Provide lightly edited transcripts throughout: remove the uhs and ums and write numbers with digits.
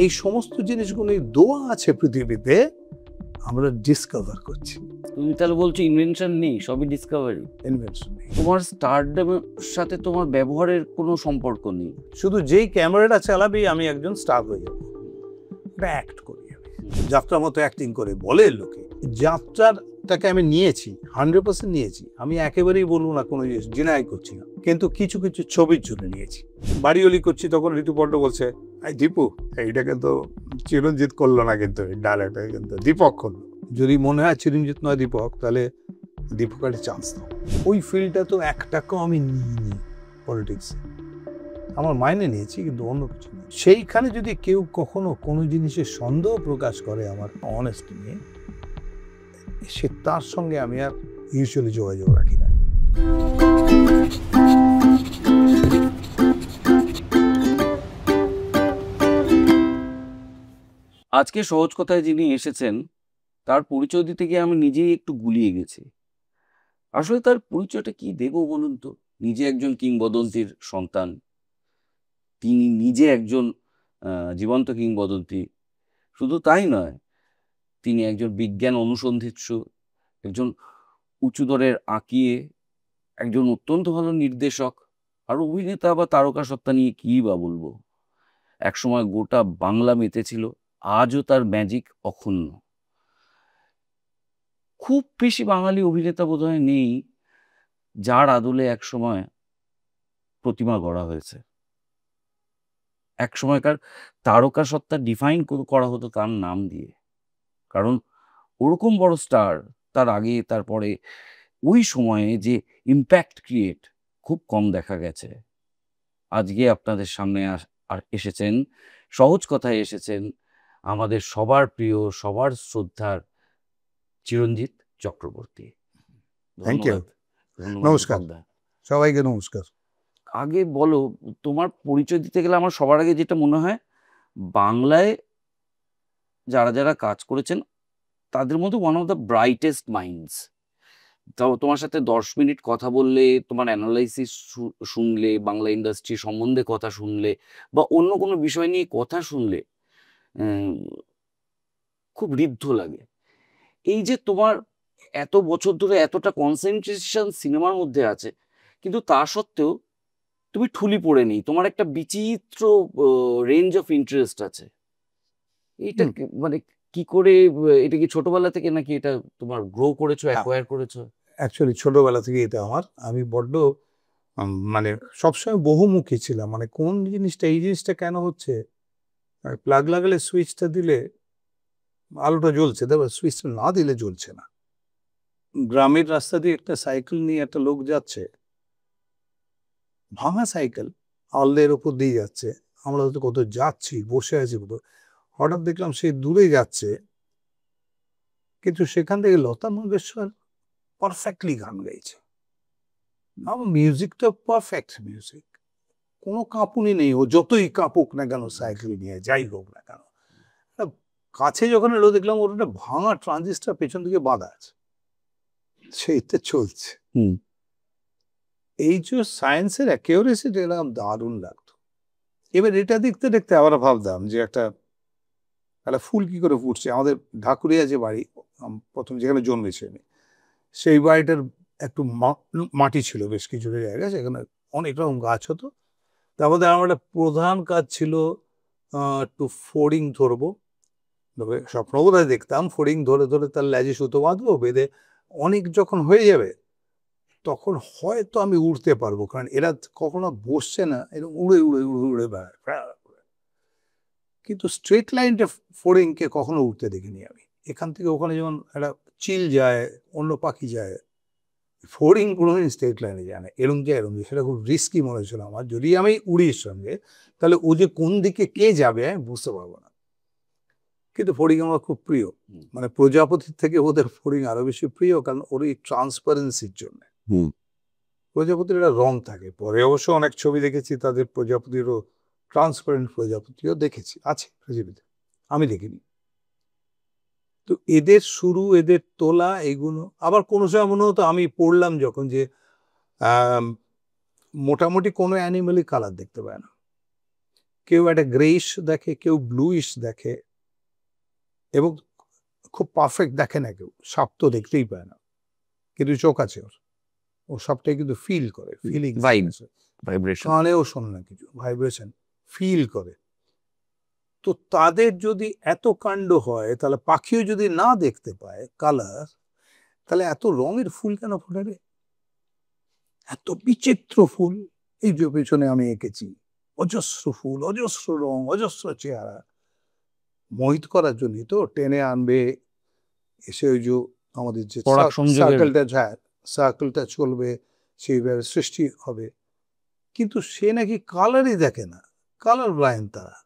এই সমস্ত জিনিসগুলো দোয়া আছে পৃথিবীতে, আমরা ডিসকভার করছি। তুমি তাহলে বলছো ইনভেনশন নেই, সবই ডিসকভারি। ইনভেনশন নেই। তোমার স্টারডমের সাথে তোমার ব্যবহারের কোনো সম্পর্ক নেই। শুধু যেই ক্যামেরাটা চালাবি আমি একজন স্টার হয়ে যাবো, অ্যাক্ট করি আমি, যাত্রার মতো অ্যাক্টিং করে বলে লোকে। যাত্রাটাকে আমি নিয়েছি, 100% নিয়েছি। আমি একেবারেই বলবো না কোনো জিনিস ডিনাই করছি না, কিন্তু কিছু কিছু ছবির জন্য নিয়েছি। বাড়িওলি করছি তখন ঋতুপর্ণ বলছে, এই দীপু এইটাকে তো চিরঞ্জিত করলো না, কিন্তু ডায়লগটা কিন্তু দীপক করলো। যদি মনে হয় চিরঞ্জিত নয় দীপক, তাহলে দীপক একটা চান্স দাও। ওই ফিল্ডটা তো 1 টাকাও আমি নিইনি পলিটিক্সে, আমার মাইনে নিয়েছি, কিন্তু অন্য কিছু নেই। সেইখানে যদি কেউ কখনো কোনো জিনিসের সন্দেহ প্রকাশ করে আমার অনেস্টি নিয়ে, সে তার সঙ্গে আমি আর ইউজুয়ালি যোগাযোগ রাখি না। আজকে সহজ কথায় যিনি এসেছেন তার পরিচয় দিতে গিয়ে আমি নিজেই একটু গুলিয়ে গেছি। আসলে তার পরিচয়টা কি দেব বলুন তো? নিজে একজন কিংবদন্তির সন্তান, তিনি নিজে একজন জীবন্ত কিংবদন্তি। শুধু তাই নয়, তিনি একজন বিজ্ঞান অনুসন্ধিৎসু, একজন উঁচুদরের আঁকিয়ে, একজন অত্যন্ত ভালো নির্দেশক, আর অভিনেতা বা তারকা সত্তা নিয়ে কি বা বলবো। একসময় গোটা বাংলা মেতেছিল, আজও তার ম্যাজিক অক্ষুণ্ণ। খুব বেশি বাঙালি অভিনেতা বোধহয় নেই যার আদলে একসময় প্রতিমা গড়া হয়েছে। এক সময়কার তারকা সত্তা ডিফাইন করা হতো তার নাম দিয়ে, কারণ ওরকম বড় স্টার তার আগে তারপরে ওই সময়ে যে ইম্প্যাক্ট ক্রিয়েট খুব কম দেখা গেছে। আজকে আপনাদের সামনে আর এসেছেন, সহজ কথায় এসেছেন আমাদের সবার প্রিয়, সবার শ্রদ্ধার চিরঞ্জিত চক্রবর্তী। Thank you. ধন্যবাদ। নমস্কার সবাইকে, নমস্কার। আগে বলো, তোমার পরিচয় দিতে গেলে আমার সবার আগে যেটা মনে হয়, বাংলায় যারা যারা কাজ করেছেন তাদের মধ্যে one of the brightest minds. তাও তোমার সাথে 10 মিনিট কথা বললে, তোমার অ্যানালাইসিস শুনলে, বাংলা ইন্ডাস্ট্রি সম্বন্ধে কথা শুনলে, বা অন্য কোনো বিষয় নিয়ে কথা শুনলে খুব ঋদ্ধ লাগে। এই যে তোমার এত বছর ধরে এতটা কনসেন্ট্রেশন সিনেমার মধ্যে আছে, কিন্তু তা সত্ত্বেও তুমি ঠুলি পড়ে নেই, তোমার একটা বিচিত্র রেঞ্জ অফ ইন্টারেস্ট আছে। এইটা মানে কি করে, এটা কি ছোটবেলা থেকে নাকি এটা তোমার গ্রো করেছো, অ্যাকোয়ার করেছো? অ্যাকচুয়ালি ছোটবেলা থেকে এটা আমি বড্ড মানে সবসময় বহুমুখী ছিলাম। মানে কোন জিনিসটা, এই জিনিসটা কেন হচ্ছে, প্লাগ লাগালে সুইচটা দিলে আলোটা জ্বলছে, দেখো সুইচটা না দিলে জ্বলছে না। গ্রামের রাস্তা দিয়ে একটা সাইকেল নিয়ে একটা লোক যাচ্ছে, ভাঙা সাইকেল, আলদের ওপর দিয়ে যাচ্ছে। আমরা হয়তো কত যাচ্ছি, বসে আছি কত, হঠাৎ দেখলাম সে দূরে যাচ্ছে, কিন্তু সেখান থেকে লতা মঙ্গেশকর পারফেক্টলি গান গাইছে। আমার মিউজিকটা পারফেক্ট মিউজিক, কোনো কাঁপুনি নেই। ও যতই কাঁপুক না কেন সাইকেল নিয়ে, যাই হোক না কেন, কাছে যখন এলো দেখলাম ওর একটা ভাঙা ট্রানজিস্টার পেছন দিকে বাঁধা আছে, সেইটা চলছে। এই যে সায়েন্সের অ্যাকিউরেসিটা এরকম দারুণ লাগতো। এবার এটা দেখতে দেখতে আবার ভাবতাম যে একটা ফুল কি করে ফুটছে। আমাদের ঢাকুরিয়া যে বাড়ি, প্রথম যেখানে জন্মেছি আমি, সেই বাড়িটার একটু মাটি ছিল বেশ কিছুটা জায়গা, সেখানে অনেক রকম গাছ হতো। তারপরে আমার একটা প্রধান কাজ ছিল একটু ফড়িং ধরবো, তবে স্বপ্নবোধহয় দেখতাম ফড়িং ধরে ধরে তার লেজে সুতো বাঁধবো, বেঁধে অনেক যখন হয়ে যাবে তখন হয়তো আমি উড়তে পারবো, কারণ এরা কখনো বসছে না, এরকম উড়ে উড়ে উড়ে উড়ে বেড়ায়। কিন্তু স্ট্রেট লাইনটা ফড়িংকে কখনো উঠতে দেখিনি আমি। এখান থেকে ওখানে যেমন একটা চিল যায়, অন্য পাখি যায়, ফড়িং কোনোদিন স্ট্রেট লাইনে যায় না, এরম যায় এরম যায়। সেটা খুব রিস্কি মনে হয়েছিল আমার। যদি আমি উড়ির সঙ্গে, তাহলে ও যে কোন দিকে কে যাবে আমি বুঝতে পারবো না। কিন্তু ফড়িং আমার খুব প্রিয়, মানে প্রজাপতির থেকে ওদের ফড়িং আরো বেশি প্রিয়, কারণ ওর এই ট্রান্সপারেন্সির জন্য। প্রজাপতির একটা রং থাকে। পরে অবশ্য অনেক ছবি দেখেছি তাদের প্রজাপতিরও ট্রান্সপারেন্ট প্রজাপতিও দেখেছি, আছে পৃথিবীতে, আমি দেখিনি। তো এদের শুরু, এদের তোলা, এগুলো আবার কোনো সময় মনে হতো, আমি পড়লাম যখন, যে মোটামুটি কোনো অ্যানিমেলই কালার দেখতে পায় না, কেউ একটা গ্রেইশ দেখে, কেউ ব্লুইশ দেখে, এবং খুব পারফেক্ট দেখে না কেউ। সাপ তো দেখতেই পায় না, কিন্তু চোখ আছে ওর, ও সবটাই কিন্তু ফিল করে, ফিলিং Vibe, vibration. কানেও শোনে না কিছু, ভাইব্রেশন ফিল করে। তো তাদের যদি এত কাণ্ড হয়, তাহলে পাখিও যদি না দেখতে পায় কালার, তাহলে এত রঙের ফুল কেন ফোটে রে? এত বিচিত্র ফুল এই যে পেছনে আমি এঁকেছি, অজস্র ফুল, অজস্র রং, অজস্র চেহারা, মোহিত করার জন্যই তো টেনে আনবে। এসে ওই যে আমাদের যে পরাগ সংযোগের সার্কেলটা চলবে, সেইভাবে সৃষ্টি হবে। কিন্তু সে নাকি কালারই দেখে না, কালার ব্লাইন্ড তারা।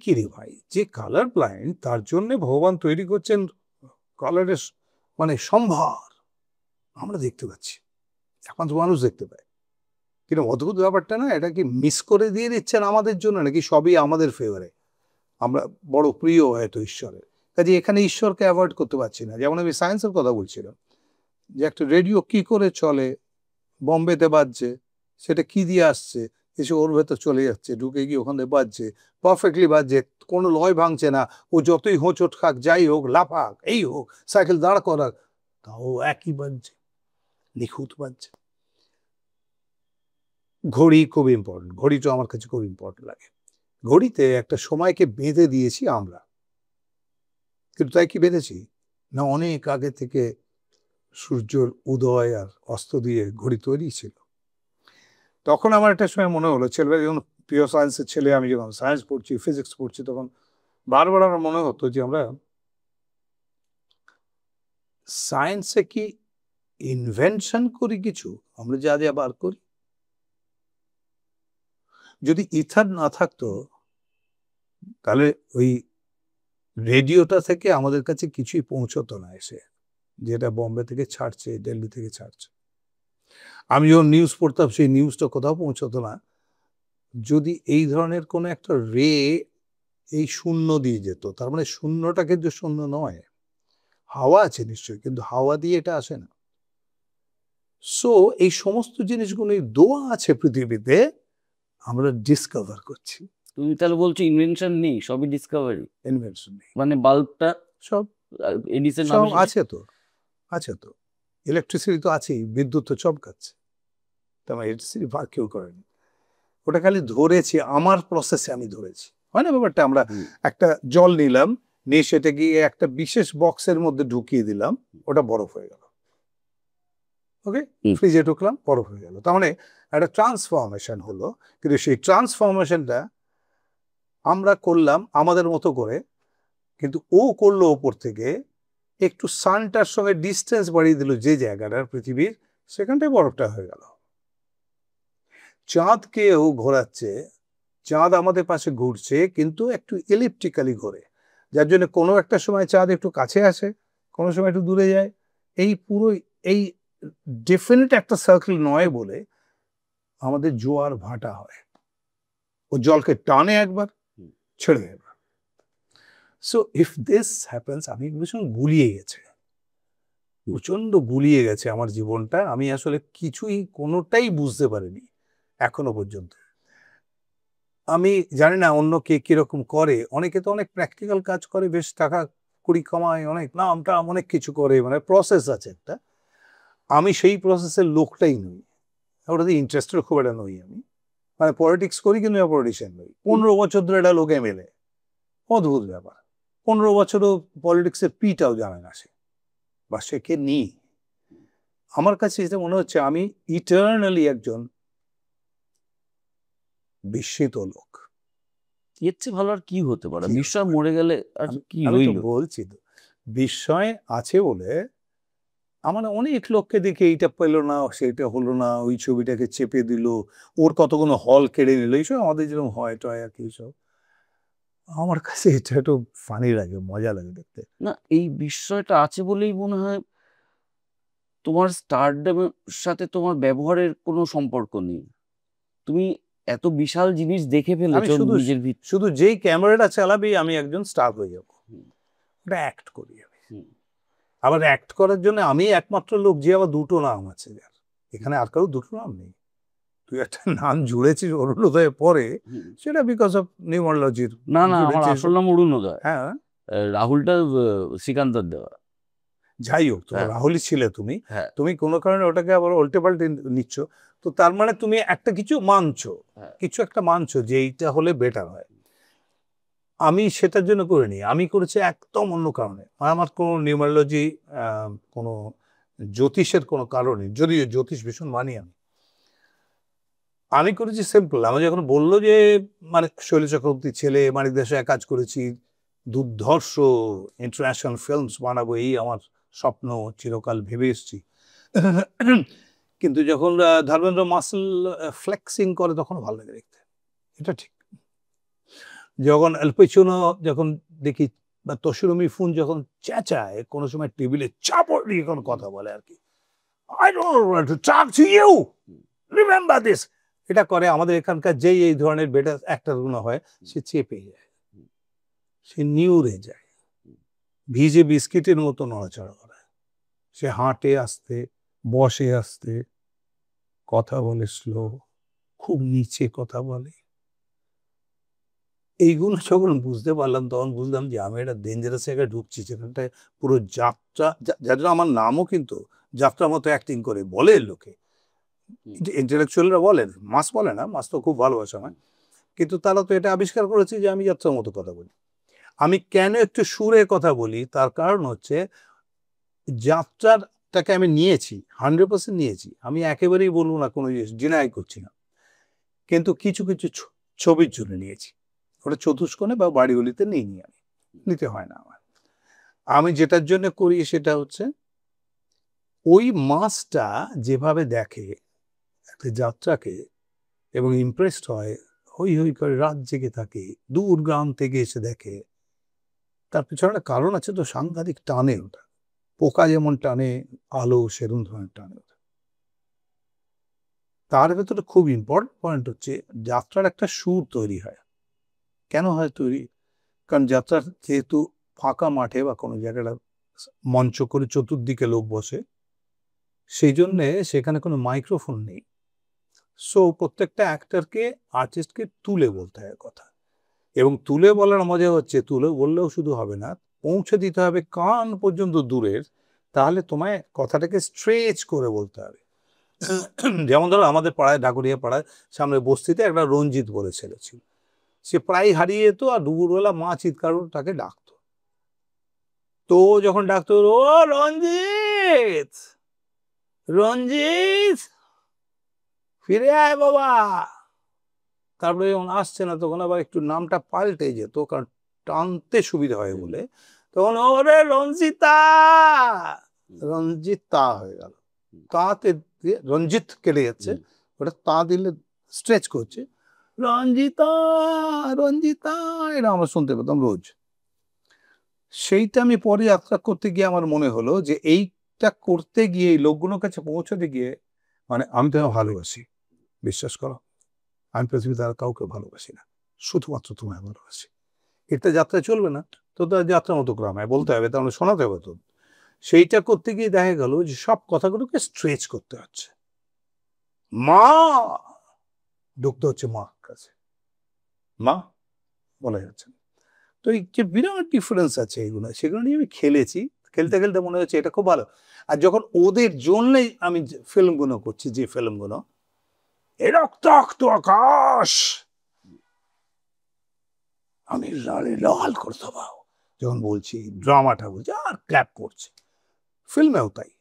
কি রে ভাই, যে কালার ব্লাইন্ড তার জন্য ভগবান তৈরি করছেন কালারের মানে সম্ভার, আমরা দেখতে পাচ্ছি, একমাত্র মানুষ দেখতে পায়। কিন্তু অদ্ভুত ব্যাপারটা না, এটা কি মিস করে দিয়ে দিচ্ছেন আমাদের জন্য, নাকি সবই আমাদের ফেভারে? আমরা বড় প্রিয় হয়তো ঈশ্বরের কাজে, এখানে ঈশ্বরকে অ্যাভয়েড করতে পারছি না। যেমন আমি সায়েন্সের কথা বলছিলাম, যে একটা রেডিও কি করে চলে, বম্বেতে বাজছে, সেটা কি দিয়ে আসছে, এসে ওর ভেতর চলে যাচ্ছে, ঢুকে গিয়ে ওখানে বাজছে, পারফেক্টলি বাজছে, কোনো লয় ভাঙছে না। ও যতই হোঁচট খাক, যাই হোক, লাফাক, এই হোক, সাইকেল দাঁড় করাক, তাও একই বাজছে, নিখুঁত বাজছে। ঘড়ি খুব ইম্পর্টেন্ট, ঘড়িটা আমার কাছে খুব ইম্পর্টেন্ট লাগে। ঘড়িতে একটা সময়কে বেঁধে দিয়েছি আমরা, কিন্তু তাই কি বেঁধেছি না, অনেক আগে থেকে সূর্যর উদয় আর অস্ত দিয়ে ঘড়ি তৈরি ছিল। তখন আমার একটা সময় মনে হলো, ছেলেবেলা যখন প্রিয় সায়েন্সের ছেলে, আমি যখন সায়েন্স পড়ছি, ফিজিক্স পড়ছি, তখন বারবার আমার মনে হতো যে আমরা সায়েন্সে কি ইনভেনশন করি কিছু, আমরা যা যা বার করি। যদি ইথার না থাকতো, তাহলে ওই রেডিওটা থেকে আমাদের কাছে কিছুই পৌঁছতো না এসে, যেটা বম্বে থেকে ছাড়ছে, দিল্লি থেকে ছাড়ছে। আমি যখন নিউজ পড়তাম, সেই নিউজটা কোথাও পৌঁছতো না যদি এই ধরনের কোনো একটা রে এই শূন্য দিয়ে যেত। তার মানে শূন্যটা কিন্তু শূন্য নয়, হাওয়া আছে নিশ্চয়ই, কিন্তু হাওয়া দিয়ে এটা আসে না। সো এই সমস্ত জিনিসগুলোই দোয়া আছে পৃথিবীতে, আমরা ডিসকভার করছি। তুমি তাহলে বলছো ইনভেনশন নেই, সবই ডিসকভারি? ইনভেনশন নেই, মানে বাল্বটা সব এডিসন সব আছে তো, আছে তো, ইলেকট্রিসিটি তো আছেই, বিদ্যুৎ তো চমকাচ্ছে, তেমন ইলেকট্রিসিটি ভাগ কেউ করেনি, ওটা খালি ধরেছি, আমার প্রসেসে আমি ধরেছি। হয় না ব্যাপারটা? আমরা একটা জল নিলাম, নিয়ে সেটা গিয়ে একটা বিশেষ বক্সের মধ্যে ঢুকিয়ে দিলাম, ওটা বরফ হয়ে গেল। ওকে, ফ্রিজে ঢুকলাম, বরফ হয়ে গেল। তার মানে একটা ট্রান্সফরমেশন হলো। কিন্তু সেই ট্রান্সফরমেশনটা আমরা করলাম আমাদের মতো করে, কিন্তু ও করলো ওপর থেকে, একটু সানটার সঙ্গে ডিস্টেন্স বাড়িয়ে দিল যে জায়গাটার পৃথিবীর, সেখানটায় বরফটা হয়ে গেল। চাঁদকেও ঘোরাচ্ছে, চাঁদ আমাদের পাশে ঘুরছে, কিন্তু একটু এলিপ্টিক্যালি ঘোরে, যার জন্য কোনো একটা সময় চাঁদ একটু কাছে আসে, কোনো সময় একটু দূরে যায়। এই পুরো এই ডেফিনেট একটা সার্কেল নয় বলে আমাদের জোয়ার ভাটা হয়, ও জলকে টানে একবার, ছেড়ে একবার। সো ইফ দিস হ্যাপেন্স, আমি ভীষণ গুলিয়ে গেছে, প্রচন্ড গুলিয়ে গেছে আমার জীবনটা। আমি আসলে কিছুই কোনোটাই বুঝতে পারিনি এখনো পর্যন্ত। আমি জানি না অন্য কে কিরকম করে, অনেকে তো অনেক প্র্যাকটিক্যাল কাজ করে, বেশ টাকা কুড়ি কামায়, অনেক নামটা অনেক কিছু করে, মানে প্রসেস আছে একটা। আমি সেই প্রসেসের লোকটাই নই, ওটাতে ইন্টারেস্টেড খুব একটা নই আমি। মানে পলিটিক্স করি, কিন্তু পলিটিশিয়ান নই। 15 বছর ধরে এটা লোকে মেলে, অদ্ভুত ব্যাপার। 15 বছরও পলিটিক্সের পিটাও জানে না সে, বা সে কে নি। আমার কাছে যেটা মনে হচ্ছে, আমি ইটার্নালি একজন বিস্মিত লোক। এর চেয়ে ভালো আর কি হতে পারে? কি হতে বিস্ময় পারে? মরে গেলে আর কি আমি তো রইল? বলছি তো, বিস্ময় আছে বলে আমার অনেক লোককে দেখে এইটা পেলো না, সেটা হলো না, ওই ছবিটাকে চেপে দিল, ওর কতগুলো হল কেড়ে নিল, এইসব আমাদের যেরকম হয় টয় আর কি, সব আমার কাছে এটা একটু ফানি লাগে, মজা লাগে দেখতে। না, এই বিস্ময়টা আছে বলেই মনে হয় তোমার স্টারডমের সাথে তোমার ব্যবহারের কোনো সম্পর্ক নেই। তুমি এত বিশাল জিনিস দেখে আমি ফেলেছো শুধু নিজের ভিতর। শুধু যেই ক্যামেরাটা চালাবি, আমি একজন স্টার হয়ে যাবো, ওটা অ্যাক্ট করি আমি। আবার অ্যাক্ট করার জন্য আমি একমাত্র লোক যে আবার দুটো নাম আছে যার, এখানে আর কারো দুটো নাম নেই। তুই একটা নাম জুড়েছিস অরুণোদয়ের পরে, হুম। সেটা বিকজ অফ নিউমারোলজির। না না, আমার আসল নাম অরুণোদয়। হ্যাঁ, রাহুলটা শ্রীকান্তর দেওয়া। যাই হোক, তো হ্যাঁ রাহুলই ছিলে তুমি। হ্যাঁ তুমি কোনো কারণে ওটাকে আবার উল্টে পাল্টে নিচ্ছ, তো তার মানে তুমি একটা কিছু মানছো, হ্যাঁ। কিছু একটা মানছো যে এইটা হলে বেটার হয়। আমি সেটার জন্য করিনি, আমি করেছি একদম অন্য কারণে। আমার কোনো নিউমারোলজি, কোনো জ্যোতিষের কোনো কারণে, যদিও জ্যোতিষ ভীষণ মানি আমি, আমি করেছি সিম্পল। আমি যখন বললো যে মানে শৈলী চক্রবর্তীর ছেলে, মানিক দেশে কাজ করেছি, দুর্ধর্ষ ইন্টারন্যাশনাল ফিল্মস বানাবো, এই আমার স্বপ্ন, চিরকাল ভেবে এসেছি। কিন্তু যখন ধর্মেন্দ্র মাসল ফ্লেক্সিং করে তখন ভালো লাগে দেখতে, এটা ঠিক। যখন এল পাচিনো যখন দেখি, বা তোশিরো মিফুন যখন চেঁচায় কোনো সময় টেবিলে চাপড় দিয়ে কোনো কথা বলে আর কি, I don't want to talk to you, remember this, এটা করে, আমাদের এখানকার যেই এই ধরনের বেটার অ্যাক্টর গুলো হয়, সে চেপে যায়, সে নিউড়ে যায়, ভিজে বিস্কিটের মতো নড়াচড়া করে, সে হাঁটে আসতে, বসে আসতে, কথা বলে স্লো, খুব নিচে কথা বলে। এইগুলো যখন বুঝতে পারলাম তখন বুঝলাম যে আমি একটা ডেঞ্জারাস জায়গায় ঢুকছি, যেখানটায় পুরো যাত্রা, যার জন্য আমার নামও কিন্তু যাত্রার মতো অ্যাক্টিং করে বলে লোকে, ইন্টেলেকচুয়ালরা বলেন, মাস বলে না, মাস তো খুব ভালোবাসা আমার, কিন্তু তারা তো এটা আবিষ্কার করেছে যে আমি যাত্রার মতো কথা বলি। আমি কেন একটু সুরে কথা বলি, তার কারণ হচ্ছে যাত্রাটাকে আমি নিয়েছি, 100% নিয়েছি, আমি একেবারেই বলবো না, কোনো জিনিস ডিনাই করছি না, কিন্তু কিছু কিছু ছবির জন্য নিয়েছি, ওটা চতুষ্কোণে বা বাড়িগুলিতে নিইনি, আমি নিতে হয় না আমার। আমি যেটার জন্য করি সেটা হচ্ছে ওই মাসটা যেভাবে দেখে একটা যাত্রাকে এবং ইমপ্রেসড হয়, হই হই করে রাত জেগে থাকে, দূর গ্রাম থেকে এসে দেখে, তার পিছনে একটা কারণ আছে তো, সাংঘাতিক টানে ওটা, পোকা যেমন টানে আলো, সেরকম ধরনের টানে ওটা। তার ভেতরে খুব ইম্পর্টেন্ট পয়েন্ট হচ্ছে যাত্রার একটা সুর তৈরি হয়। কেন হয় তৈরি? কারণ যাত্রার যেহেতু ফাঁকা মাঠে বা কোনো জায়গাটা মঞ্চ করে চতুর্দিকে লোক বসে, সেই জন্যে সেখানে কোনো মাইক্রোফোন নেই। সো প্রত্যেকটা অ্যাক্টরকে, আর্টিস্টকে তুলে বলতে হয় কথা, এবং তুলে বলার মজা হচ্ছে তুলে বললেও শুধু হবে না, পৌঁছে দিতে হবে কান পর্যন্ত দূরের, তাহলে তোমায় কথাটাকে স্ট্রেচ করে বলতে হবে। যেমন ধরো আমাদের পাড়ায়, ঢাকুরিয়া পাড়ায় সামনে বস্তিতে একটা রঞ্জিত বলে ছেলে ছিল, সে প্রায় হারিয়ে যেত, আর দুপুরবেলা মা চিৎকার করে তাকে ডাকতো। তো যখন ডাকতো, ও রঞ্জিত, রঞ্জিত ফিরে আয় বাবা, তারপরে যখন আসছে না তখন আবার একটু নামটা পাল্টে যেত, কারণ টানতে সুবিধা হয় বলে, তখন ওরে রঞ্জিতা, রঞ্জিতা হয়ে গেল, তাতে রঞ্জিত কেটে যাচ্ছে, ওটা তা দিলে স্ট্রেচ করছে, রঞ্জিতা, রঞ্জিতা, এটা আমরা শুনতে পেতাম রোজ। সেইটা আমি পরে যাত্রা করতে গিয়ে আমার মনে হলো যে এইটা করতে গিয়ে, এই লোকগুলোর কাছে পৌঁছতে গিয়ে, মানে আমি তো ভালোবাসি, বিশ্বাস করো, আমি পৃথিবীতে আর কাউকে ভালোবাসি না, শুধুমাত্র তোমায় ভালোবাসি, এটা যাত্রা চলবে না তো, তার যাত্রার মতো গ্রামায় বলতে হবে, তাহলে শোনাতে হবে তো। সেইটা করতে গিয়ে দেখা গেল যে সব কথাগুলোকে স্ট্রেচ করতে হচ্ছে, মা ঢুকতে হচ্ছে মার কাছে, মা বলা যাচ্ছে না। তো এই যে বিরাট ডিফারেন্স আছে এইগুলো, সেগুলো নিয়ে আমি খেলেছি, খেলতে খেলতে মনে হচ্ছে এটা খুব ভালো। আর যখন ওদের জন্যই আমি ফিল্মগুলো করছি, যে ফিল্মগুলো, এ রক্তাক্ত আকাশ, আমি লালে লাল করে দেবো যখন বলছি, ড্রামাটা বলছি, আর ক্ল্যাপ করছে, ফিল্মেও তাই।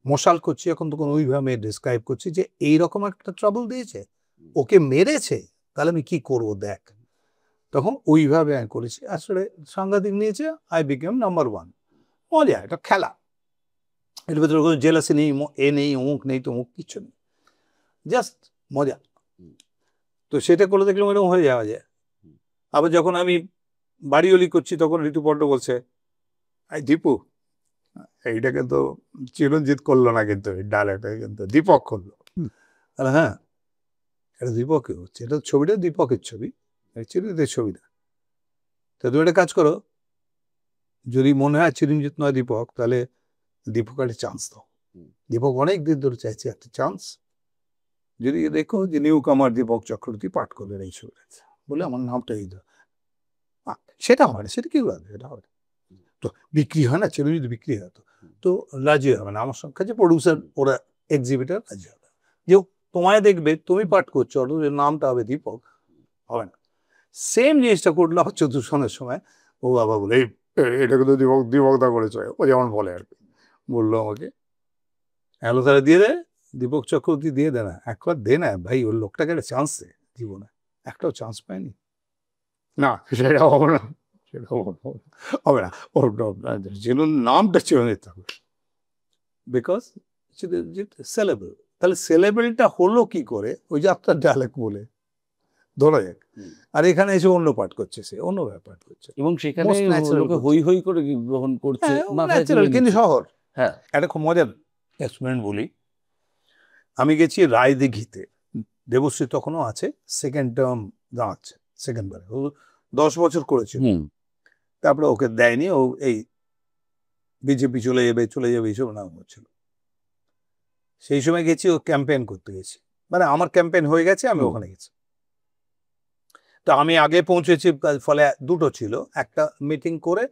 মশাল করছি এখন, তখন ওইভাবে ডিসক্রাইব করছি যে এইরকম একটা ট্রাবল দিয়েছে, ওকে মেরেছে, তাহলে আমি কি করব দেখ, তখন ওইভাবে আমি করেছি, আসলে সাংঘাতিক নিয়েছে, আই বিকেম নাম্বার 1। মজা, এটা খেলা, এর ভেতরে কোনো জেলাসি নেই, এ নেই, অমুক নেই, তমুক কিচ্ছু নেই, জাস্ট মজা। তো সেটা করে দেখলাম এরকম হয়ে যাওয়া যায়। আবার যখন আমি বাড়িওলি করছি তখন ঋতুপর্ণ বলছে, এই দীপু, এইটা কিন্তু চিরঞ্জিত করলো না, কিন্তু ডায়লগটা কিন্তু দীপক করলো। হ্যাঁ, এটা দীপকের হচ্ছে, এটা ছবিটা দীপকের ছবি, চিরঞ্জিতের ছবি না। তো তুমি একটা কাজ করো, যদি মনে হয় চিরঞ্জিত নয় দীপক, তাহলে দীপক একটা চান্স দাও। দীপক অনেক দিন ধরে চাইছে একটা চান্স, যদি দেখো যে নিউ কামার দীপক চক্রবর্তী পাঠ করলেন এই ছবিটা, বলে আমার নামটা এই দাও, সেটা হয় না, সেটা কি হবে, এটা হবে তো বিক্রি হয় না, চিরঞ্জিত বিক্রি হয় তো রাজি হবে না আমার সঙ্গে, যে প্রডিউসার ওরা এক্সিবিটার রাজি হবে যে তোমায় দেখবে তুমি পাঠ করছো, অথচ নামটা হবে দীপক, হবে না। সেম জিনিসটা করলো আমার চতুর্থনের সময়, ও বাবা বলে এটা কিন্তু দীপকদা করেছে, ও যেমন বলে আর কি, বললো আমাকে হ্যালো তারা দিয়ে দেয়, দীপক চক্রবর্তী দিয়ে দেয় না, একবার দে না ভাই, ওর লোকটাকে একটা চান্স দে, জীবনে একটাও চান্স পায়নি, না সেটা হবে না, সেটা হবে না, ওর যেন নামটা চিরঞ্জিত থাকবে, বিকজ সেলেবল। তাহলে সেলেবলটা হলো কি করে, ওই যে আপনার ডায়ালেক্ট বলে ধরা যাক, আর এখানে এসে অন্য পাঠ করছে, সে অন্য পাঠ করছে, এবং সেখানে Most natural লোকে করছে। হই হই করে গ্রহণ করছে, মাথায় তুলে কিন্তু নিচ্ছে। শহর, হ্যাঁ, একটা খুব মজার এক্সপেরিমেন্ট বলি। আমি গেছি রায়দিঘিতে, দেবশ্রী তখনও আছে, সেকেন্ড টার্ম দাঁড়াচ্ছে, সেকেন্ড বারে, ও 10 বছর করেছিল, তারপরে ওকে দেয়নি, ও এই বিজেপি চলে যাবে এইসব নাম হচ্ছিল। সেই সময় গেছি, ও ক্যাম্পেইন করতে গেছি, মানে আমার ক্যাম্পেইন হয়ে গেছে, আমি ওখানে গেছি। তো আমি আগে পৌঁছেছি, ফলে দুটো ছিল, একটা মিটিং করে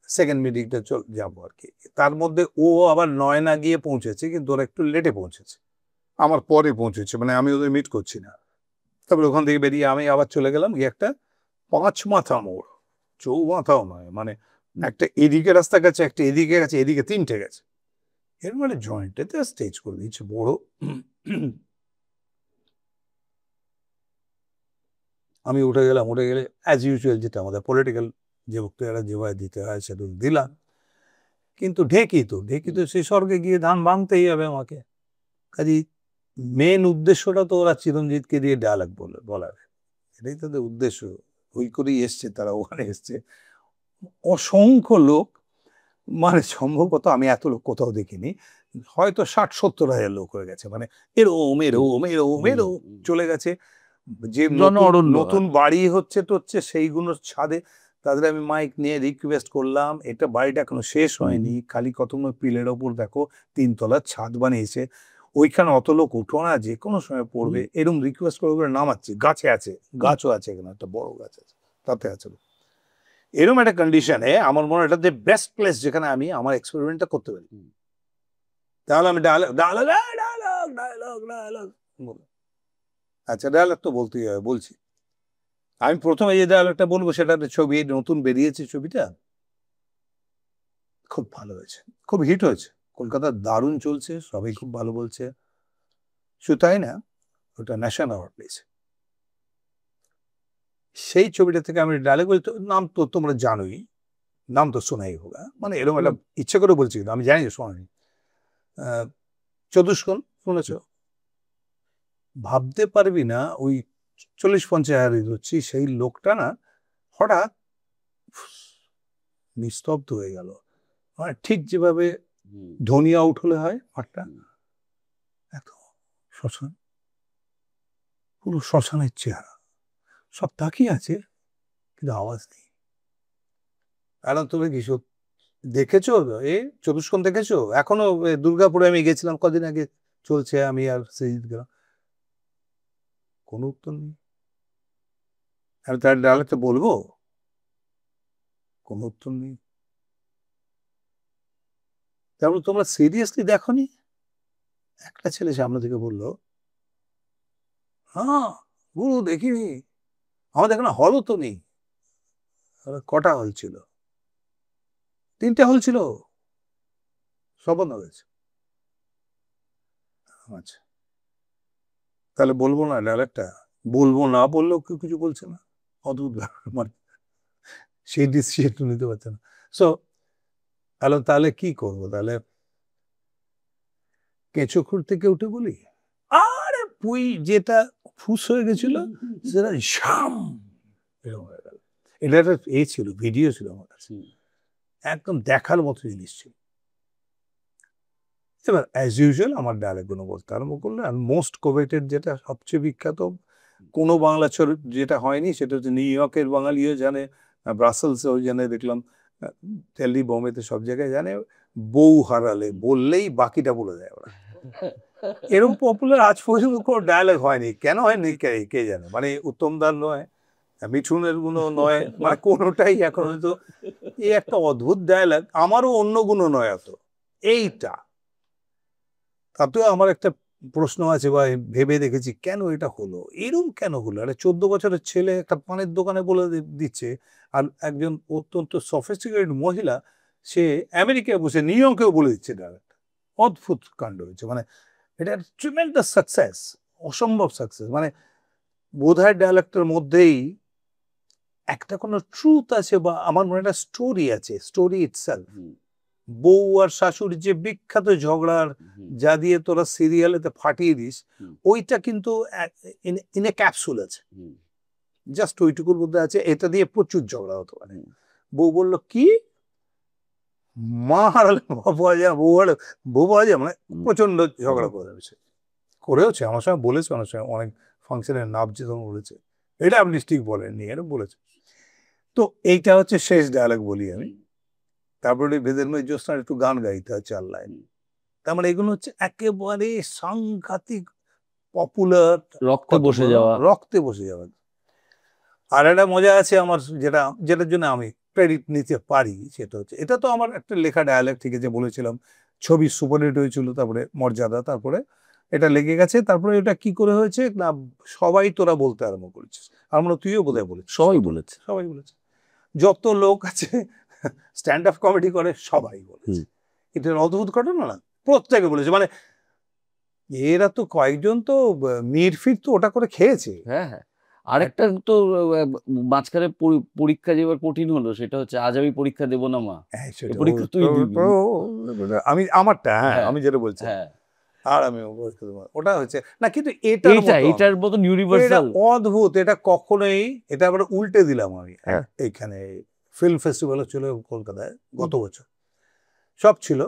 সেকেন্ড মিটিংটা যাবো আর কি। তার মধ্যে ও আবার নয়না গিয়ে পৌঁছেছে, কিন্তু ওরা একটু লেটে পৌঁছেছে, আমার পরে পৌঁছেছে, মানে আমি ওদের মিট করছি না। তারপরে ওখান থেকে বেরিয়ে আমি আবার চলে গেলাম গিয়ে একটা 5 মাথা মোড়, চৌমাথাও নয়, মানে একটা এদিকে রাস্তা গেছে, একটা এদিকে গেছে, এদিকে 3টে গেছে, এর মানে জয়েন্টেতে স্টেজ করে দিচ্ছে বড়। আমি উঠে গেলে অ্যাজ ইউজুয়াল যেটা আমাদের পলিটিক্যাল যে বক্তৃতারা যেভাবে দিতে হয় সেটা দিলাম, কিন্তু ঢেকি তো সেই স্বর্গে গিয়ে ধান ভাঙতেই হবে আমাকে, কাজে মেন উদ্দেশ্যটা তো ওরা চিরঞ্জিতকে দিয়ে ডায়ালগ বলার, এটাই তাদের উদ্দেশ্য, ওই করেই এসছে তারা, ওখানে এসছে অসংখ্য লোক, মানে সম্ভবত আমি এত লোক কোথাও দেখিনি, হয়তো 60-70 হাজার লোক হয়ে গেছে, মানে এরম এরম এরম এরম চলে গেছে, যে নতুন বাড়ি হচ্ছে সেইগুলোর ছাদে তাদের আমি মাইক নিয়ে রিকোয়েস্ট করলাম, এটা বাড়িটা এখনো শেষ হয়নি, খালি কতগুলো পিলের ওপর দেখো 3 তলার ছাদ বানিয়েছে, ওইখানে অত লোক উঠো না, যে কোনো সময় পড়বে, এরকম রিকোয়েস্ট করে নামাচ্ছি, গাছও আছে এখানে একটা বড় গাছ আছে, তাতে আছে। এরকম একটা কন্ডিশনে আমার মনে হয় এটা বেস্ট প্লেস যেখানে আমি আমার এক্সপেরিমেন্টটা করতে পারি। তাহলে আমি আচ্ছা ডায়ালগ তো বলতেই হবে, বলছি। আমি প্রথমে যে ডায়ালগটা বলবো সেটা ছবি, নতুন বেরিয়েছে ছবিটা, খুব ভালো হয়েছে, খুব হিট হয়েছে, কলকাতার দারুণ চলছে, সবাই খুব ভালো বলছে, শুধু তাই না, ওটা ন্যাশনাল অ্যাওয়ার্ড পেয়েছে। সেই ছবিটা থেকে আমি ডায়ালগ বলতে, নাম তো তোমরা জানোই, নাম তো শোনাই হোক, মানে এরকম একটা ইচ্ছে করে বলছি, কিন্তু আমি জানি যে শোনানি, চতুষ্কোণ শুনেছ? ভাবতে পারবি না, ওই 40-50 হাজার হচ্ছি, সেই লোকটা না হঠাৎ নিস্তব্ধ হয়ে গেল, মানে ঠিক যেভাবে ধোনি আউট হলে হয় মাঠটা, এত শ্মশান, পুরো শ্মশানের চেহারা, সব তাকিয়ে আছে কিন্তু আওয়াজ নেই। এখন তুমি কি দেখেছো এই চতুষ্কোণ দেখেছো? এখনো দুর্গাপুরে আমি গেছিলাম কদিন আগে, চলছে, আমি আর সৃজিত গেলাম, কোনো উত্তর নেই। আমি তার ডায়ালগটা বলবো, কোনো উত্তর নেই। তারপর তোমরা সিরিয়াসলি দেখোনি? একটা ছেলে সামনে থেকে বললো, হ্যাঁ গুরু দেখিনি, আমাদের এখানে হলও তো নেই। কটা হল ছিল? 3টে হল ছিল, সব বন্ধ হয়েছে। আচ্ছা তাহলে বলবো না ডায়ালগটা, বলবো না বললেও কেউ কিছু বলছে না, অদ্ভুত ব্যাপার, মানে সেই ডিসিশন নিতে পারছে না। সো তাহলে কি করবো, তাহলে কেঁচো খুঁড় থেকে উঠে বলি, আরে পুই যেটা ফুস হয়ে গেছিল সেটা শাম এরকম হয়ে গেল। এটা একটা ছিল, ভিডিও ছিল আমার কাছে, একদম দেখার মতো জিনিস ছিল। এবার অ্যাজ ইউজুয়াল আমার ডায়ালগুলো বলতে আরম্ভ করলো, আর মোস্ট কোভেটেড যেটা সবচেয়ে বিখ্যাত, কোনো বাংলা চরিত্র যেটা হয়নি সেটা হচ্ছে নিউ ইয়র্কের বাঙালিও জানে, ব্রাসেলসেও জানে, দেখলাম দিল্লি বোম্বেতে সব জায়গায় জানে, বউ হারালে বললেই বাকিটা বলে দেয় ওরা, এরকম পপুলার আজ পর্যন্ত কোনো ডায়ালগ হয়নি, কেন হয়নি কে কে জানে, মানে উত্তম দার নয়, মিঠুনের গুলো নয়, মানে কোনোটাই এখন হয়তো এই একটা অদ্ভুত ডায়ালগ, আমারও অন্য গুলো নয় এত, এইটা। তাতেও আমার একটা প্রশ্ন আছে বা ভেবে দেখেছি কেন এটা হলো, এরকম কেন হলো, আরে 14 বছরের ছেলে একটা পানের দোকানে বলে দিচ্ছে, আর একজন অত্যন্ত সফিস্টিকেটেড মহিলা সে আমেরিকায় বসে নিউ ইয়র্কেও বলে দিচ্ছে ডায়ালগ। অদ্ভুত কাণ্ড হয়েছে, মানে এটা ট্রিমেন্ডাস সাকসেস, অসম্ভব সাকসেস, মানে বোধহয় ডায়ালগটার মধ্যেই একটা কোনো ট্রুথ আছে, বা আমার মনে একটা স্টোরি আছে, স্টোরি ইটসেলফ। বউ আর শাশুড়ির যে বিখ্যাত ঝগড়ার যা দিয়ে তোরা সিরিয়ালেতে ফাটিয়ে দিস, ওইটা কিন্তু ইন এ ক্যাপসুল আছে, জাস্ট ওইটুকুর মধ্যে আছে, এটা দিয়ে প্রচুর ঝগড়া হতে পারে। বউ বললো কি, মা হারালে পাওয়া যায়, বউ পাওয়া যায়, মানে প্রচন্ড ঝগড়া করেওছে আমার সঙ্গে বলেছে, অনেক সময় অনেক ফাংশনের নাবছে তখন বলেছে, এটা আপনি ঠিক বলেননি, এটা বলেছে। তো এইটা হচ্ছে শেষ ডায়ালগ বলি আমি, তারপরে ভেদের মেয়ে জ্যোৎস্নার একটু গান গাইতে হয় 4 লাইন। তার মানে এগুলো হচ্ছে একেবারে সাংঘাতিক পপুলার, রক্তে বসে যাওয়া। রক্তে বসে যাওয়া। আর একটা মজা আছে আমার, যেটার জন্য আমি ক্রেডিট নিতে পারি, সেটা হচ্ছে এটা তো আমার একটা লেখা ডায়ালগ, ঠিক আছে, বলেছিলাম ছবি সুপারহিট হয়েছিল, তারপরে মর্যাদা, তারপরে এটা লেগে গেছে, তারপরে এটা কি করে হয়েছে না, সবাই তোরা বলতে আরম্ভ করেছিস, আমরা তুইও বোধহয় বলেছিস, সবাই বলেছে, সবাই বলেছে, যত লোক আছে স্ট্যান্ড আপ কমেডি করে সবাই বলেছে। এটার অদ্ভুত ঘটনা না, প্রত্যেকে বলেছে, মানে এরা তো কয়েকজন তো মিরফির তো ওটা করে খেয়েছে। হ্যাঁ হ্যাঁ। আরেকটা তো মাঝখানে পরীক্ষা যেবার কঠিন হলো, সেটা হচ্ছে আজ আমি পরীক্ষা দেবো না মা, পরীক্ষা তুই দিবি। আমি আমারটা, হ্যাঁ আমি যেটা বলছি, আর আমি ওটা হচ্ছে না, কিন্তু এটার মতো ইউনিভার্সাল অদ্ভুত, এটা কখনোই, এটা আবার উল্টে দিলাম আমি। এইখানে ফিল্ম ফেস্টিভ্যাল ছিল কলকাতায় গত বছর, সব ছিল,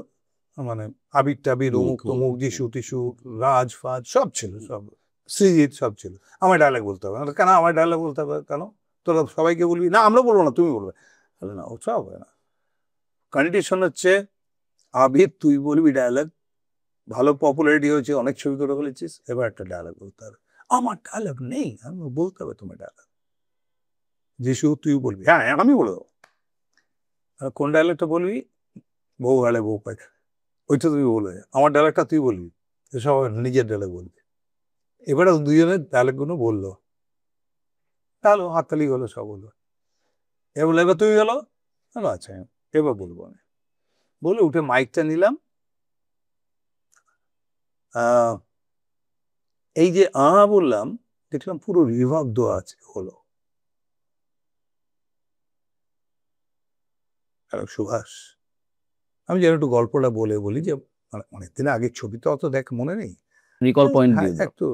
মানে আবির টাবির, অমুক তমুক, যিশু টিশু, রাজ ফাজ সব ছিল, সব সৃজিত সব ছিল। আমার ডায়লগ বলতে হবে কেন, আমার ডায়লগ বলতে হবে কেন, তোরা সবাইকে বলবি না, আমরা বলবো না, তুমি বলবে, না ওসব হবে না, কন্ডিশন হচ্ছে আবির তুই বলবি ডায়লগ, ভালো পপুলারিটি হয়েছে, অনেক ছবি করে ফেলেছিস, এবার একটা ডায়লগ বলতে হবে, আমার ডায়লগ নেই, আমি বলতে হবে তোমার ডায়লগ, যিশু তুই বলবি, হ্যাঁ আমি বলবো, কোন ডায়লগটা বলবি, বউ হালে বউ পাই, ওইটা তুমি বলবে, আমার ডায়লগটা তুই বলবি, সবাই নিজের ডায়লগ বলবে। এবারে দুজনের ডায়লগগুলো বললো, তাহলে হাততালি হলো, সব হলো, এবার বললো এবার তুমি গেলো, আচ্ছা এবার বলবো আমি, বলে উঠে মাইকটা নিলাম, এই যে বললাম, দেখলাম পুরো রিভার্ব দেওয়া আছে, হলো সুভাষ, আমি যেন একটু গল্পটা বলি যে, মানে অনেকদিন আগের ছবি তো অত দেখ মনে নেই, রিকল পয়েন্ট দিয়ে একটু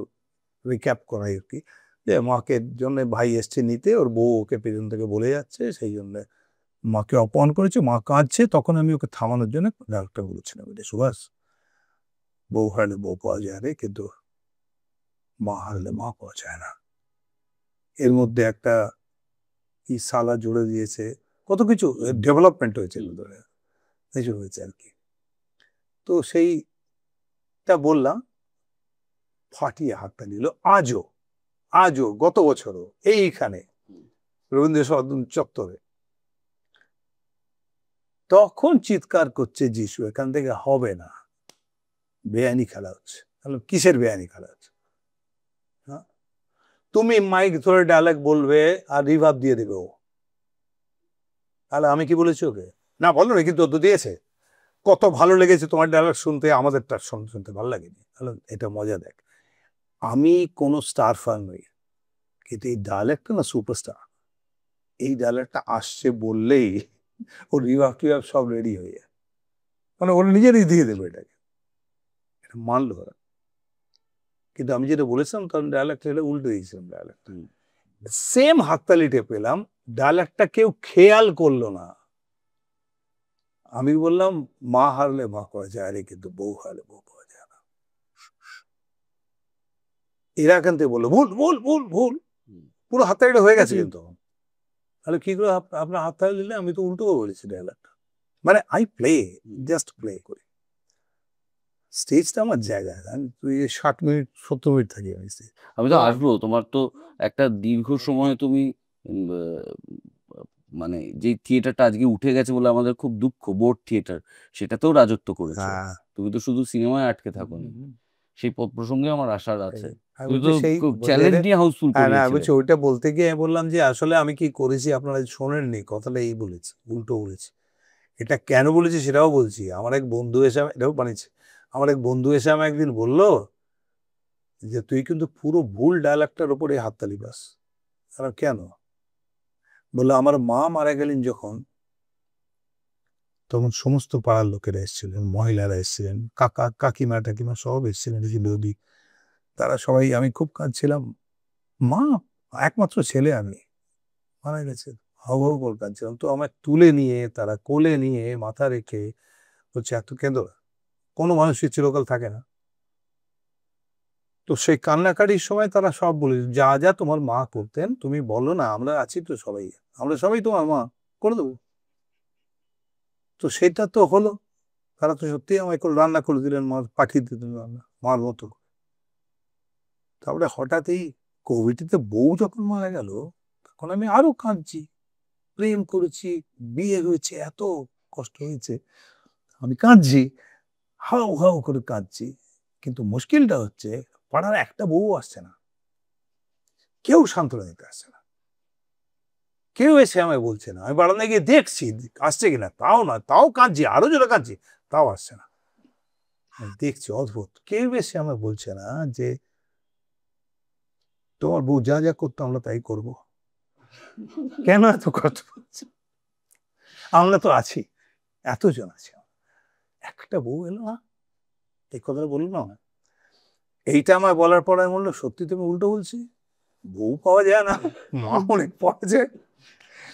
রিক্যাপ করাই আর কি, যে মাকে জন্য ভাই এসছে নিতে, ওর বউ ওকে পেছন থেকে বলে যাচ্ছে, সেই জন্য মাকে অপমান করেছে, মা কাঁদছে, তখন আমি ওকে থামানোর জন্য ডাক্তার বলেছিলাম, সুভাষ বউ হারলে বউ পাওয়া যায় রে, কিন্তু মা হারলে মা পাওয়া যায় না, এর মধ্যে একটা কি সালা জুড়ে দিয়েছে, কত কিছু ডেভেলপমেন্ট হয়েছে ধরে কিছু হয়েছে আর কি। তো সেইটা বললাম, ফাটিয়ে হাতটা নিল, আজও গত বছরও এইখানে রবীন্দ্র সদন চত্বরে, তখন চিৎকার করছে যিশু, এখান থেকে হবে না, বেআইনি খেলা হচ্ছে। কিসের বেআইনি খেলা হচ্ছে, তুমি মাইক ধরে ডায়লগ বলবে আর রিভার্ব দিয়ে দেবে ও, তাহলে আমি কি বলেছি ওকে, না বলো না, কিন্তু তো দিয়েছে, কত ভালো লেগেছে তোমার ডায়লগ শুনতে, আমাদেরটা শুনতে ভালো লাগেনি, তাহলে এটা মজা দেখ, আমি কোনো স্টার ফান নই, কিন্তু এই ডায়লগটা না সুপারস্টার, এই ডায়লগটা আসছে বললেই ও রিভার্ব টিভার্ব সব রেডি হয়ে যায়, মানে ওরা নিজেরই দিয়ে দেবে এটাকে, এটা মানলো ওরা। কিন্তু আমি যেটা বলেছিলাম তখন ডায়লগটা উল্টে দিয়েছিলাম, ডায়লগটা সেম হাততালিতে পেলাম, ডায়লগটা কেউ খেয়াল করলো না, আমি বললাম মা হারলে মা পাওয়া যায় রে, কিন্তু বউ হারলে বউ পাওয়া যায় না, এরা এখান থেকে বললো ভুল ভুল ভুল ভুল, পুরো হাততালিটা হয়ে গেছে, কিন্তু তাহলে কি করে আপনার হাততালি দিলে, আমি তো উল্টো বলেছি ডায়লগটা, মানে আই প্লে, জাস্ট প্লে করি। স্টেজটা আমার জায়গা, তুই 60 মিনিট 70 মিনিট থাকি আমি stage। আমি তো আসবো, তোমার তো একটা দীর্ঘ সময় তুমি মানে যে থিয়েটারটা আজকে উঠে গেছে বলে আমাদের খুব দুঃখ, বোর্ড থিয়েটার, সেটাতেও রাজত্ব করেছো। হ্যাঁ, তুমি তো শুধু সিনেমায় আটকে থাকোনি, সেই প্রসঙ্গে আমার আশার আছে। আমি তুমি বলছি তো সেই চ্যালেঞ্জ নিয়ে হাউসফুল হ্যাঁ না, আমি করিয়েছিলে। বলছি ওইটা বলতে গিয়ে আমি বললাম যে আসলে আমি কি করেছি আপনারা শোনেননি, কথাটা এই বলেছি, উল্টো বলেছি। এটা কেন বলেছি সেটাও বলছি। আমার এক বন্ধু এসে এটাও বানিয়েছে, আমার এক বন্ধু এসে আমি একদিন বললো যে তুই কিন্তু পুরো ভুল ডায়ালগটার উপরে হাততালি বাস। আর কেন? বললো আমার মা মারা গেলেন যখন, তখন সমস্ত পাড়ার লোকেরা এসেছিলেন, মহিলারা এসেছিলেন, কাকা কাকিমা টাকিমা সব এসেছিলেন, বৌদি, তারা সবাই, আমি খুব কাঁদছিলাম। মা একমাত্র ছেলে আমি, মারা গেছে, হাউ হাউ করে কাঁদছিলাম। তো আমায় তুলে নিয়ে তারা কোলে নিয়ে মাথা রেখে হচ্ছে এত কেঁদো না, কোনো মানুষই চিরকাল থাকে না। তো সেই কান্নাকাটির সময় তারা সব বলে যা যা তোমার মা করতেন তুমি বলো না, আমরা আছি তো সবাই, আমরা সবাই তোমার মা, করে দেবো। তো সেটা তো হলো, তারা তো সত্যি আমায় রান্না করে দিলেন, মা পাঠিয়ে দিতেন রান্না মার মতো। তারপরে হঠাৎই কোভিডে বউ যখন মারা গেল, তখন আমি আরো কাঁদছি। প্রেম করেছি, বিয়ে হয়েছে, এত কষ্ট হয়েছে, আমি কাঁদছি, হাউ হাউ করে কাঁদছি। কিন্তু মুশকিলটা হচ্ছে পাড়ার একটা বউ আসছে না, কেউ সান্ত্বনা দিতে আসছে না, কেউ এসে আমায় বলছে না। আমি বারান্দায় গিয়ে দেখছি আসছে কিনা, তাও না, তাও কাঁদছি, আরো জোরে কাঁদছি, তাও আসছে না। আমি দেখছি অদ্ভুত, কেউ এসে আমায় বলছে না যে তোমার বউ যা যা করতো আমরা তাই করব। কেন এত কষ্ট হচ্ছে? আমরা তো আছি, এতজন আছি, একটা বউ এলো না, এই কথাটা বললো না। এইটা আমার বলার পর আমি বললো সত্যি তুমি উল্টো বলছি, বউ পাওয়া যায় না, মা অনেক পাওয়া যায়।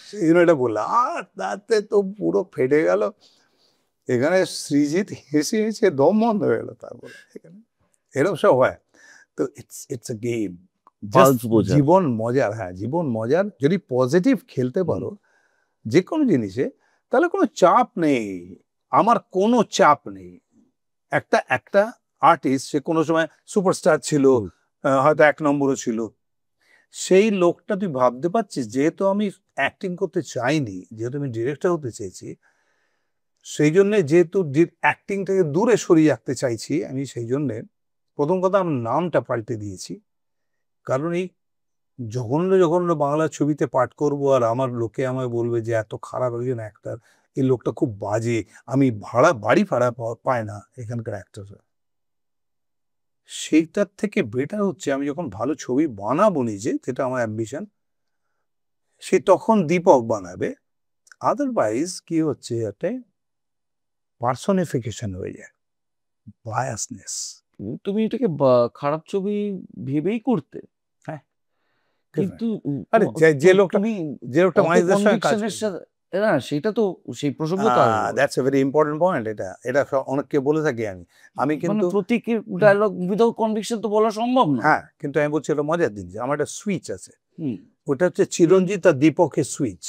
সেই জন্য এটা বললাম, আর তাতে তো পুরো ফেটে গেল। এখানে সৃজিত হেসে হেসে দম বন্ধ হয়ে গেল। তারপরে এখানে এরকম সব হয়। তো ইটস এ গেম, পালস বোঝা। জীবন মজার। হ্যাঁ, জীবন মজার, যদি পজিটিভ খেলতে পারো যে কোনো জিনিসে, তাহলে কোনো চাপ নেই। আমার কোনো চাপ নেই। একটা একটা আর্টিস্ট, সে কোনো সময় সুপারস্টার ছিল, হয়তো 1 নম্বরও ছিল, সেই লোকটা তুই ভাবতে পারছিস, যেহেতু আমি অ্যাক্টিং করতে চাইনি, যেহেতু আমি ডিরেক্টর হতে চেয়েছি, সেই জন্য যেহেতু অ্যাক্টিং থেকে দূরে সরিয়ে রাখতে চাইছি আমি, সেই জন্যে প্রথম কথা আমার নামটা পাল্টে দিয়েছি। কারণ এই জঘন্য জঘন্য বাংলা ছবিতে পাঠ করব আর আমার লোকে আমায় বলবে যে এত খারাপ একজন অ্যাক্টর, এই লোকটা খুব বাজে, আমি বাড়ি ভাড়া পায় না এখানকার অ্যাক্টররা। সেইটার থেকে বেটার হচ্ছে আমি যখন ভালো ছবি বানাবো নিজে, যেটা আমার অ্যাম্বিশন, সে তখন দীপক বানাবে। আদারওয়াইজ কি হচ্ছে, একটা পার্সনিফিকেশন হয়ে যায়, বায়াসনেস। তুমি এটাকে খারাপ ছবি ভেবেই করতে। হ্যাঁ, কিন্তু আরে যে লোকটা, তুমি যে লোকটা অত মাইজদের সঙ্গে কাজ কনভিকশনের করে, সাথে, না সেটা তো, সেই প্রসঙ্গ তো আসবো। That's a very important point. এটা এটা অনেককে বলে থাকি আমি, মানে কিন্তু প্রতীকের ডায়লগ উইদাউট কনভিকশন তো বলা সম্ভব না। হ্যাঁ, কিন্তু আমি বলছি এটা মজার জিনিস, আমার একটা সুইচ আছে, হুম। ওটা হচ্ছে চিরঞ্জিত আর দীপকের সুইচ।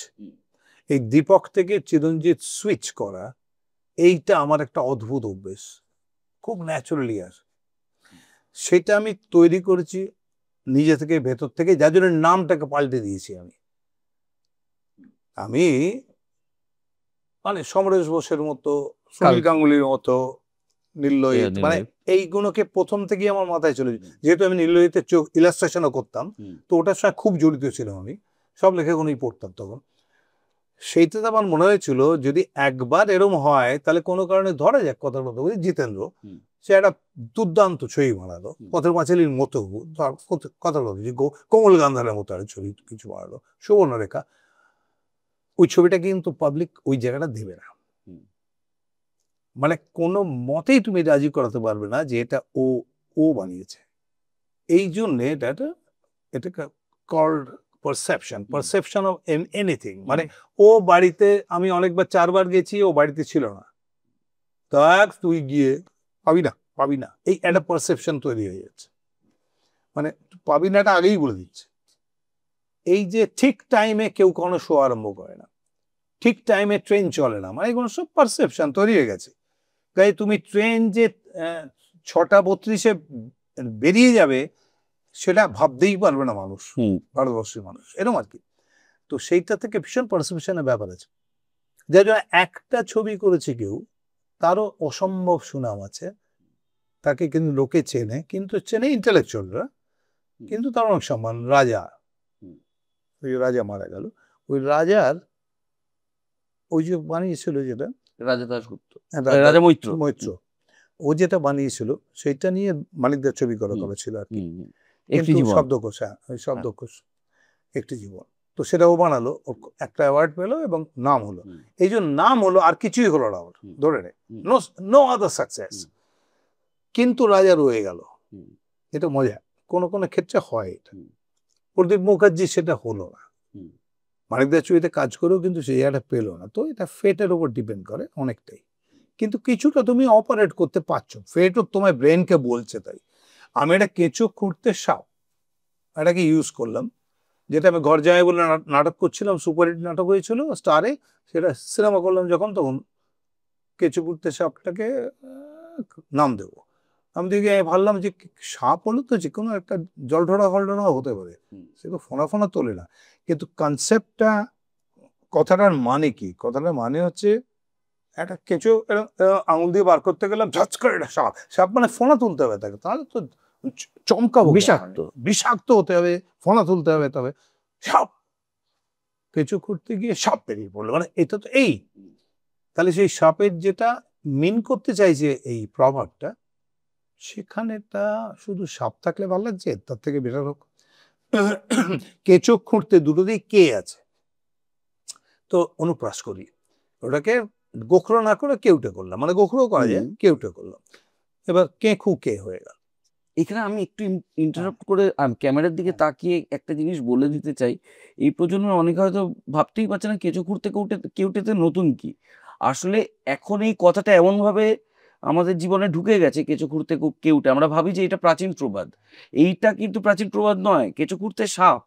এই দীপক থেকে চিরঞ্জিত সুইচ করা, এইটা আমার একটা অদ্ভুত অভ্যেস, খুব ন্যাচারালি আসে। সেটা আমি তৈরি করেছি নিজে থেকে, ভেতর থেকে, যার জন্য নামটাকে পাল্টে দিয়েছি আমি। আমি মানে সমরেশ বোসের মতো, সুনীল গাঙ্গুলির মতো, নীললোহিত, মানে এইগুলোকে প্রথম থেকেই আমার মাথায় চলে, যেহেতু আমি নীললোহিতের চোখ ইলাস্ট্রেশনও করতাম, তো ওটার সঙ্গে খুব জড়িত ছিলাম আমি, সব লেখাগুলোই পড়তাম তখন। সেইটাতে আমার মনে হয়েছিল যদি একবার এরম হয়, তাহলে কোনো কারণে ধরা যাক কথার মতো বলি জিতেন্দ্র, সে একটা দুর্দান্ত ছবি বানালো, পথের পাঁচালীর মতো, কথা বলতো যে কোমল গান্ধারের মতো একটা ছবি কিছু বানালো, সুবর্ণরেখা, ওই ছবিটা কিন্তু পাবলিক ওই জায়গাটা দেবে না, মানে কোনো মতেই তুমি রাজি করাতে পারবে না যে এটা ও ও বানিয়েছে। এই জন্যে এটা কল্ড পারসেপশন অফ এনিথিং। মানে ও বাড়িতে, আমি অনেকবার 4বার গেছি, ও বাড়িতে ছিল না, দেখ তুই গিয়ে পাবি না, এই একটা পারসেপশন তৈরি হয়ে যাচ্ছে, মানে পাবি না, এটা আগেই বলে দিচ্ছে। এই যে ঠিক টাইমে কেউ কোনো শো আরম্ভ করে না, ঠিক টাইমে ট্রেন চলে না, মানে এগুলো সব পারসেপশন তৈরি হয়ে গেছে। তাই তুমি ট্রেন যে 6:32 বেরিয়ে যাবে সেটা ভাবতেই পারবে না মানুষ, ভারতবর্ষের মানুষ, এরকম আর কি। তো সেইটা থেকে ভীষণ পারসেপশনের ব্যাপার আছে। যার জন্য একটা ছবি করেছে কেউ, তারও অসম্ভব সুনাম আছে, তাকে কিন্তু লোকে চেনে, কিন্তু চেনে ইন্টেলেকচুয়ালরা, কিন্তু তার অনেক সম্মান। রাজা, ওই রাজা মারা গেল, ওই রাজার ওই যে বানিয়েছিল যেটা রাজা দাশগুপ্ত, রাজা রাজা মৈত্র, মৈত্র, ও যেটা বানিয়েছিল সেটা নিয়ে মানিকদার ছবি করা ছিল আর কি, কিন্তু শব্দকোষ, ওই শব্দকোষ একটি জীবন, তো সেটা ও বানালো, একটা অ্যাওয়ার্ড পেলো এবং নাম হলো। এই জন্য নাম হলো, আর কিছুই হলো না ওর, ধরে নে, নো আদার সাকসেস, কিন্তু রাজা রয়ে গেল। এটা মজা, কোন কোন ক্ষেত্রে হয় এটা। প্রদীপ মুখার্জি সেটা হলো না, মানিকদার ছবিতে কাজ করেও কিন্তু সেই জায়গাটা পেলো না। তো এটা ফেটের উপর ডিপেন্ড করে অনেকটাই, কিন্তু কিছুটা তুমি অপারেট করতে পারছো, ফেটও তোমার ব্রেনকে বলছে। তাই আমি একটা কেঁচো খুঁড়তে সাপ এটাকে ইউজ করলাম, যেটা আমি ঘর জামাই বলে নাটক করছিলাম, সুপারহিট নাটক হয়েছিল স্টারে, সেটা সিনেমা করলাম যখন, তখন কেঁচো খুঁড়তে সাপটাকে নাম দেবো। আমি দেখি ভাবলাম যে সাপ হলো তো যে কোনো একটা জলঢরা ফলঢরা হতে পারে, সেটা ফোনা ফোনা তোলে না, কিন্তু কনসেপ্টটা, কথাটার মানে কি, কথাটার মানে হচ্ছে একটা কেঁচো আঙুল দিয়ে বার করতে গেলাম, ঝাঁচ করে একটা সাপ, সাপ মানে ফোনা তুলতে হবে তাকে, তাহলে তো চমকাবো, বিষাক্ত, বিষাক্ত হতে হবে, ফোনা তুলতে হবে, তবে সাপ, কেঁচো খুঁড়তে গিয়ে সাপ বেরিয়ে পড়লো, মানে এটা তো এই, তাহলে সেই সাপের যেটা মিন করতে চাইছে এই প্রভাবটা, সেখানে তা শুধু সাপ থাকলে ভালো লাগছে, তার থেকে বেটার হোক কেঁচো খুঁড়তে দুটোতেই কে আছে, তো অনুপ্রাস করি, ওটাকে গোখরো না করে কেউটে করলাম, মানে গোখরো করা যায়, কেউটে করলাম, এবার কেঁকু কে হয়ে গেল। এখানে আমি একটু ইন্টারাপ্ট করে ক্যামেরার দিকে তাকিয়ে একটা জিনিস বলে দিতে চাই, এই প্রজন্মের অনেকে হয়তো ভাবতেই পারছে না কেঁচো খুঁড়তে কেউটেতে নতুন কি। আসলে এখন এই কথাটা এমন ভাবে আমাদের জীবনে ঢুকে গেছে, কেঁচো খুঁড়তে কেউটে, আমরা ভাবি যে এটা প্রাচীন প্রবাদ, এইটা কিন্তু প্রাচীন প্রবাদ নয়, কেঁচো খুঁড়তে সাপ,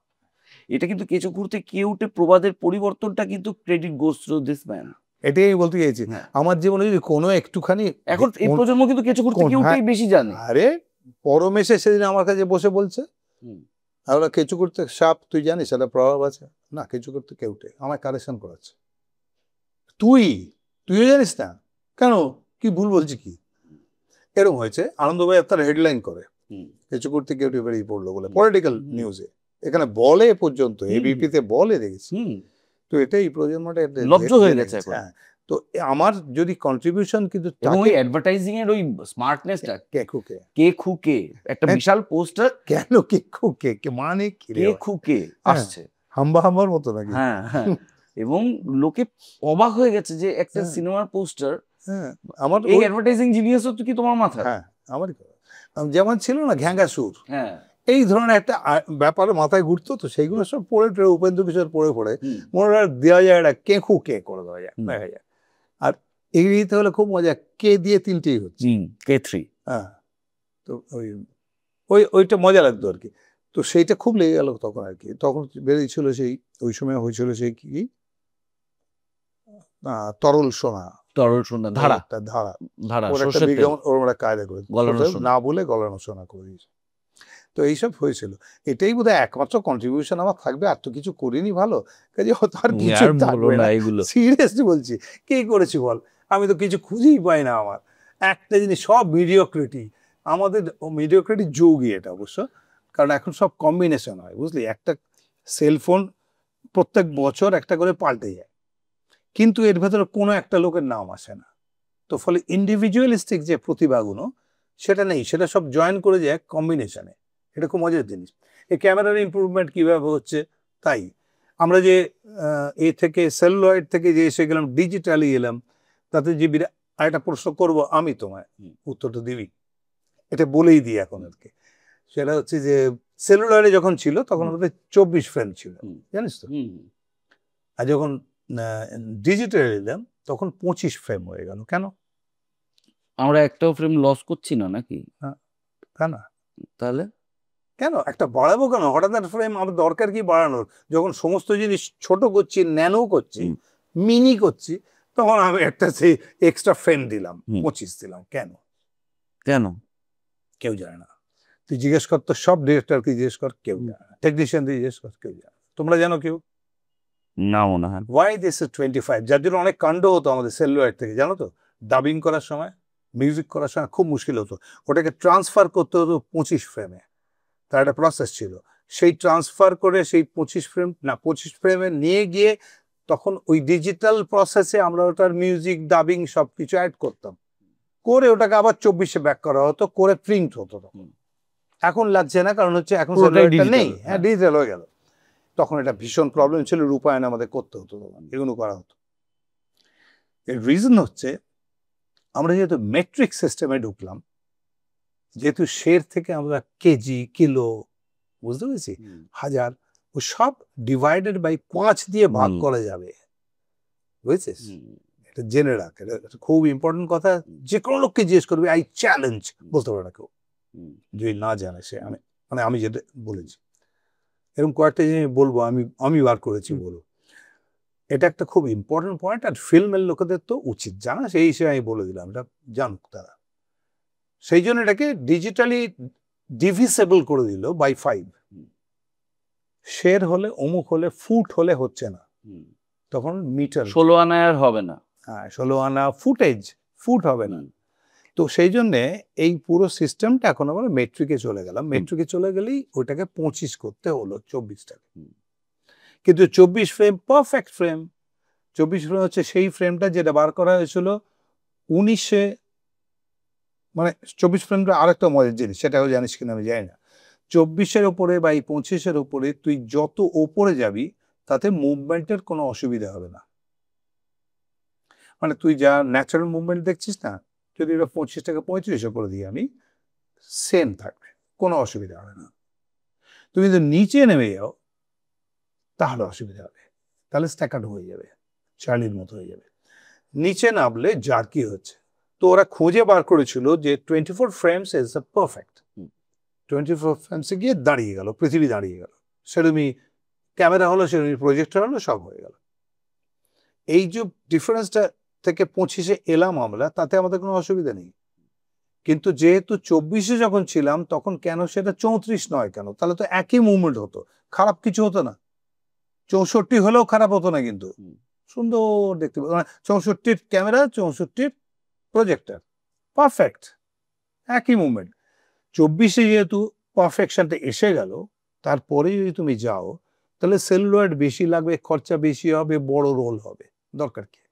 এটা কিন্তু কেঁচো খুঁড়তে কেউটে প্রবাদের পরিবর্তনটা কিন্তু credit goes to this man. এটাই আমি বলতে চাইছি, আমার জীবনে যদি কোনো একটুখানি, এখন এই প্রজন্ম কিন্তু কেঁচো খুঁড়তে কেউটেই বেশি জানে। আরে পরমেশে সেদিন আমার কাছে বসে বলছে, আমরা কেঁচো করতে সাপ, তুই জানিস একটা প্রভাব আছে না, কেঁচো করতে কেউটে, আমায় কারেকশন করাচ্ছে, তুইও জানিস না, কেন, কি ভুল বলছি কি, এরকম হয়েছে। আনন্দভাই তার হেডলাইন করে কেঁচো করতে কেউটে বেরিয়ে পড়লো বলে, পলিটিক্যাল নিউজে, এখানে বলে পর্যন্ত, এবিপিতে বলে দেখেছি। তো এটাই প্রজন্মটা লজ্জ হয়ে গেছে। হ্যাঁ, তো আমার যদি কন্ট্রিবিউশন, কিন্তু ওই অ্যাডভার্টাইজিং এর ওই স্মার্টনেসটা, কেখুকে একটা বিশাল পোস্টার, কেন কেখুকে মানে কি, কেখুকে আসছে হাম্বার মতো নাকি, হ্যাঁ হ্যাঁ, এবং লোকে অবাক হয়ে গেছে যে একটা সিনেমার পোস্টার, আমার এই অ্যাডভার্টাইজিং জিনিয়াস তো কি তোমার মাথায়, হ্যাঁ আমার যেমন ছিল না ঘ্যাঙ্গা সুর, হ্যাঁ এই ধরনের একটা ব্যাপার মাথায় ঘুরতো, তো সেইগুলো সব পড়ে উপেন্দ্র কিশোর পড়ে মনে হয় দেওয়া যায়, একটা কেঁকু কে করে দেওয়া যায়, দেখা যায়। আর ইংরেজিতে হলে খুব মজা, কে দিয়ে 3টেই হচ্ছে, K3, হ্যাঁ, তো ওইটা মজা লাগতো আর কি। তো সেইটা খুব লেগে গেল তখন আর কি, তখন বেরিয়েছিল সেই, ওই সময় হয়েছিল সেই কি তরল সোনা, ধারা ওর একটা বিজ্ঞাপন, ওর একটা কায়দা করে না বলে গলানো সোনা করে দিয়েছে। তো এইসব হয়েছিল, এটাই বোধহয় একমাত্র কন্ট্রিবিউশন আমার থাকবে, আর তো কিছু করিনি ভালো, কাজে আর কিছু থাকবে না, সিরিয়াসলি বলছি। কি করেছি বল, আমি তো কিছু খুঁজেই পাই না। আমার একটা জিনিস, সব মিডিওক্রিটি, আমাদের মিডিওক্রিটি যুগই এটা অবশ্য, কারণ এখন সব কম্বিনেশন হয়, বুঝলি, একটা সেলফোন প্রত্যেক বছর একটা করে পাল্টে যায়, কিন্তু এর ভেতরে কোনো একটা লোকের নাম আসে না, তো ফলে ইন্ডিভিজুয়ালিস্টিক যে প্রতিভাগুলো সেটা নেই, সেটা সব জয়েন করে যায় কম্বিনেশনে। এটা খুব মজার জিনিস। এই ক্যামেরার ইমপ্রুভমেন্ট কিভাবে হচ্ছে, তাই আমরা যে এ থেকে সেলুলয়েড থেকে যে এসে গেলাম, ডিজিটালি এলাম, তাতে যে একটা প্রশ্ন করব আমি তোমায়, উত্তরটা দিবি, এটা বলেই দিই এখন আর কি। সেটা হচ্ছে যে সেলুলয়েডে যখন ছিল তখন আমাদের 24 ফ্রেম ছিল, জানিস তো, আর যখন ডিজিটাল এলাম তখন 25 ফ্রেম হয়ে গেল। কেন? আমরা একটাও ফ্রেম লস করছি না নাকি? কেন তাহলে কেন একটা বাড়াবো কেন? হঠাৎ একটা ফ্রেম আমার দরকার কি বাড়ানোর? যখন সমস্ত জিনিস ছোট করছি, ন্যানো করছি, মিনি করছি, তখন আমি একটা সেই এক্সট্রা ফ্রেম দিলাম, 25 দিলাম। কেন? কেন? কেউ জানে না। তুই জিজ্ঞেস কর, তো সব ডিরেক্টরকে জিজ্ঞেস কর, কেউ জানে না। টেকনিশিয়ানদের জিজ্ঞেস কর, কেউ জানে না। তোমরা জানো কেউ? না মনে হয়। ওয়াই দিস ইজ 25, যার জন্য অনেক কাণ্ড হতো আমাদের সেলুলাইট থেকে, জানো তো? ডাবিং করার সময়, মিউজিক করার সময় খুব মুশকিল হতো। ওটাকে ট্রান্সফার করতে হতো 25 ফ্রেমে, তার একটা প্রসেস ছিল। সেই ট্রান্সফার করে সেই 25 ফ্রেমে নিয়ে গিয়ে তখন ওই ডিজিটাল প্রসেসে আমরা ওটার মিউজিক, ডাবিং সবকিছু অ্যাড করতাম, করে ওটাকে আবার 24-এ ব্যাক করা হতো, করে প্রিন্ট হতো। তখন এখন লাগছে না, কারণ হচ্ছে এখন সেলুলাইটটা নেই, হ্যাঁ, ডিজিটাল হয়ে গেল। তখন এটা ভীষণ প্রবলেম ছিল, রূপায়ণ আমাদের করতে হতো, তখন এগুলো করা হতো। এর রিজন হচ্ছে আমরা যেহেতু মেট্রিক সিস্টেমে ঢুকলাম, যেহেতু শের থেকে আমরা কেজি, কিলো, বুঝতে পেরেছি, হাজার, ও সব ডিভাইডেড বাই 5 দিয়ে ভাগ করা যাবে, বুঝেছিস? এটা জেনে রাখ, এটা খুব ইম্পর্টেন্ট কথা। যে কোনো লোককে জিজ্ঞেস করবে, আই চ্যালেঞ্জ, বলতে পারে না কেউ যদি না জানে সে। আমি যেটা বলেছি, এরকম কয়েকটা জিনিস বলবো, আমি বার করেছি বলবো। এটা একটা খুব ইম্পর্টেন্ট পয়েন্ট, আর ফিল্মের লোকেদের তো উচিত জানা, সেই হিসেবে আমি বলে দিলাম, এটা জানুক তারা। সেই জন্য এটাকে ডিজিটালি ডিভিসেবল করে দিল বাই 5। শের হলে, অমুক হলে, ফুট হলে হচ্ছে না, তখন মিটার 16 আনায় আর হবে না। হ্যাঁ, 16 আনা ফুট হবে না। তো সেই জন্য এই পুরো সিস্টেমটা এখন আমরা মেট্রিকে চলে গেলাম। মেট্রিকে চলে গেলেই ওইটাকে 25 করতে হলো 24টাকে। কিন্তু 24 ফ্রেম পারফেক্ট ফ্রেম। 24 ফ্রেম হচ্ছে সেই ফ্রেমটা যেটা বার করা হয়েছিল 19-এ, মানে 24 ফ্রেমটা আরেকটা মজার জিনিস, সেটাও জানিস কিনা আমি জানি না। 24-এর ওপরে বা এই 25-এর ওপরে তুই যত ওপরে যাবি তাতে মুভমেন্টের কোনো অসুবিধা হবে না। মানে তুই যা ন্যাচারাল মুভমেন্ট দেখছিস না, যদি এটা 25টাকে 35-এ করে দিই আমি, সেম থাকবে, কোনো অসুবিধা হবে না। তুমি যদি নিচে নেমে যাও তাহলে অসুবিধা হবে, তাহলে স্ট্যাকার্ড হয়ে যাবে, চার্লির মতো হয়ে যাবে। নিচে নামলে জার্কি হচ্ছে। তো ওরা খুঁজে বার করেছিল যে 24 ফ্রেমস ইজ দ্য পারফেক্ট। 24 ফ্রেমসে গিয়ে দাঁড়িয়ে গেল, পৃথিবী দাঁড়িয়ে গেল, সেরকমই ক্যামেরা হলো, সেরকমই প্রজেক্টর হলো, সব হয়ে গেল। এই যে ডিফারেন্সটা থেকে 25-এ এলাম আমরা, তাতে আমাদের কোনো অসুবিধা নেই। কিন্তু যেহেতু 24-এ যখন ছিলাম তখন কেন সেটা 34 নয় কেন? তাহলে তো একই মুভমেন্ট হতো, খারাপ কিছু হতো না। 64 হলেও খারাপ হতো না, কিন্তু সুন্দর দেখতে, মানে 64-র ক্যামেরা, 64-র প্রজেক্টর, পারফেক্ট, একই মুভমেন্ট। 24-এ যেহেতু পারফেকশনটা এসে গেল, তারপরে যদি তুমি যাও তাহলে সেলুলয়েড বেশি লাগবে, খরচা বেশি হবে, বড় রোল হবে, দরকার কি?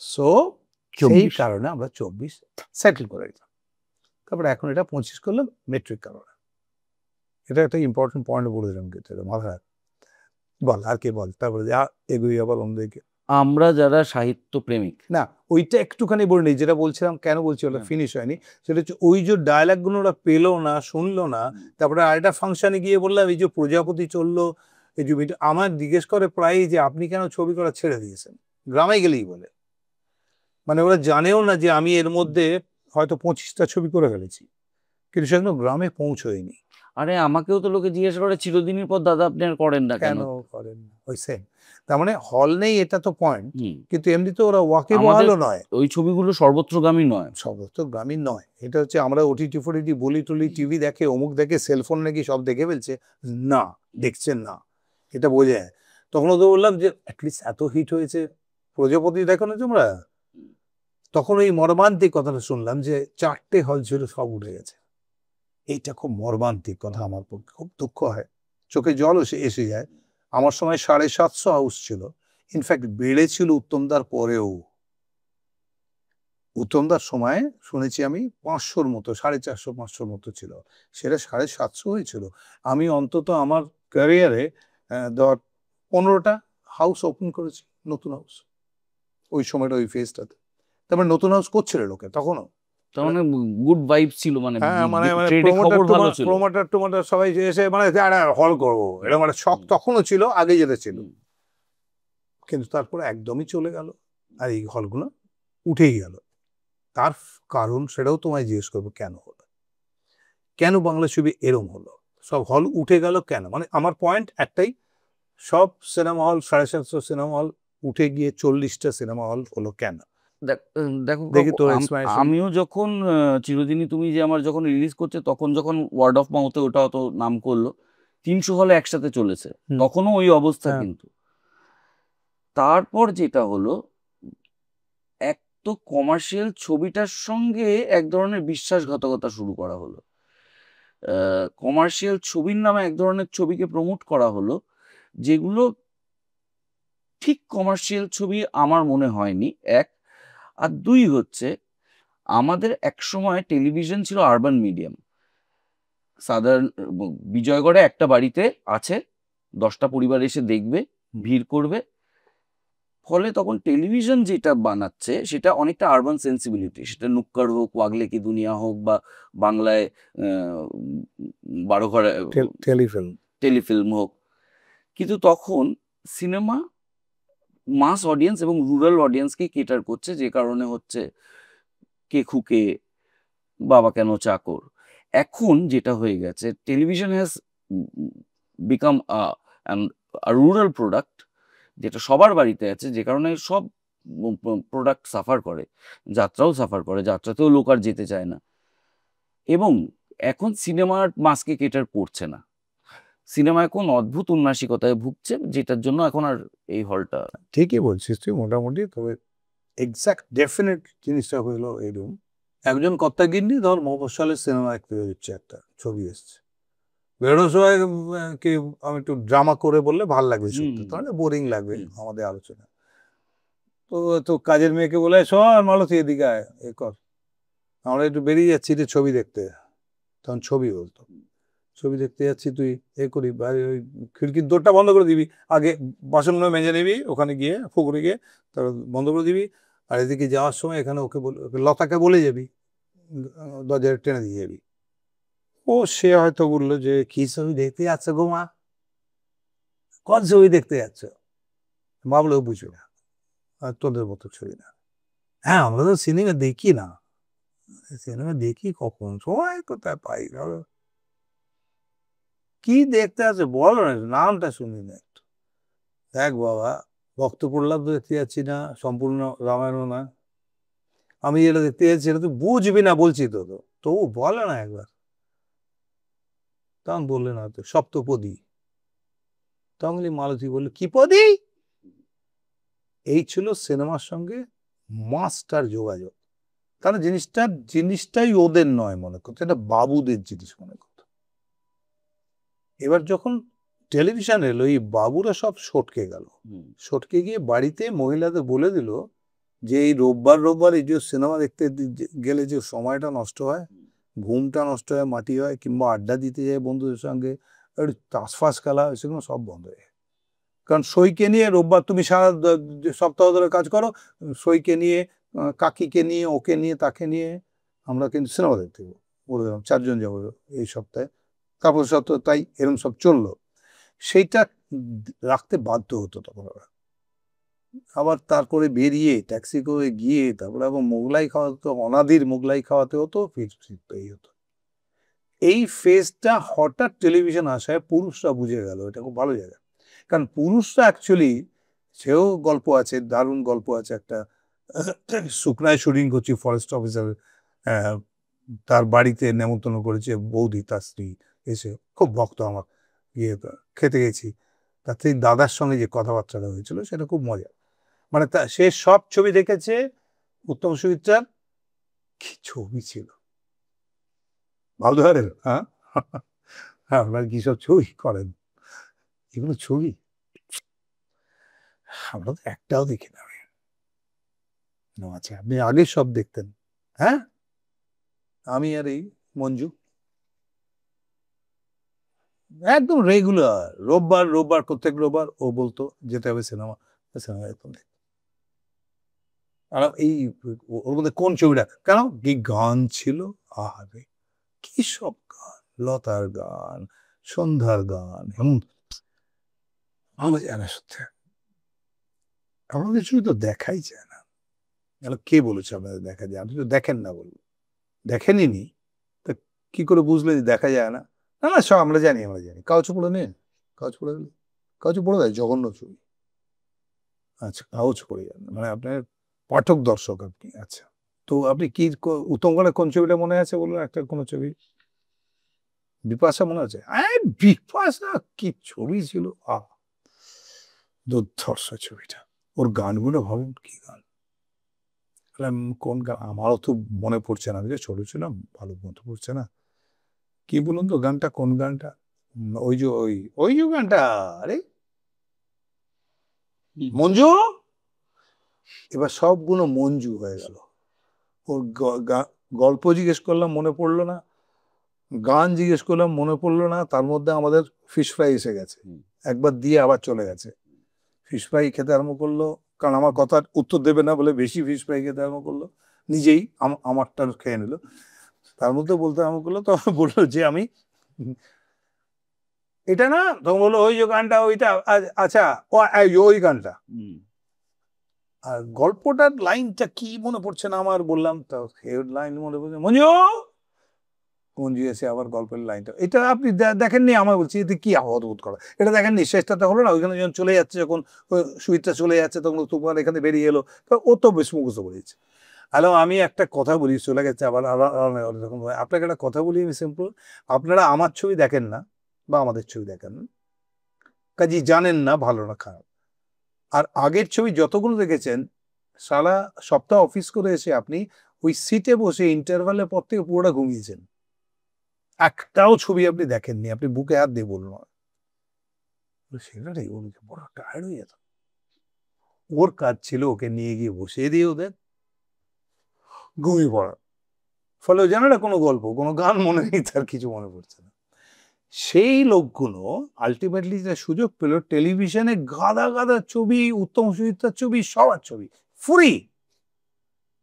সো সেই কারণে আমরা 24 সেটেল করে দিলাম। তারপরে এখন এটা 25 করলাম মেট্রিক কারণে। এটা একটা ইম্পর্টেন্ট পয়েন্ট বলে দিলাম, কিন্তু এটা মাথায় বল, আর কে বল, তারপরে যা এগুলি আবার অন্যদিকে। আমরা যারা সাহিত্য প্রেমিক, না ওইটা একটুখানি বলে নিই, যেটা বলছিলাম, কেন বলছি ওটা ফিনিশ হয়নি, সেটা হচ্ছে ওই যে ডায়ালগুলো ওরা পেলো না, শুনলো না। তারপরে আরেকটা ফাংশনে গিয়ে বললাম, এই যে প্রজাপতি চললো, এই যে আমার জিজ্ঞেস করে প্রায় যে আপনি কেন ছবি করা ছেড়ে দিয়েছেন, গ্রামে গেলেই বলে। মানে ওরা জানেও না যে আমি এর মধ্যে হয়তো 25টা ছবি করে ফেলেছি, কিন্তু সেগুলো গ্রামে পৌঁছয়নি। আরে আমাকেও তো লোকে জিজ্ঞেস করে চিরদিনের পর, দাদা আপনি আর করেন না কেন? করেন না, ওই সেম। তার মানে হল নেই, এটা তো পয়েন্ট, কিন্তু এমনি তো ওরা ওয়াকে বহালও নয়, ওই ছবিগুলো সর্বত্রগামী নয়, সর্বত্রগামী নয়। এটা হচ্ছে আমরা ওটিটি ফোটিটি বলি টলি, টিভি দেখে, অমুক দেখে, সেলফোন নাকি সব দেখে ফেলছে, না দেখছেন না, এটা বোঝে। তখন ওদের বললাম যে অ্যাটলিস্ট এত হিট হয়েছে, প্রজাপতি দেখো না তোমরা? তখন ওই মর্মান্তিক কথাটা শুনলাম যে 4টে হল ছিল, সব উঠে গেছে। এইটা খুব মর্মান্তিক কথা, আমার পক্ষে খুব দুঃখ হয়, চোখে জল এসে যায়। আমার সময় 750 হাউস ছিল, ইনফ্যাক্ট বেড়েছিল উত্তমদার পরেও। উত্তমদার সময় শুনেছি আমি 500-র মতো, 450-500-র মতো ছিল, সেটা 750 হয়েছিল। আমি অন্তত আমার ক্যারিয়ারে 15টা হাউস ওপেন করেছি, নতুন হাউস, ওই সময়টা, ওই ফেজটাতে। তারপরে নতুন হাউস করছিল লোকে তখনও, তার মানে গুড ভাইব ছিল, মানে হ্যাঁ, মানে ট্রেডে খবর ভালো ছিল, প্রমোটার সবাই এসে মানে হল করবো, এটা মানে শখ তখনও ছিল, আগে যেটা ছিল। কিন্তু তারপরে একদমই চলে গেল, আর এই হলগুলো উঠেই গেল। তার কারণ সেটাও তোমায় জিজ্ঞেস করবো, কেন হলো, কেন বাংলা ছবি এরম হলো, সব হল উঠে গেল কেন? মানে আমার পয়েন্ট একটাই, সব সিনেমা হল, 750 সিনেমা হল উঠে গিয়ে 40টা সিনেমা হল হলো কেন? দেখো দেখি কাকু, তোর এক্সপ্লেনেশন। আমিও যখন চিরদিনই তুমি যে আমার যখন রিলিজ করছে, তখন যখন ওয়ার্ড অফ মাউথে ওটা অত নাম করলো, 300 হলে একসাথে চলেছে, তখনও ওই অবস্থা হ্যাঁ, কিন্তু। তারপর যেটা হলো, এক তো কমার্শিয়াল ছবিটার সঙ্গে এক ধরনের বিশ্বাসঘাতকতা শুরু করা হলো। কমার্শিয়াল ছবির নামে এক ধরনের ছবিকে প্রমোট করা হলো, যেগুলো ঠিক কমার্শিয়াল ছবি আমার মনে হয়নি, এক। আর দুই হচ্ছে, আমাদের একসময় টেলিভিশন ছিল আরবান মিডিয়াম। সাধারণ বিজয়গড়ে একটা বাড়িতে আছে, 10টা পরিবার এসে দেখবে, ভিড় করবে। ফলে তখন টেলিভিশন যেটা বানাচ্ছে সেটা অনেকটা আরবান সেন্সিবিলিটি, সেটা নুক্কাড় হোক, ওয়াগলে কি দুনিয়া হোক, বা বাংলায় বারো ঘরে টেলিফিল্ম। টেলিফিল্ম হোক। কিন্তু তখন সিনেমা মাস অডিয়েন্স এবং রুরাল অডিয়েন্সকে কেটার করছে, যে কারণে হচ্ছে কে খুকে, বাবা কেন চাকর। এখন যেটা হয়ে গেছে, television has become rural product, যেটা সবার বাড়িতে আছে, যে কারণে সব প্রোডাক্ট সাফার করে, যাত্রাও সাফার করে, যাত্রাতেও লোক আর যেতে চায় না। এবং এখন সিনেমার মাসকে কেটার করছে না, সিনেমা এখন অদ্ভুত উন্নাসিকতায় ভুগছে, যেটার জন্য এখন আর এই হলটা। ঠিকই বলছিস তুই মোটামুটি, তবে এক্সাক্ট ডেফিনেট জিনিসটা হইলো এরকম, একজন কর্তাগিন্নি ধর মফস্বলের সিনেমা দেখতে বেরোচ্ছে, একটা ছবি এসছে, বেরোনোর সময় কি আমি একটু ড্রামা করে বললে ভাল লাগবে শুনতে, তাহলে বোরিং লাগবে আমাদের আলোচনা। তো তো কাজের মেয়েকে বলে, শোন মালতী এদিকে আয়, এ কর, আমরা একটু বেরিয়ে যাচ্ছি রে ছবি দেখতে। তখন ছবি বলতো, ছবি দেখতে যাচ্ছি, তুই এ করি ওই খিড়কির দরটা বন্ধ করে দিবি, আগে বাসনগুলো মেজে নিবি, ওখানে গিয়ে পুকুরে গিয়ে তারপর বন্ধ করে দিবি, আর এদিকে যাওয়ার সময় এখানে ওকে লতাকে বলে যাবি, দরজা টেনে দিয়ে যাবি। ও সে হয়তো বললো যে কি ছবি দেখতে যাচ্ছে গো মা, কোন ছবি দেখতে যাচ্ছ, ভাবলেও বুঝবে না, আর তোদের মতো ছবি না। হ্যাঁ, আমরা তো সিনেমা দেখি না, সিনেমা দেখি কখন, সময় কোথায় পাই, কি দেখতে আছে বলো না, নামটা শুনি না একটু। দেখ বাবা, ভক্ত প্রহ্লাদ তো দেখতে যাচ্ছি না, সম্পূর্ণ রামায়ণ না, আমি যেটা দেখতে যাচ্ছি এটা তুই বুঝবি না বলছি তো, তবু বলে না একবার। তখন বললে না তো সপ্তপদী, তখন মালতী বললো কি পদী। এই ছিল সিনেমার সঙ্গে মাস্টার যোগাযোগ, কারণ জিনিসটাই ওদের নয় মনে করতো, এটা বাবুদের জিনিস মনে করতো। এবার যখন টেলিভিশন এলো, এই বাবুরা সব সটকে গেল, সটকে গিয়ে বাড়িতে মহিলাদের বলে দিল যে এই রোববার এই যে সিনেমা দেখতে গেলে যে সময়টা নষ্ট হয়, ঘুমটা নষ্ট হয়, মাটি হয়, কিংবা আড্ডা দিতে যায় বন্ধুদের সঙ্গে, একটু তাসফাস খেলা, সেগুলো সব বন্ধ হয়ে যায়। কারণ সইকে নিয়ে রোববার তুমি সারা সপ্তাহ ধরে কাজ করো, সইকে নিয়ে, কাকিকে নিয়ে, ওকে নিয়ে, তাকে নিয়ে আমরা কিন্তু সিনেমা দেখতে যাবো, বলে দিলাম 4জন যাবো এই সপ্তাহে, তারপর সপ্তাহ, তাই এরকম সব চললো। সেইটা রাখতে বাধ্য হতো তখন ওরা। আবার তারপরে বেরিয়ে ট্যাক্সি করে গিয়ে তারপরে আবার মোগলাই খাওয়াতে, অনাদির মোগলাই খাওয়াতে হতো, এই হতো। এই ফেজটা হঠাৎ টেলিভিশন আসায় পুরুষরা বুঝে গেল এটা খুব ভালো জায়গা, কারণ পুরুষরা অ্যাকচুয়ালি, সেও গল্প আছে, দারুণ গল্প আছে একটা, শুকনায় শুটিং করছি, ফরেস্ট অফিসার তার বাড়িতে নেমন্তন্ন করেছে বৌদি, তার স্ত্রী এসে, খুব ভক্ত আমার, গিয়ে খেতে গেছি, তার থেকে দাদার সঙ্গে যে কথাবার্তাটা হয়েছিল সেটা খুব মজা। মানে সে সব ছবি দেখেছে উত্তম সুমিত্রার, কি ছবি ছিল ভাবতে, হ্যাঁ হ্যাঁ, আপনার কি সব ছবি করেন, এগুলো ছবি আমরা তো একটাও দেখি না। আচ্ছা, আপনি আগে সব দেখতেন? হ্যাঁ, আমি আর এই মঞ্জু একদম রেগুলার, রোববার প্রত্যেক রোববার ও বলতো যেতে হবে সিনেমা, সিনেমা দেখতাম। আর এই ওর মধ্যে কোন ছবিটা, কেন কি গান ছিল, আহারে কি সব গান, লতার গান, সন্ধ্যার গান, এমন ভালো যায় না সত্যি, আমাদের ছবি তো দেখাই যায় না। কে বলেছে আপনাদের দেখা যায়, আপনি তো দেখেন না, বলবো দেখেনি নি, তা কি করে বুঝলে যে দেখা যায় না? না না, সব আমরা জানি, কাগজ পড়ে নেন, কাগজ পড়ে দেয়, জঘন্য ছবি। আচ্ছা, কাগজ পড়ে যান মানে আপনার পাঠক দর্শক আপনি, আচ্ছা। তো আপনি কি উত্তম কুমারের কোন ছবিটা মনে আছে বলুন, একটা কোন ছবি? বিপাশা মনে আছে? বিপাশা কি ছবি ছিল, দুর্ধর্ষ ছবিটা। ওর গানগুলো ভাবুন, কি গান। কোন গান আমারও তো মনে পড়ছে না, আমি যে ছোট ছিলাম, ভালো মনে পড়ছে না। কি বলুন তো গানটা, কোন গানটা? ওই যে ওই যে গানটা, আরে মঞ্জু, এবার সবগুলো মঞ্জু হয়ে গেল। ওর গল্প জিজ্ঞেস করলাম মনে পড়লো না, গান জিজ্ঞেস করলাম মনে পড়লো না, তার মধ্যে আমাদের ফিশ ফ্রাই এসে গেছে, একবার দিয়ে আবার চলে গেছে। ফিশ ফ্রাই খেতে আরম্ভ করলো, কারণ আমার কথার উত্তর দেবে না বলে বেশি ফিশ ফ্রাই খেতে আরম্ভ করলো, নিজেই আমারটা খেয়ে নিল। তার মধ্যে বলতে আরম্ভ করলো, তখন বললো যে আমি এটা না, তখন বললো ওই যে গানটা ওইটা, আচ্ছা ওই গানটা। আর গল্পটার লাইনটা কি মনে পড়ছে না আমার, বললাম তো লাইন মনে পড়ছে, মঞ্জু মঞ্জু এসে আবার গল্পের লাইনটা, এটা আপনি দেখেননি, আমার বলছি এতে কি অদ্ভুত করা, এটা দেখেননি, শেষটাতে হলো না, ওইখানে যখন চলে যাচ্ছে, যখন সুইটটা চলে যাচ্ছে, তখন তোমার এখানে বেরিয়ে এলো, ও তো বেশ মুখস্থ করেছে। হ্যালো, আমি একটা কথা বলি, চলে গেছে আবার, আপনাকে একটা কথা বলি আমি সিম্পল, আপনারা আমার ছবি দেখেন না বা আমাদের ছবি দেখেন না, কাজেই জানেন না ভালো না খারাপ। আর আগের ছবি যতগুলো দেখেছেন, সারা সপ্তাহ অফিস করে এসে আপনি ওই সিটে বসে ইন্টারভালের পর থেকে পুরোটা ঘুমিয়েছেন, একটাও ছবি আপনি দেখেননি, আপনি বুকে হাত দিয়ে বলুন, সেটাই ওকে বড় টায়ার্ড হয়ে যেত। ওর কাজ ছিল ওকে নিয়ে গিয়ে বসিয়ে দিয়ে ওদের ঘুমিয়ে পড়া, ফলে ও জানে না কোনো গল্প, কোনো গান মনে নেই, তার কিছু মনে পড়ছে না। সেই লোকগুলো আলটিমেটলি যে সুযোগ পেল, টেলিভিশনে গাদা গাদা ছবি, উত্তম সুচিত্রার ছবি, সবার ছবি ফ্রি,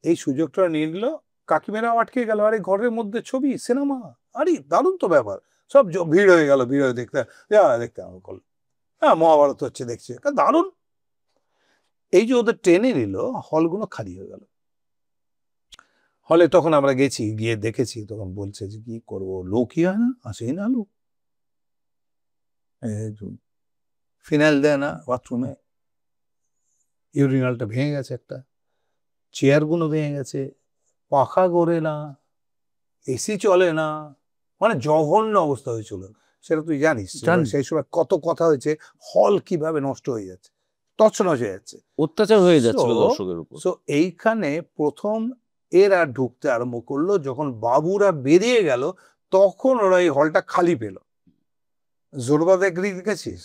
এই সুযোগটা নিয়ে নিল, কাকিমেরাও আটকে গেল, আরে ঘরের মধ্যে ছবি, সিনেমা, আরে দারুণ তো ব্যাপার, সব ভিড় হয়ে গেল, ভিড় হয়ে দেখতে দেখতে আরম্ভ করলো, হ্যাঁ মহাভারত হচ্ছে দেখছে, দারুণ। এই যে ওদের টেনে নিল, হলগুলো খালি হয়ে গেল। হলে তখন আমরা গেছি, গিয়ে দেখেছি, তখন বলছে যে কি করবো, লোকই হয় না, আসেই না লোক, ফিনাইল দেয় না বাথরুমে, ইউরিনালটা ভেঙে গেছে, একটা চেয়ারগুলো ভেঙে গেছে, পাখা গড়ে না, এসি চলে না, মানে জঘন্য অবস্থা হয়েছিল। সেটা তুই জানিস, সেই সময় কত কথা হয়েছে, হল কিভাবে নষ্ট হয়ে যাচ্ছে, তছনছ হয়ে যাচ্ছে, অত্যাচার হয়ে যাচ্ছিল দর্শকের উপর। সো এইখানে প্রথম এরা ঢুকতে আরম্ভ করলো, যখন বাবুরা বেরিয়ে গেল, তখন ওরা এই হলটা খালি পেল। জোরবা দ্য গ্রিক দেখেছিস?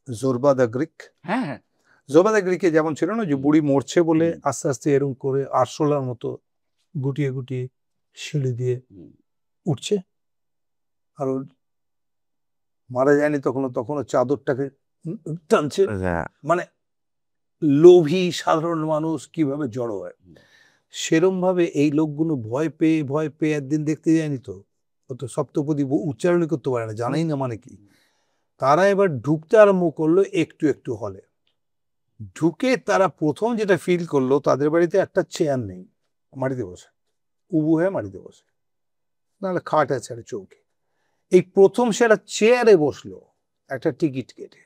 জোরবা দ্য গ্রিক, হ্যাঁ, জোরবা দ্য গ্রিকে যেমন ছিল না, যে বুড়ি মরছে বলে আস্তে আস্তে এরকম করে আরশোলার মতো গুটিয়ে গুটিয়ে সিঁড়ি দিয়ে উঠছে, আর মারা যায়নি তখনও চাদরটাকে টানছে, মানে লোভী সাধারণ মানুষ কিভাবে জড়ো হয়, সেরম ভাবে এই লোকগুলো ভয় পেয়ে একদিন দেখতে যায়নি তো, তো সপ্তপদী উচ্চারণই করতে পারে না, জানাই না মানে কি। তারা এবার ঢুকতে আরম্ভ করলো একটু একটু হলে, ঢুকে তারা প্রথম যেটা ফিল করলো, তাদের বাড়িতে একটা চেয়ার নেই, মাটিতে বসে, উবু হয়ে মাটিতে বসে, নাহলে খাট আছে আর চৌকি, এই প্রথম সেটা চেয়ারে বসলো একটা টিকিট কেটে,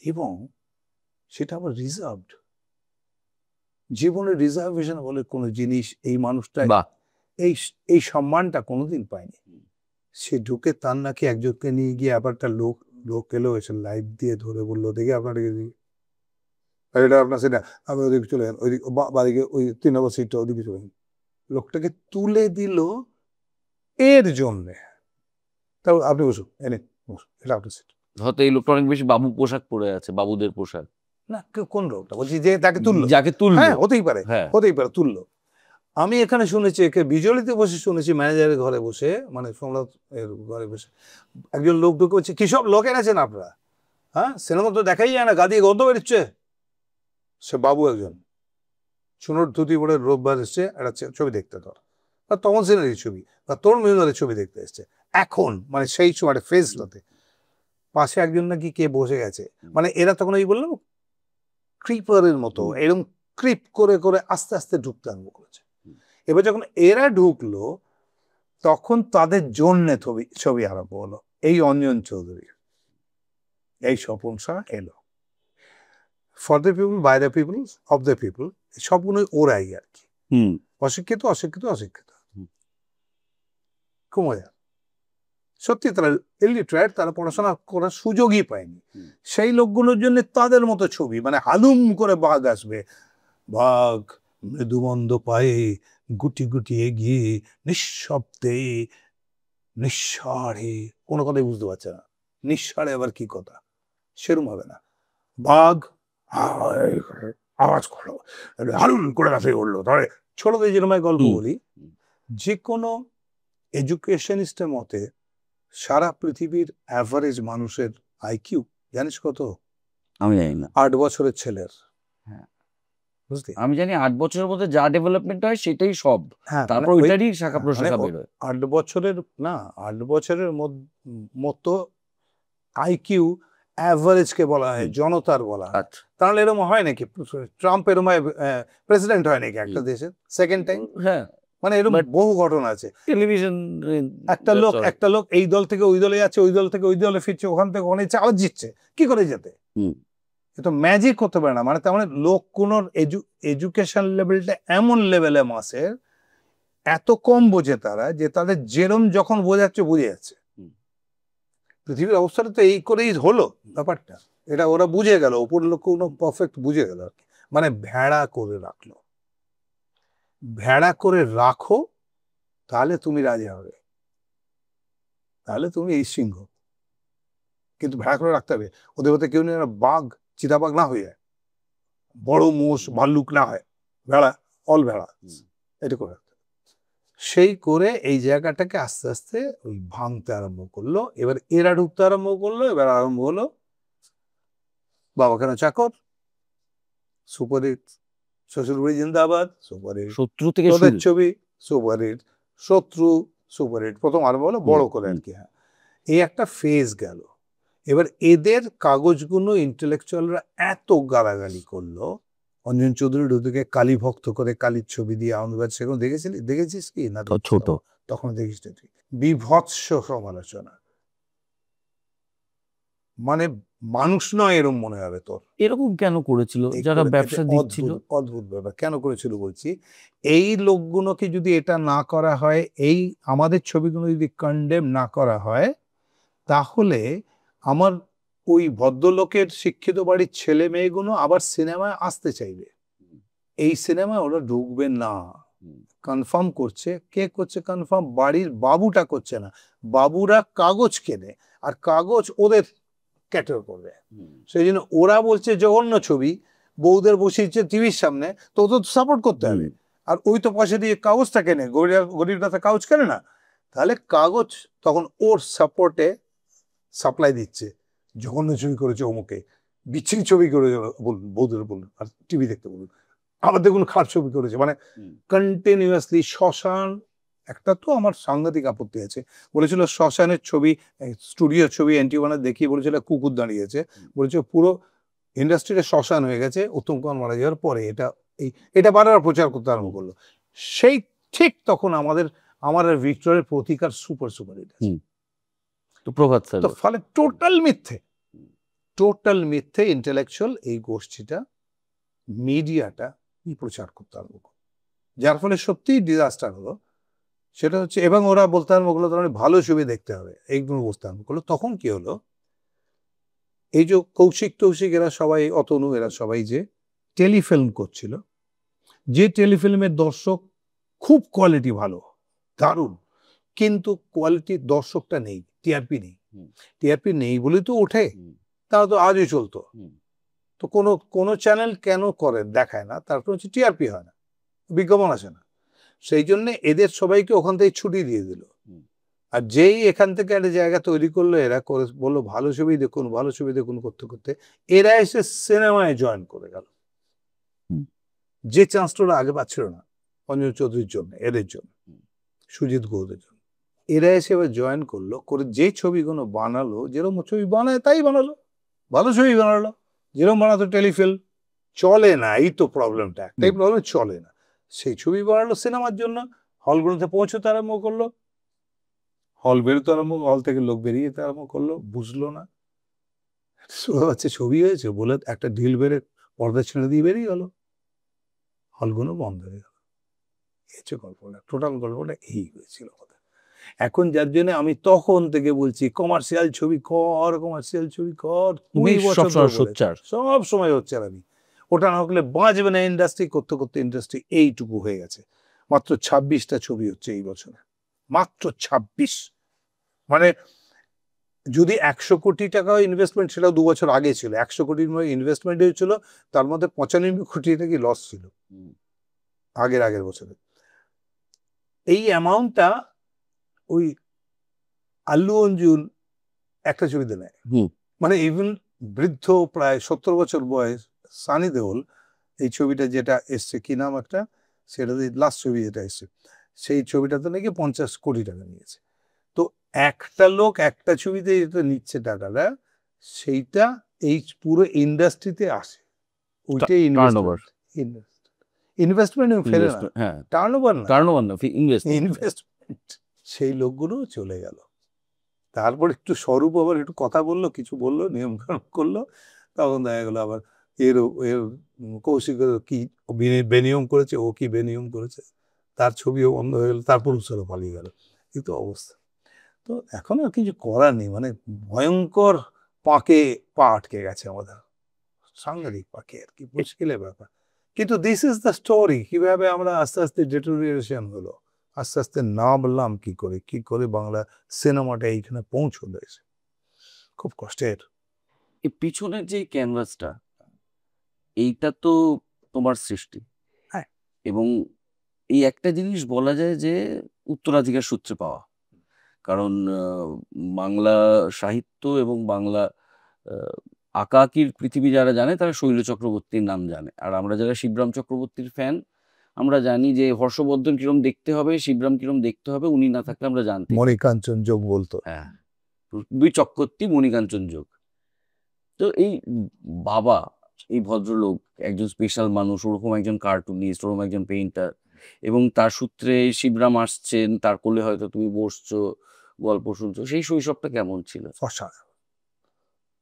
এবং সেটা আবার রিজার্ভড, জীবনের রিজার্ভেশন বলে কোনো জিনিস এই মানুষটা এই সম্মানটা কোনোদিন পায়নি। সে ঢুকে, তার নাকি একজনকে নিয়ে গিয়ে আবার একটা লোক এলো, এসে লাইট দিয়ে ধরে বললো, দেখি আপনার এটা আপনার সেটা, আমি ওদিকে চলে যান, ওইদিকে বাদিকে ওই 3 নম্বর সিটটা, ওদিকে চলে যান, লোকটাকে তুলে দিল এর জন্যে, তারপর আপনি বসুন, এনে বসুন, এটা আপনার সিট। হয়তো এই লোকটা অনেক বেশি বাবু পোশাক পরে আছে, বাবুদের পোশাক, না কোন লোকটা বলছি, যে তাকে তুললো, যাকে তুললো, হ্যাঁ হতেই পারে, তুললো। আমি এখানে শুনেছি, একে বিজলিতে বসে শুনেছি, ম্যানেজারের ঘরে বসে, মানে সোমনাথ এর ঘরে বসে একজন লোক ঢুকে বলছে, কি সব লোক এনেছেন আপনারা, হ্যাঁ সিনেমা তো দেখাই যায় না, গা দিয়ে গন্ধ বেরোচ্ছে। সে বাবু একজন, চুনোর ধুতি পরে রোববার এসছে একটা ছবি দেখতে, তোর বা তমন সিনারির ছবি বা তোর মিউনারের ছবি দেখতে এসছে এখন, মানে সেই সময় ফেসটাতে পাশে একজন নাকি কে বসে গেছে, মানে এরা তখন ওই বললাম ক্রিপারের মতো এরকম ক্রিপ করে করে আস্তে আস্তে ঢুকতে আরম্ভ করেছে। এবার যখন এরা ঢুকলো, তখন তাদের জন্য ছবি আরম্ভ হলো, এই অঞ্জন চৌধুরী, এই স্বপন শাহ এলো, for the people, by the people, of the people, সবগুলোই ওরাই আর কি। হুম অশিক্ষিত অশিক্ষিত অশিক্ষিত, হুম। খুব মজা। সত্যি তারা ইলিটারেট, তারা পড়াশোনা করার সুযোগই পায়নি। হুম। সেই লোকগুলোর জন্য তাদের মতো ছবি, মানে হালুম করে বাঘ আসবে, বাঘ মৃদুমন্দ পায়ে গুটি গুটি এগিয়ে নিঃশব্দে নিঃসাড়ে, কোনো কথাই বুঝতে পারছে না, নিঃসাড়ে আবার কি কথা, সেরম হবে না। বাঘ আওয়াজ করলো, হালুম করে লাফিয়ে উঠলো। তাহলে ছোটদের যেরকম গল্প হুম। বলি, যে কোনো এডুকেশনিস্টের মতে সারা পৃথিবীর অ্যাভারেজ মানুষের আইকিউ জানিস কত? আমি জানি না। 8 বছরের ছেলের। হ্যাঁ। বুঝলি? আমি জানি 8 বছরের মধ্যে যা ডেভেলপমেন্ট হয় সেটাই সব, হ্যাঁ, তারপর ওইটারই শাখা প্রশাখা বেরোয়। 8 বছরের না, 8 বছরের মতো আইকিউ অ্যাভারেজকে বলা হয়, জনতার বলা হয়। আচ্ছা। তাহলে এরকম হয় নাকি ট্রাম্প এরকম প্রেসিডেন্ট হয় নাকি একটা দেশের সেকেন্ড টাইম? হ্যাঁ, মানে এরকম But- বহু ঘটনা আছে। টেলিভিশন একটা লোক এই দল থেকে ওই দলে যাচ্ছে, ওই দল থেকে ওই দলে ফিরছে, ওখান থেকে ওখানে আবার জিতছে, কি করে যেতে? এ তো ম্যাজিক করতে পারে না। মানে তার মানে লোক কোন এডুকেশন লেভেলটা এমন লেভেলে মাসের, এত কম বোঝে তারা, যে তাদের যেরম যখন বোঝাচ্ছে বুঝে যাচ্ছে। পৃথিবীর অবস্থাটা তো এই করেই হলো ব্যাপারটা, এটা ওরা বুঝে গেল, উপর লোক কোনো পারফেক্ট বুঝে গেল আর কি। মানে ভেড়া করে রাখলো, ভেড়া করে রাখো, তাহলে তুমি রাজা হবে, তাহলে তুমি এই সিংহ। কিন্তু ভেড়া করে রাখতে হবে, ওদের মধ্যে কেউ নেই বাঘ চিতাবাঘ না হয়ে যায়, বড় মোষ ভাল্লুক না হয়, ভেড়া, অল ভেড়া, এটা করে রাখতে হবে। সেই করে এই জায়গাটাকে আস্তে আস্তে ওই ভাঙতে আরম্ভ করলো। এবার এরা ঢুকতে আরম্ভ করলো, এবার আরম্ভ হলো বাবা কেন চাকর, সুপারহিট, শ্বশুরবাড়ি জিন্দাবাদ, সুপারহিট, শত্রু থেকে তোদের শুরু। ছবি সুপারহিট, শত্রু সুপারহিট, প্রথম আরম্ভ হলো বড় করে আর কি। হ্যাঁ, এই একটা ফেজ গেল। এবার এদের কাগজগুলো ইন্টেলেকচুয়ালরা এত গালাগালি করলো, অঞ্জন চৌধুরী ঢুকে কালী ভক্ত করে কালীর ছবি দিয়ে আনন্দবাদ, সেগুলো দেখেছিস কি না? ছোট। তখন দেখিস তুই, বিভৎস সমালোচনা, মানে মানুষ নয় এরম মনে হবে তোর। এরকম কেন করেছিল যারা ব্যবসা দিচ্ছিল? অদ্ভুত ব্যাপার, কেন করেছিল বলছি, এই লোকগুলোকে যদি এটা না করা হয়, এই আমাদের ছবিগুলো যদি কন্ডেম না করা হয়, তাহলে আমার ওই ভদ্রলোকের শিক্ষিত বাড়ির ছেলে মেয়েগুলো আবার সিনেমায় আসতে চাইবে, এই সিনেমায় ওরা ঢুকবে না। কনফার্ম করছে, কে করছে কনফার্ম? বাড়ির বাবুটা করছে না, বাবুরা কাগজ কেনে আর কাগজ ওদের ক্যাটার করবে। সেই জন্য ওরা বলছে জঘন্য ছবি, বউদের বসিয়েছে টিভির সামনে, তো ওদের সাপোর্ট করতে হবে। আর ওই তো পয়সা দিয়ে কাগজটা কেনে, গরিবরা তো কাগজ কেনে না, তাহলে কাগজ তখন ওর সাপোর্টে সাপ্লাই দিচ্ছে। জঘন্য ছবি করেছে অমুকে, বিচ্ছিরি ছবি করে বলুন, বৌদের বলুন, আর টিভি দেখতে বলুন, আবার দেখুন খারাপ ছবি করেছে, মানে কন্টিনিউয়াসলি। শ্মশান একটা তো আমার সাংঘাতিক আপত্তি আছে, বলেছিল শ্মশানের ছবি, স্টুডিওর ছবি NT1 দেখিয়ে বলেছিল কুকুর দাঁড়িয়েছে, বলেছিল পুরো ইন্ডাস্ট্রিটা শ্মশান হয়ে গেছে উত্তম কুমার মারা যাওয়ার পরে। এটা বারবার প্রচার করতে আরম্ভ করলো। সেই ঠিক তখন আমার আর ভিক্টরের প্রতিকার সুপার হিট আছে। তো প্রভাত স্যার, তো ফলে টোটাল মিথ্যে ইন্টেলেকচুয়াল এই গোষ্ঠীটা মিডিয়াটা প্রচার করতে আরম্ভ করলো, যার ফলে সত্যিই ডিজাস্টার হলো। সেটা হচ্ছে, এবং ওরা বলতে আরম্ভ করলো তার মানে ভালো ছবি দেখতে হবে, এইগুলো বুঝতে আরম্ভ করলো। তখন কি হলো, এই যে কৌশিক এরা সবাই, অতনু এরা সবাই যে টেলিফিল্ম করছিল, যে টেলিফিল্মের দর্শক খুব কোয়ালিটি ভালো, দারুণ, কিন্তু কোয়ালিটির দর্শকটা নেই, টিআরপি নেই বলে তো ওঠে, তারা তো আজই চলতো। তো কোনো চ্যানেল কেন করে দেখায় না, তারপর হচ্ছে টিআরপি হয় না, বিজ্ঞাপন আসে না, সেই জন্য এদের সবাইকে ওখান থেকে ছুটি দিয়ে দিল। আর যেই এখান থেকে একটা জায়গা তৈরি করলো, এরা করে বললো ভালো ছবি দেখুন করতে করতে এরা এসে সিনেমায় জয়েন করে গেল, যে চান্সটা ওরা আগে পাচ্ছিল না, অঞ্জন চৌধুরীর জন্য, এদের জন্য, সুজিত ঘোষের জন্য। এরা এসে এবার জয়েন করলো, করে যে ছবিগুলো বানালো, যেরকম ছবি বানায় তাই বানালো, ভালো ছবি বানালো, যেরকম বানাতো টেলিফিল্ম, চলে না। এই তো প্রবলেমটা, একটাই প্রবলেম, চলে না। সেই ছবি বানালো সিনেমার জন্য, হলগুলোতে পৌঁছতে আরম্ভ করলো, হল বেরোতে হল থেকে লোক বেরিয়ে যেতে আরম্ভ করলো, বুঝলো না, শোনা যাচ্ছে ছবি হয়েছে বলে একটা ঢিল বেড়ে পর্দা ছেড়ে দিয়ে বেরিয়ে গেল, হলগুলো বন্ধ হয়ে গেল। হচ্ছে গল্পটা, টোটাল গল্পটা এই হয়েছিল। এখন যার জন্য আমি তখন থেকে বলছি কমার্শিয়াল ছবি কর, কমার্শিয়াল ছবি কর, 20 বছর ধরে বলেছি, সব সময় হচ্ছে। আমি ওটা না হলে বাঁচবে না ইন্ডাস্ট্রি। করতে করতে ইন্ডাস্ট্রি এইটুকু হয়ে গেছে। মাত্র 26টা ছবি হচ্ছে এই বছরে, মাত্র 26। মানে যদি 100 কোটি টাকা ইনভেস্টমেন্ট, সেটাও 2 বছর আগে ছিল, 100 কোটির মধ্যে ইনভেস্টমেন্ট হয়েছিল, তার মধ্যে 95 কোটি টাকা লস ছিল আগের বছরে। এই অ্যামাউন্টটা ওই আল্লু অর্জুন একটা ছবিতে নেয়। মানে ইভেন বৃদ্ধ প্রায় 70 বছর বয়স সানি দেওল, এই ছবিটা যেটা এসছে, কি নাম একটা, সেটা লাস্ট ছবি যেটা এসছে, সেই ছবিটাতে নাকি 50 কোটি টাকা নিয়েছে। তো একটা লোক একটা ছবিতে যেটা নিচ্ছে টাকাটা, সেইটা এই পুরো ইন্ডাস্ট্রিতে আসে, ওইটাই ইনভেস্টমেন্ট ফেলে না, টার্নওভার না, ইনভেস্টমেন্ট। সেই লোকগুলো চলে গেল। তারপর একটু স্বরূপ আবার একটু কথা বললো, কিছু বললো, নিয়মকানুন করলো, তখন দেখা গেলো আবার এর কৌশিক কি বেনিয়ম করেছে, ও কি বেনিয়ম করেছে, তার ছবিও বন্ধ হয়ে গেল, তার পুরুষেরও পালিয়ে গেল। কিন্তু অবস্থা তো এখন আর কিছু করার নেই। মানে ভয়ঙ্কর পাকে পা আটকে গেছে আমাদের, সাংঘাতিক পাকে আর কি, মুশকিলের ব্যাপার। কিন্তু দিস ইজ দ্য স্টোরি, কিভাবে আমরা আস্তে আস্তে ডিটোরিয়েশন হলো, আস্তে আস্তে নামলাম কি করে বাংলা সিনেমাটা এইখানে পৌঁছলো এসে, খুব কষ্টের। এই পিছনের যে ক্যানভাসটা, এইটা তো তোমার সৃষ্টি। হ্যাঁ। এবং এই একটা জিনিস বলা যায় যে উত্তরাধিকার সূত্রে পাওয়া। কারণ বাংলা সাহিত্য এবং বাংলা আঁকাআঁকির পৃথিবী যারা জানে, তারা শৈল চক্রবর্তীর নাম জানে। আর আমরা যারা শিবরাম চক্রবর্তীর ফ্যান, আমরা জানি যে হর্ষবর্ধন কিরম দেখতে হবে, শিবরাম কিরম দেখতে হবে, উনি না থাকলে আমরা জানতে। মণিকাঞ্চন যোগ বলতো। হ্যাঁ, 2 চক্রবর্তী, মণিকাঞ্চন যোগ। তো এই বাবা, এই ভদ্রলোক একজন স্পেশাল মানুষ, ওরকম একজন কার্টুনিস্ট, ওরকম একজন পেইন্টার, এবং তার সূত্রে শিবরাম আসছেন, তার কোলে হয়তো তুমি বসছো, গল্প শুনছো। সেই শৈশবটা কেমন ছিল?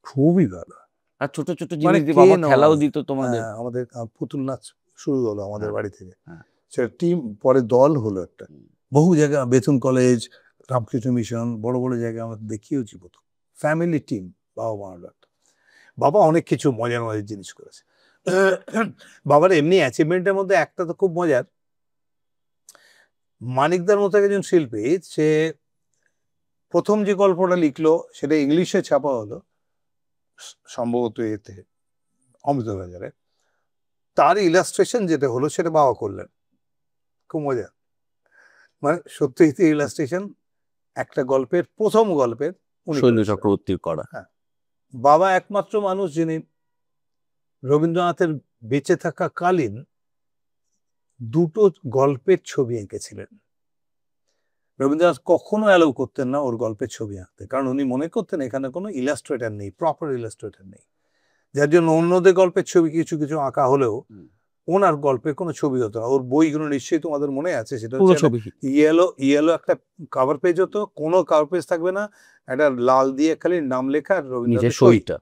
খুবই ভালো। আর ছোট ছোট জিনিস দিয়ে বাবা খেলাও দিত তোমাদের। আমাদের পুতুল নাচ শুরু হলো আমাদের বাড়ি থেকে, সেটা টিম, পরে দল হলো একটা, বহু জায়গায়, বেতন কলেজ, রামকৃষ্ণ মিশন, বড় বড় জায়গায় আমরা দেখিয়েছি প্রথম, ফ্যামিলি টিম, বাবা মারা। বাবা অনেক কিছু মজার মজার জিনিস করেছে। বাবার এমনি অ্যাচিভমেন্টের মধ্যে একটা তো খুব মজার, মানিকদার মতো একজন শিল্পী, সে প্রথম যে গল্পটা লিখলো সেটা ইংলিশে ছাপা হলো সম্ভবত এতে, অমৃতবাজারে। তার ইলাস্ট্রেশন যেটা হলো সেটা বাবা করলেন, খুব মজা। মানে সত্যি ইলাস্ট্রেশন একটা গল্পের, প্রথম গল্পের শৈল চক্রবর্তীর করা। হ্যাঁ, বাবা একমাত্র মানুষ যিনি রবীন্দ্রনাথের বেঁচে থাকা কালীন 2টো গল্পের ছবি এঁকেছিলেন। রবীন্দ্রনাথ কখনো অ্যালাউ করতেন না ওর গল্পের ছবি আঁকতে, কারণ উনি মনে করতেন এখানে কোনো ইলাস্ট্রেটর নেই, প্রপার ইলাস্ট্রেটর নেই, যার জন্য অন্যদের গল্পের ছবি কিছু কিছু আঁকা হলেও ওনার গল্পে কোনো ছবি হতো না। ওর বইগুলো নিশ্চয়ই তোমাদের মনে আছে, সেটা হচ্ছে ইয়েলো একটা কভার পেজ হতো, কোনো কভার পেজ থাকবে না, একটা লাল দিয়ে খালি নাম লেখা আর রবীন্দ্রনাথের সইটা,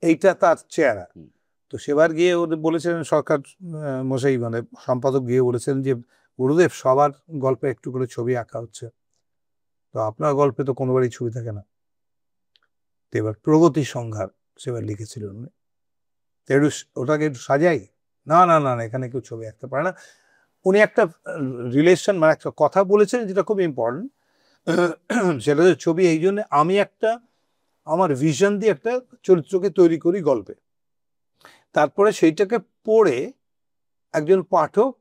এইটা তার চেহারা। তো সেবার গিয়ে ওদের বলেছিলেন সরকার মশাই, মানে সম্পাদক গিয়ে বলেছেন যে গুরুদেব, সবার গল্পে একটু করে ছবি আঁকা হচ্ছে, তো আপনার গল্পে তো কোনোবারই ছবি থাকে না। তো এবার প্রগতি সংঘাত সেবার লিখেছিলেন উনি, ওটাকে একটু সাজাই, না না না এখানে কেউ ছবি আঁকতে পারে না। উনি একটা রিলেশন, মানে একটা কথা বলেছেন যেটা খুব ইম্পর্টেন্ট, সেটা হচ্ছে ছবি এই জন্য আমি একটা আমার ভিশন দিয়ে একটা চরিত্রকে তৈরি করি গল্পে, তারপরে সেইটাকে পড়ে একজন পাঠক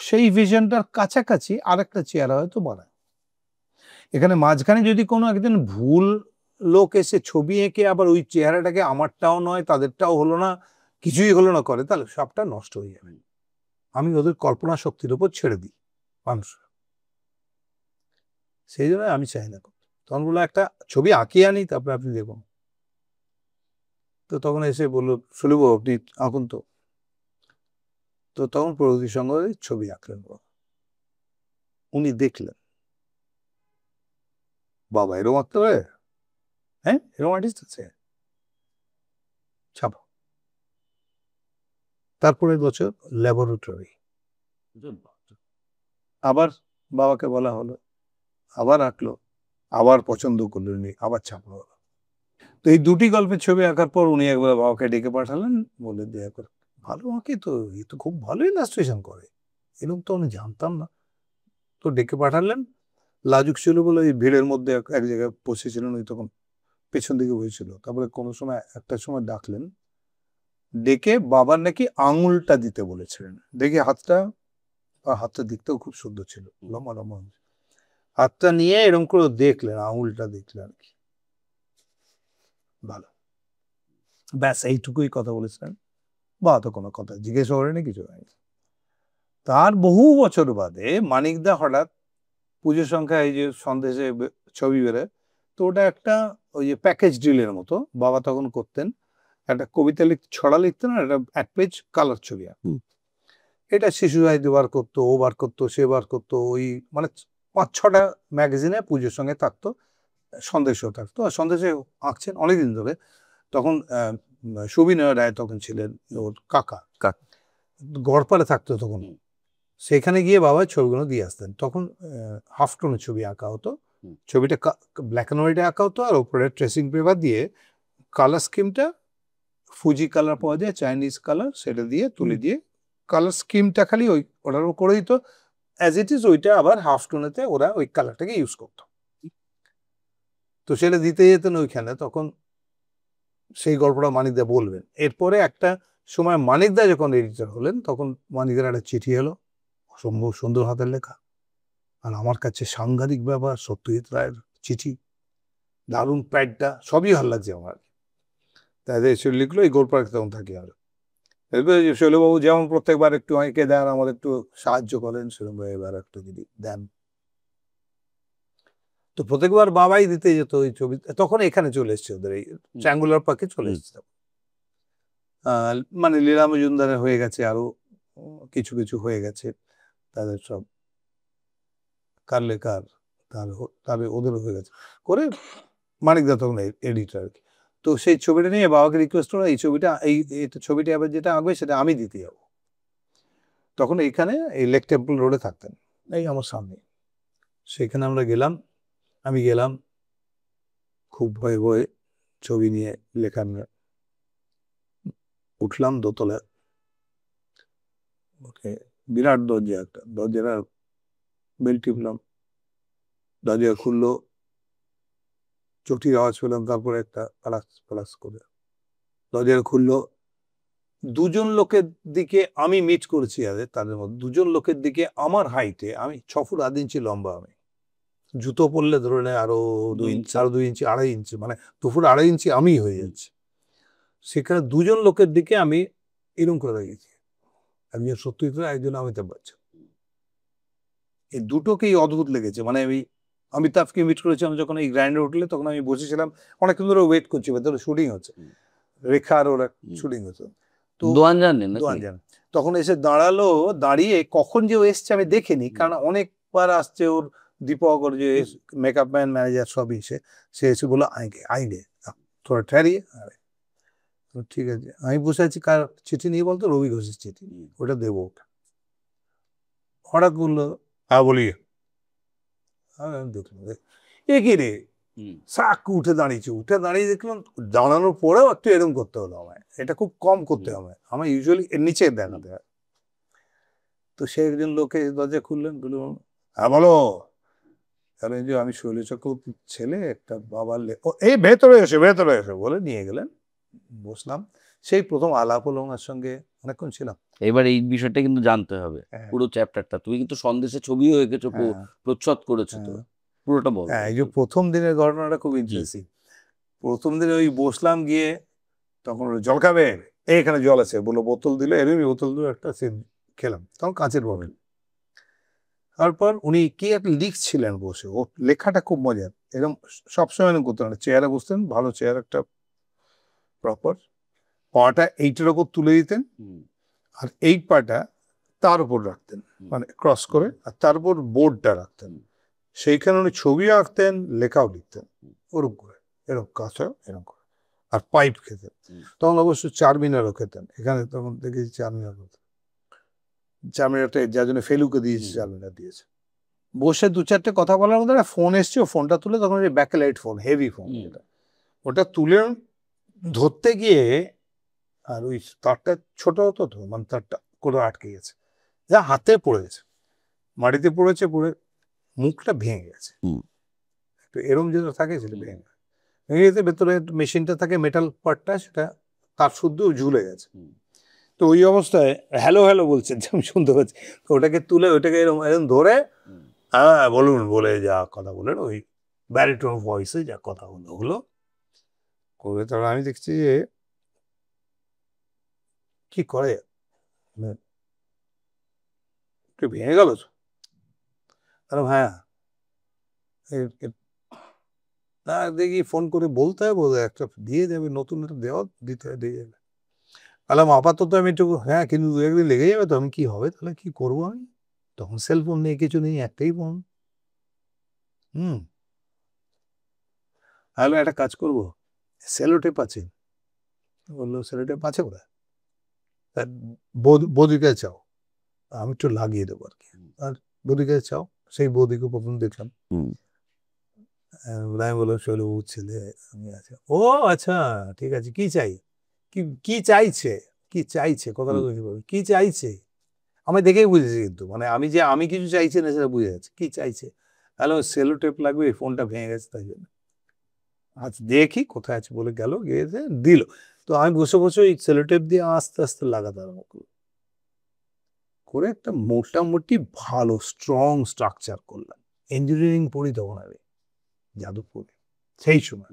সেই ভিশনটার কাছাকাছি আর একটা চেহারা হয়তো বানায়। এখানে মাঝখানে যদি কোনো একজন ভুল লোক এসে ছবি এঁকে আবার ওই চেহারাটাকে আমারটাও নয় তাদেরটাও হলো না, কিছুই হলো না করে, তাহলে সবটা নষ্ট হয়ে যাবে। আমি ওদের কল্পনা শক্তির উপর ছেড়ে দিই মানুষ, সেই জন্য আমি চাই না। তখন বললো একটা ছবি আঁকিয়ে আনি, তারপরে আপনি দেখুন। তো তখন এসে বললো সুলভ আপনি আঁকুন তো। তো তখন প্রগতির সঙ্গে ছবি আঁকলেন, উনি দেখলেন বাবা এরকম আঁকতে পারে, হ্যাঁ এরকম আর্টিস্ট আছে, ছাপো। তারপরের বছর ল্যাবরেটরি, আবার বাবাকে বলা হলো, আবার আঁকলো, আবার পছন্দ করলো উনি, আবার ছাপা হলো। তো এই দুটি গল্পের ছবি আঁকার পর উনি একবার বাবাকে ডেকে পাঠালেন, বলে দেয়া করে ভালো আঁকে তো, এ তো খুব ভালো ইলাস্ট্রেশন করে, এরকম তো আমি জানতাম না। তো ডেকে পাঠালেন, লাজুক ছিল বলে এই ভিড়ের মধ্যে এক জায়গায় বসেছিলেন, ওই তখন পেছন দিকে বসেছিল। তারপরে কোনো সময় একটা সময় ডাকলেন, ডেকে বাবার নাকি আঙুলটা দিতে বলেছিলেন। দেখি হাতটা, হাতটা দেখতেও খুব সুন্দর ছিল, লম্বা লম্বা, হাতটা নিয়ে এরকম করে দেখলেন, আঙুলটা দেখলেন আর কি, ভালো, ব্যাস এইটুকুই কথা বলেছিলেন। বা তো কোনো কথা জিজ্ঞেস করেনি, কিছু হয়নি। তার বহু বছর বাদে মানিকদা হঠাৎ পুজোর সংখ্যা, এই যে সন্দেশে ছবি বেরোয়, তো ওটা একটা ওই যে প্যাকেজ ডিলের মতো বাবা তখন করতেন, একটা কবিতা ছড়া লিখতেন আর একটা এক পেজ কালার ছবি আঁকতেন। এটা শিশু সাহিত্য বার করতো, ও বার করতো, সে বার করতো, ওই মানে 5-6টা ম্যাগাজিনে পুজোর সঙ্গে থাকতো, সন্দেশও থাকতো। আর সন্দেশে আঁকছেন অনেকদিন ধরে। তখন সুবিনয় রায় তখন ছিলেন ওর কাকা, গড়পাড়ে থাকতো তখন। সেখানে গিয়ে বাবা ছবিগুলো দিয়ে আসতেন। তখন হাফ টোনের ছবি আঁকা হতো, ছবিটা ব্ল্যাক অ্যান্ড হোয়াইটে আঁকা হতো, আর ওপরে ট্রেসিং পেপার দিয়ে কালার স্কিমটা, ফুজি কালার পাওয়া যায়, চাইনিজ কালার, সেটা দিয়ে তুলে দিয়ে কালার স্কিমটা খালি ওই ওটার করে দিত অ্যাজ ইট ইজ, ওইটা আবার হাফ টোনেতে ওরা ওই কালারটাকে ইউজ করতো। তো সেটা দিতে যেতেন ওইখানে। তখন সেই গল্পটা মানিকদা বলবেন। এরপরে একটা সময় মানিকদা যখন এডিটর হলেন, তখন মানিকদার একটা চিঠি এলো, অসম্ভব সুন্দর হাতের লেখা, আর আমার কাছে সাংঘাতিক ব্যাপার, সত্যজিৎ রায়ের চিঠি, দারুণ প্যাডটা, সবই ভালো লাগছে আমার। তাদের এসে লিখলো, এই গল্পটা তখন থাকি আর শৈলবাবু যেমন প্রত্যেকবার একটু এঁকে দেন, আমার একটু সাহায্য করেন, সেরকম এবার একটু যদি দেন। তো প্রত্যেকবার বাবাই দিতে যেত ওই ছবি। তখন এখানে চলে এসছে ওদের এই ট্রায়াঙ্গুলার পার্কে চলে এসছে। মানে লীলা মজুমদারের হয়ে গেছে, আরো কিছু কিছু হয়ে গেছে তাদের সব, কার লেখার, তার ওদেরও হয়ে গেছে করে, মানিকদা তখন এডিটর আর কি। তো সেই ছবিটা নিয়ে বাবাকে রিকোয়েস্ট করা, এই ছবিটা, এই ছবিটা আবার যেটা আঁকবে সেটা আমি দিতে যাবো। তখন এইখানে এই লেক টেম্পল রোডে থাকতেন, এই আমার সামনে। সেখানে আমরা গেলাম, আমি গেলাম খুব ভয়ে ভয়ে ছবি নিয়ে, লেখা নিয়ে। উঠলাম দোতলা, ওকে বিরাট দরজা, একটা দরজাটা বেল টিপলাম, দরজা খুললো, চটির আওয়াজ পেলাম, তারপরে একটা পালাস পালাস করে দরজা খুললো। দুজন লোকের দিকে আমি মিট করেছি, তাদের মধ্যে দুজন লোকের দিকে আমার হাইটে, আমি 6 ফুট 8 ইঞ্চি লম্বা, আমি জুতো পরলে ধরে নেয় আরো 2 ইঞ্চি, আরো 2 ইঞ্চি, 2.5 ইঞ্চি, মানে 2 ফুট 2.5 ইঞ্চি আমি হয়ে যাচ্ছে। সেখানে দুজন লোকের দিকে আমি এরকম করে রেখেছি, একজন সত্যজিৎ রায়, একজন অমিতাভ বচ্চন। এই দুটোকেই অদ্ভুত লেগেছে। মানে আমি অমিতাভকে মিট করেছিলাম যখন এই গ্র্যান্ড হোটেলে, তখন আমি বসেছিলাম অনেকক্ষণ ধরে ওয়েট করছি, ভেতরে শুটিং হচ্ছে, রেখার ওরা শুটিং হচ্ছে। তো দোয়ান জান তখন এসে দাঁড়ালো, দাঁড়িয়ে কখন যে ও এসছে আমি দেখিনি, কারণ অনেকবার আসছে ওর দীপক, যে মেকআপ ম্যান, ম্যানেজার সবই, সে এসে বললো আইনে থোড়া ঠেরিয়ে। ঠিক আছে, আমি বসে আছি, কার চিঠি নিয়ে বলতো, রবি ঘোষের চিঠি, ওটা দেবো। হঠাৎ বললো, হ্যাঁ বলি, দেখলাম এ কি রে, সাক উঠে দাঁড়িয়েছে, উঠে দাঁড়িয়ে দেখলাম, দাঁড়ানোর পরেও একটু এরকম করতে হলো আমায়, এটা খুব কম করতে হবে আমার, ইউজুয়ালি এর নিচে দেখাতে হয়। তো সে একজন লোকে দরজা খুললেন, বললাম হ্যাঁ বলো, যে আমি শৈল চক্রবর্তীর ছেলে, একটা বাবার এই ভেতরে এসে বলে নিয়ে গেলেন। বসলাম, সেই প্রথম আলাপ হলো ওনার সঙ্গে, অনেকক্ষণ ছিলাম। এবার এই বিষয়টা কিন্তু জানতে হবে, পুরো চ্যাপ্টারটা। তুমি কিন্তু সন্দেশে ছবিও এঁকেছো, প্রচ্ছদ করেছো, তো পুরোটা বলো। হ্যাঁ, এই যে প্রথম দিনের ঘটনাটা খুব ইন্টারেস্টিং। প্রথম দিনে ওই বসলাম গিয়ে, তখন জল খাবে, এখানে জল আছে বললো, বোতল দিল, এরকমই বোতল দিল একটা, সে খেলাম, তখন কাঁচের বোতল। তারপর উনি কি একটা লিখছিলেন বসে, ও লেখাটা খুব মজার, এরকম সবসময় এরকম করতেন না, চেয়ারে বসতেন, ভালো চেয়ার একটা প্রপার, পাটা এইটার ওপর তুলে দিতেন, আর এই পাটা তার উপর রাখতেন, মানে ক্রস করে, আর তার উপর বোর্ডটা রাখতেন, সেইখানে উনি ছবিও আঁকতেন, লেখাও লিখতেন, ওরকম করে, এরকম কাছে এরকম করে, আর পাইপ খেতেন। হুম। তখন অবশ্য চারমিনারও খেতেন, এখানে তখন দেখেছি চারমিনার হতো। চারমিনারটা যার জন্য ফেলুকে দিয়েছে, চারমিনার দিয়েছে। বসে 2-4টে কথা বলার মধ্যে না ফোন এসছে, ও ফোনটা তুলে, তখন ওই ব্যাকলাইট ফোন, হেভি ফোন যেটা, ওটা তুলে ধরতে গিয়ে, আর ওই তারটা ছোট হতো তো, মানে তারটা কোনো আটকে গেছে, যা হাতে পড়েছে, মাটিতে পড়েছে, পড়ে মুখটা ভেঙে গেছে। একটু এরম যেটা থাকে সেটা ভেঙে গেছে, ভেতরে মেশিনটা থাকে, মেটাল পার্টটা, সেটা তার শুদ্ধ ঝুলে গেছে। তো ওই অবস্থায় হ্যালো হ্যালো বলছেন, যে আমি শুনতে পাচ্ছি, তো ওটাকে তুলে, ওটাকে এরকম এরকম ধরে, হ্যাঁ বলুন বলে যা কথা বলেন, ওই ব্যারিটোন ভয়েসে যা কথা হলো করে, তারপর আমি দেখছি যে কি করে, মানে একটু ভেঙে গেল তো, হ্যাঁ না, দেখি ফোন করে বলতে হবে, একটা দিয়ে যাবে, নতুন একটা দিতে হবে, দিয়ে যাবে। আপাতত আমি একটু, হ্যাঁ কিন্তু 2-1 দিন লেগে যাবে তো, আমি কি হবে তাহলে, কি করবো আমি, তখন সেলফোন নেই, কিছু নেই, একটাই ফোন। তাহলে একটা কাজ করবো, সেলোটেপ আছে, বললো সেলোটেপ আছে ওরা, বৌদিকে চাও, আমি একটু লাগিয়ে দেবো আর কি, আর বৌদিকে চাও, সেই বৌদিকে প্রথম দেখলাম, আমি বললাম শৈলবাবু ছেলে আমি, আচ্ছা ও আচ্ছা ঠিক আছে, কি চাই, কি চাইছে, কি চাইছে, কথাটা কি চাইছে, আমি দেখেই বুঝেছি, কিন্তু মানে আমি কিছু চাইছি না সেটা বুঝে যাচ্ছে, কি চাইছে। হ্যালো, সেলো টেপ লাগবে, ফোনটা ভেঙে গেছে তাই জন্য, আচ্ছা দেখি কোথায় আছে, বলে গেল, গিয়েছে দিল। তো আমি বসে বসে ওই সেলো টেপ দিয়ে আস্তে আস্তে লাগাতে আরম্ভ করলাম, করে একটা মোটামুটি ভালো স্ট্রং স্ট্রাকচার করলাম। ইঞ্জিনিয়ারিং পড়ি তখন আমি যাদবপুরে সেই সময়,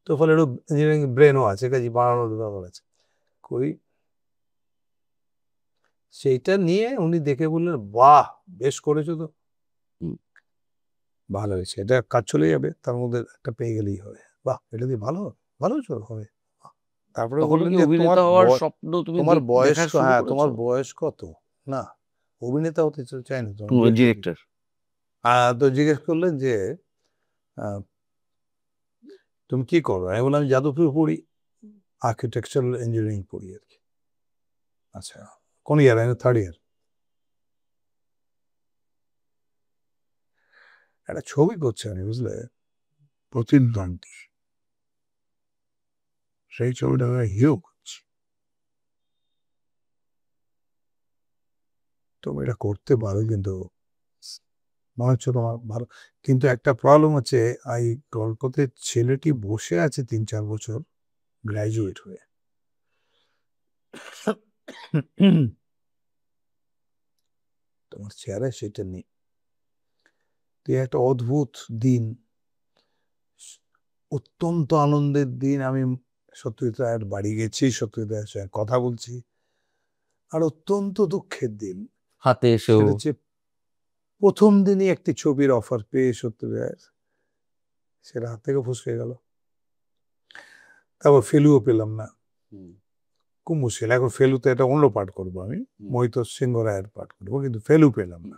তো ফলে একটু ইঞ্জিনিয়ারিং ব্রেনও আছে, কাজে বানানোর ব্যাপার আছে করি। সেইটা নিয়ে উনি দেখে বললেন, বাহ বেশ করেছো তো, ভালো হয়েছে, এটা কাজ চলে যাবে, তার মধ্যে একটা পেয়ে গেলেই হবে, বাহ এটা দিয়ে ভালো ভালো হবে। তারপরে তখনও বললেন কি যে অভিনেতা হওয়ার স্বপ্ন তুমি তোমার বয়স, দেখা শুরু হ্যাঁ করেছো? তোমার বয়স কত, না অভিনেতা হতে চাই না, ডিরেক্টর। তো জিজ্ঞেস করলেন যে তুমি কি করো, আমি বললাম আমি যাদবপুর পড়ি, আর্কিটেকচারাল ইঞ্জিনিয়ারিং পড়ি আর কি। আচ্ছা কোন ইয়ার, আমি 3rd ইয়ার। একটা ছবি করছে আমি, বুঝলে, প্রতিদ্বন্দ্বী, সেই ছবিটা হিরো করছে, তুমি এটা করতে পারো, কিন্তু মনে হচ্ছে তোমার ভালো, কিন্তু একটা প্রবলেম হচ্ছে, এই গল্পতে ছেলেটি বসে আছে 3-4 বছর গ্র্যাজুয়েট হয়ে, তোমার চেহারা সেটা নেই। তো একটা অদ্ভুত দিন, অত্যন্ত আনন্দের দিন, আমি সত্যজিৎ রায়ের বাড়ি গেছি, সত্যজিৎ রায়ের সঙ্গে কথা বলছি, আর অত্যন্ত দুঃখের দিন, হাতে এসেও সেটা হচ্ছে প্রথম দিনই একটি ছবির অফার পেয়ে সত্যজিৎ রায়ের, সেটা হাত থেকে ফুসকে গেল। তারপর ফেলুও পেলাম না, খুব মুশকিল। এখন ফেলুতে এটা অন্য পাঠ করবো আমি, মোহিত সিংহ রায়ের পাঠ করবো, কিন্তু ফেলু পেলাম না।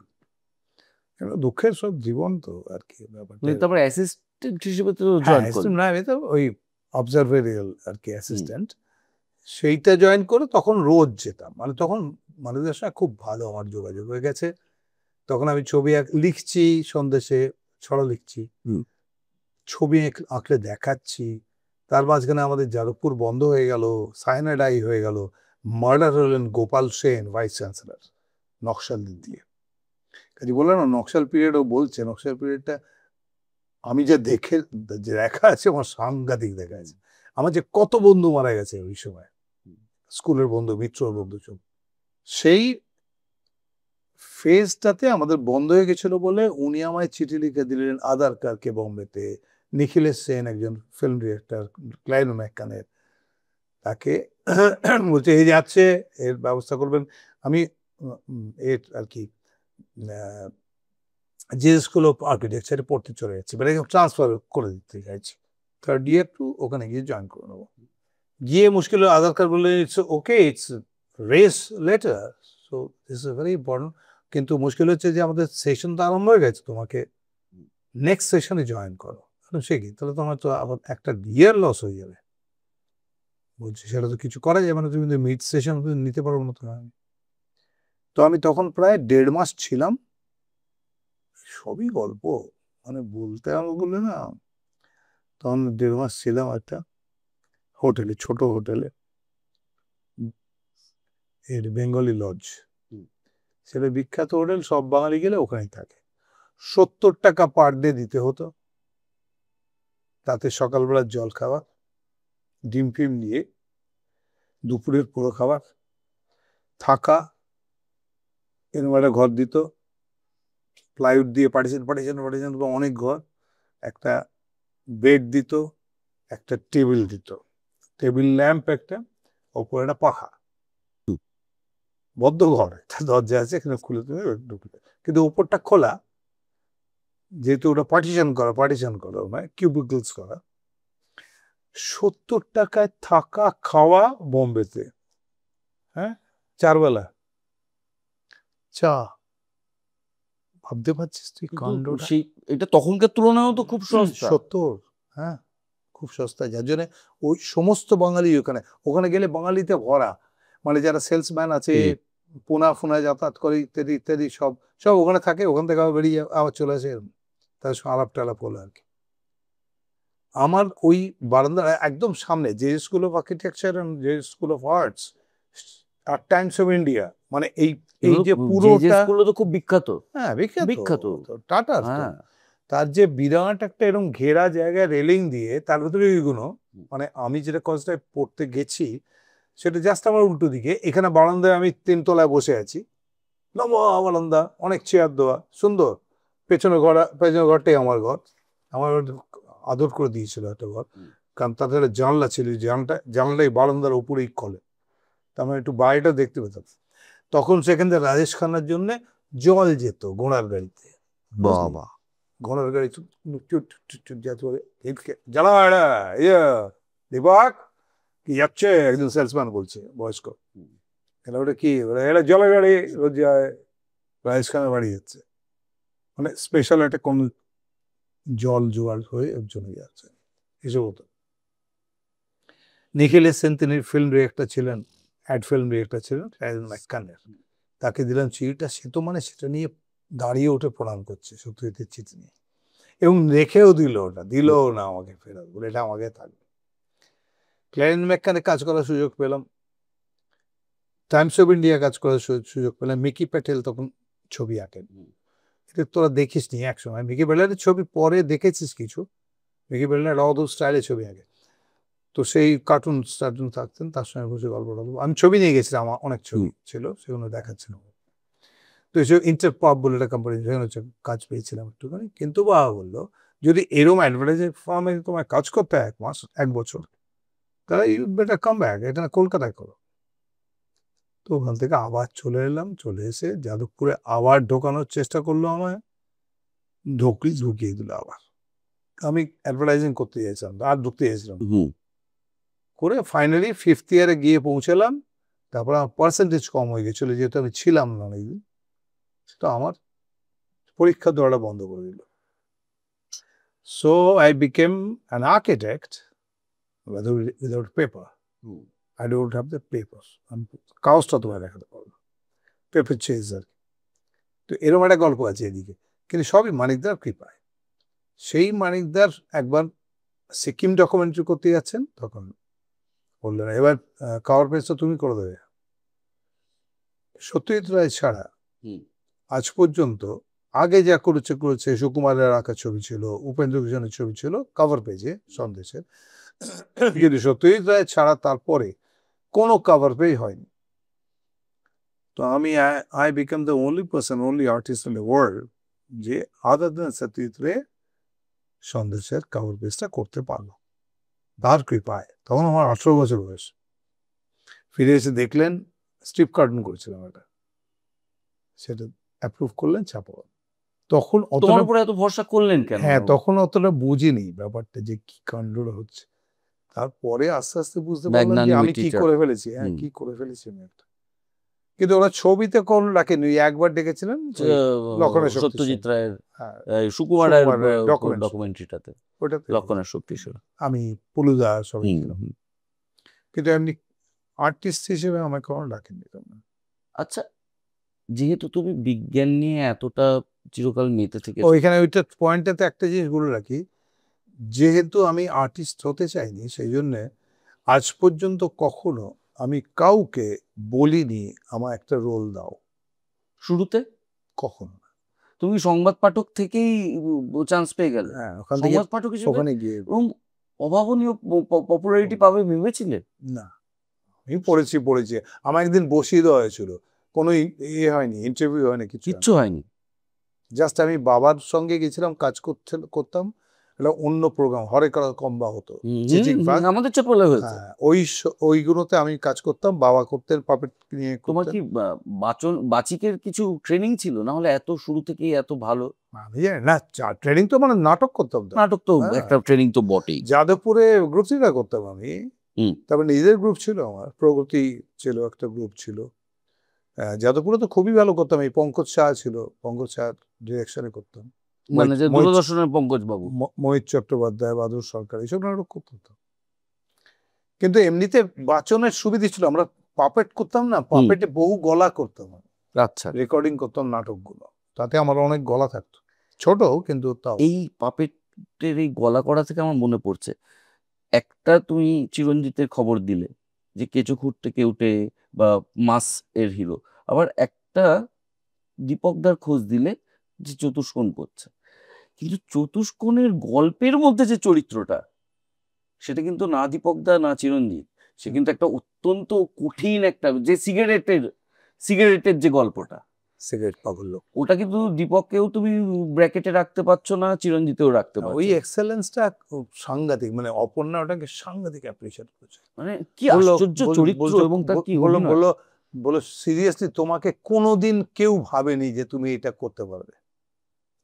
দুঃখের সব জীবন তো আর কি, ব্যাপারটা। তারপর অ্যাসিস্ট্যান্ট হিসেবে তো হ্যাঁ, জয়েন করলেন। না আমি তো ওই অবজারভেরিয়াল আর কি অ্যাসিস্ট্যান্ট, সেইটা জয়েন করে তখন রোজ যেতাম, মানে তখন মানুষদের সঙ্গে খুব ভালো আমার যোগাযোগ হয়ে গেছে। তখন আমি ছবি লিখছি, সন্দেশে ছড়া লিখছি, ছবি আঁকড়ে দেখাচ্ছি, তার মাঝখানে আমাদের যাদবপুর বন্ধ হয়ে গেল, সাইনাডাই হয়ে গেল, মার্ডার হলেন গোপাল সেন ভাইস চ্যান্সেলর নকশাল দিয়ে। কাজে বললাম না, নকশাল পিরিয়ডও বলছে, নকশাল পিরিয়ডটা আমি যে দেখা আছে, আমার সাংঘাতিক দেখা আছে, আমার যে কত বন্ধু মারা গেছে ওই সময়, স্কুলের বন্ধু, মিত্রর বন্ধু, সব সেই ফেজটাতে আমাদের বন্ধ হয়ে গেছিল বলে উনি আমায় চিঠি লিখে দিলেন আধার কার্ডকে বোম্বেতে, নিখিলেশ সেন একজন ফিল্ম ডিরেক্টর ক্লাইনো ম্যাকানের, তাকে বলছে এই যাচ্ছে, এর ব্যবস্থা করবেন। আমি এর আর কি যে স্কুল অফ আর্কিটেকচারে পড়তে চলে যাচ্ছি, মানে ট্রান্সফার করে দিতে চাইছি, 3rd ইয়ার টু ওখানে গিয়ে জয়েন করে নেবো। গিয়ে মুশকিল, আধার কার্ড বললে it's okay, it's race letter, so this is very important, কিন্তু মুশকিল হচ্ছে যে আমাদের সেশন তো আরম্ভ হয়ে গেছে, তোমাকে নেক্সট সেশনে জয়েন করো। সে কি, তাহলে তোমার তো আবার একটা ইয়ার লস হয়ে যাবে। বলছি সেটা তো কিছু করা যাবে না, তুমি তো মিড সেশন নিতে পারবো না। তো আমি তখন প্রায় 1.5 মাস ছিলাম, সবই গল্প, মানে বলতে আমার বললে না, তখন 1.5 মাস ছিলাম একটা হোটেলে, ছোট হোটেলে, এর বেঙ্গলি লজ, সেটা বিখ্যাত হোটেল, সব বাঙালি গেলে ওখানেই থাকে। 70 টাকা পার ডে দিতে হতো, তাতে সকালবেলার জল খাওয়া, ডিম ফিম নিয়ে, দুপুরের পুরো খাবার, থাকা, এরকম একটা ঘর দিত, প্লাইউড দিয়ে পার্টিশন পার্টিশন পার্টিশন, অনেক ঘর, একটা বেড দিত, একটা টেবিল দিত, টেবিল ল্যাম্প একটা, ওপরে একটা পাখা, বদ্ধ ঘর, একটা দরজা আছে, এখানে খুলে তুমি ঢুকলে, কিন্তু উপরটা খোলা, যেহেতু ওটা পার্টিশন করা মানে কিউবিকলস করা। 70 টাকায় থাকা খাওয়া বোম্বেতে, হ্যাঁ, 4 বেলা চা, ভাবতে পারছিস তুই কাণ্ডটা? সেই এটা তখনকার তুলনায়ও তো খুব সস্তা। 70, হ্যাঁ, খুব সস্তা, যার জন্য ওই সমস্ত বাঙালি ওখানে গেলে বাঙালিতে ভরা, মানে যারা সেলসম্যান আছে, পুনা ফুনা যাতায়াত করে, ইত্যাদি ইত্যাদি, সব সব ওখানে থাকে, ওখান থেকে আবার বেরিয়ে আবার চলে আসে, তার সঙ্গে আলাপ টালাপ হলো আর কি। আমার ওই বারান্দার একদম সামনে যে স্কুল অফ আর্কিটেকচার এন্ড যে স্কুল অফ আর্টস আর টাইমস অফ ইন্ডিয়া, মানে এই যে পুরোটা স্কুলও তো খুব বিখ্যাত। হ্যাঁ, বিখ্যাত। বিখ্যাত টাটার, হ্যাঁ, তার যে বিরাট একটা এরকম ঘেরা জায়গায় রেলিং দিয়ে, তার ভেতরে এইগুলো, মানে আমি যেটা কলেজটায় পড়তে গেছি সেটা জাস্ট আমার উল্টো দিকে, এখানে বারান্দায় আমি 3 তলায় বসে আছি, লম্বা বারান্দা, অনেক চেয়ার দেওয়া, সুন্দর, পেছনের ঘরটাই আমার ঘর, আমার আদর করে দিয়েছিল একটা ঘর, কারণ তাদের জানলা ছিল, জানলাই বারান্দার উপরেই খোলে, তার মানে একটু বাইরেটা দেখতে পেতাম। তখন সেখান থেকে রাজেশ খান্নার জন্য জল যেত ঘোড়ার গাড়িতে, বাবা, ঘোড়ার গাড়ি জ্বালা ইয়ে দীপক কি যাচ্ছে, একজন সেলসম্যান বলছে, বয়স্ক, এটা ওটা কি, এটা জলের গাড়ি রোজ যায়, রাজেশ খানের বাড়ি যাচ্ছে, মানে স্পেশাল একটা কোন জল জোয়ার হয়ে একজনে যাচ্ছে, এসব হতো। নিখিল এসেন, তিনি ফিল্ম ডিরেক্টর ছিলেন, অ্যাড ফিল্ম ডিরেক্টর ছিলেন, ম্যাককানের, তাকে দিলাম চিঠিটা, সে তো মানে সেটা নিয়ে দাঁড়িয়ে উঠে প্রণাম করছে সত্যজিতের চিঠি নিয়ে, এবং রেখেও দিল না আমাকে ফেরত, বলে এটা আমাকে থাকবে। ক্ল্যারিন ম্যাককানে কাজ করার সুযোগ পেলাম, টাইমস অফ ইন্ডিয়া কাজ করার সুযোগ পেলাম। মিকি প্যাটেল তখন ছবি আঁকেন, এটা তোরা দেখিস নি একসময়, মিকি প্যাটেলের ছবি পরে দেখেছিস কিছু, মিকি প্যাটেলের অদ্ভুত স্টাইলে ছবি আঁকে, তো সেই কার্টুন থাকতেন, তার সঙ্গে বসে গল্প টল্প, আমি ছবি নিয়ে গেছিলাম, আমার অনেক ছবি ছিল, সেগুলো দেখাচ্ছিল। তো এসব ইন্টারপপ বলে একটা কোম্পানি, সেখানে কাজ পেয়েছিলাম একটুখানি, কিন্তু বাবা বললো যদি এরকম অ্যাডভার্টাইজিং ফার্মে তোমায় কাজ করতে হয় 1 বছর, তাহলে ইউ বেটার কাম ব্যাক, এটা কলকাতায় করো। তো ওখান থেকে আবার চলে এলাম, চলে এসে যাদবপুরে আবার ঢোকানোর চেষ্টা করলো আমায়, ঢুকিয়ে দিল আবার। আমি অ্যাডভার্টাইজিং করতে চাইছিলাম, আর ঢুকতে চাইছিলাম করে, ফাইনালি 5th ইয়ারে গিয়ে পৌঁছালাম, তারপর আমার পার্সেন্টেজ কম হয়ে গেছিলো, যেহেতু আমি ছিলাম না অনেকদিন, তো আমার পরীক্ষা দেওয়াটা বন্ধ করে দিল। So I became an architect without paper, I don't have the paper, আমি কাগজটা তোমায় দেখাতে পারবো, পেপার চেজ আর কি। তো এরকম একটা গল্প আছে এদিকে, কিন্তু সবই মানিকদার কৃপায়। সেই মানিকদার একবার সিকিম ডকুমেন্টারি করতে যাচ্ছেন, তখন বললেন এবার কভার পেজটা তুমি করে দেবে। সত্যজিৎ রায় ছাড়া আজ পর্যন্ত আগে যা করেছে, সুকুমারের আঁকা ছবি ছিল, উপেন্দ্র কিশোরের ছবি ছিল কভার পেজে সন্দেশের, কিন্তু সত্যজিৎ রায় ছাড়া তারপরে কোনো কভার পেজ হয়নি। তো আমি I become the only artist in the world যে আদার দেন সত্যজিৎ রে সন্দেশের কভার পেজটা করতে পারলো, তার কৃপায়। তখন আমার 18 বছর বয়স। ফিরে এসে দেখলেন স্ট্রিপ কার্টুন করেছিলাম এটা, সেটা অ্যাপ্রুভ করলেন, ছাপা। তখন তোমার উপরে এত ভরসা করলেন কেন? হ্যাঁ, তখন অতটা বুঝিনি ব্যাপারটা যে কি কাণ্ডটা হচ্ছে, তারপরে আস্তে আস্তে বুঝতে পারলাম যে আমি কি করে ফেলেছি, কি করে ফেলেছি আমি একটা। কিন্তু ওরা ছবিতে কোন রাখেনি, একবার ডেকেছিলেন ওই লক্ষণের শক্তি সত্যজিৎ রায়ের হ্যাঁ সুকুমার রায়ের সুকুমার রায়ের documentary। ডকুমেন্টারিটাতে ওটাতে লক্ষণের শক্তি ছিল। আমি পুলুদা সবাই হুম, ছিল, হুম। কিন্তু এমনি আর্টিস্ট হিসেবে আমাকে কখনো ডাকেনি তোমরা। আচ্ছা, যেহেতু তুমি বিজ্ঞান নিয়ে এতটা চিরকাল মেতে থেকে ওইখানে ওইটা পয়েন্টটাতে একটা জিনিস বলে রাখি, যেহেতু আমি আর্টিস্ট হতে চাইনি সেই জন্য আজ পর্যন্ত কখনো আমি কাউকে বলিনি আমার একটা রোল দাও, শুরুতে কখনো না। তুমি সংবাদ পাঠক থেকেই চান্স পেয়ে গেলে। হ্যাঁ ওখান থেকে সংবাদ পাঠক হিসেবে ওখানে গিয়ে এরকম অভাবনীয় পপুলারিটি পাবে ভেবেছিলে? না, আমি পড়েছি আমার একদিন বসিয়ে দেওয়া হয়েছিল, কোনো ইয়ে হয়নি, ইন্টারভিউ হয়নি, কিচ্ছু হয়নি। জাস্ট আমি বাবার সঙ্গে গেছিলাম, কাজ করতাম, এটা অন্য প্রোগ্রাম হরে কম্বা হতো, আমাদের চপলে হয়েছে। হ্যাঁ ওইগুলোতে আমি কাজ করতাম, বাবা করতেন পাপেট নিয়ে তোমার করতেন। কি বাচিকের কিছু ট্রেনিং ছিল, না হলে এত শুরু থেকেই এত ভালো? আমি জানি না, ট্রেনিং তো মানে নাটক করতাম তো, নাটক তো হ্যাঁ। একটা ট্রেনিং তো বটেই। যাদবপুরে গ্রুপ থিয়েটার করতাম আমি, হুম। তারপর নিজের গ্রুপ ছিল, আমার প্রগতি ছিল একটা গ্রুপ ছিল। যাদবপুরে তো খুবই ভালো করতাম, এই পঙ্কজ শাহ ছিল, পঙ্কজ শাহ ডিরেকশনে করতাম, মানে যে দূরদর্শনের পঙ্কজ বাবু, মোহিত চট্টোপাধ্যায়, বাদুর সরকার, এইসব নাটক করতাম। কিন্তু এমনিতে বাচনের সুবিধা ছিল, আমরা পাপেট করতাম না, পাপেটে বহু গলা করতাম, আচ্ছা, রেকর্ডিং করতাম নাটকগুলো, তাতে আমার অনেক গলা থাকতো, ছোট কিন্তু তাও। এই পাপেটের এই গলা করা থেকে আমার মনে পড়ছে, একটা তুমি চিরঞ্জিতের খবর দিলে যে কেঁচো খুঁড়তে কেউটে বা মাস এর হিরো, আবার একটা দীপকদার খোঁজ দিলে যে চতুষ্কোণ করছে, কিন্তু চতুষ্কোণের গল্পের মধ্যে যে চরিত্রটা, সেটা কিন্তু না দীপকদা না চিরঞ্জিত, সে কিন্তু একটা অত্যন্ত কঠিন একটা, যে সিগারেটের যে গল্পটা, সিগারেট পাগল লোক, ওটা কিন্তু দীপককেও তুমি ব্র্যাকেটে রাখতে পারছো না, চিরঞ্জিতেও রাখতে ওই পারছো না। এক্সেলেন্সটা সাংঘাতিক, মানে অপর্ণা ওটাকে সাংঘাতিক অ্যাপ্রিশিয়েট করেছে, মানে কি আশ্চর্য চরিত্র এবং তার কি অভিনয়। বলো সিরিয়াসলি তোমাকে কোনোদিন কেউ ভাবেনি যে তুমি এটা করতে পারবে,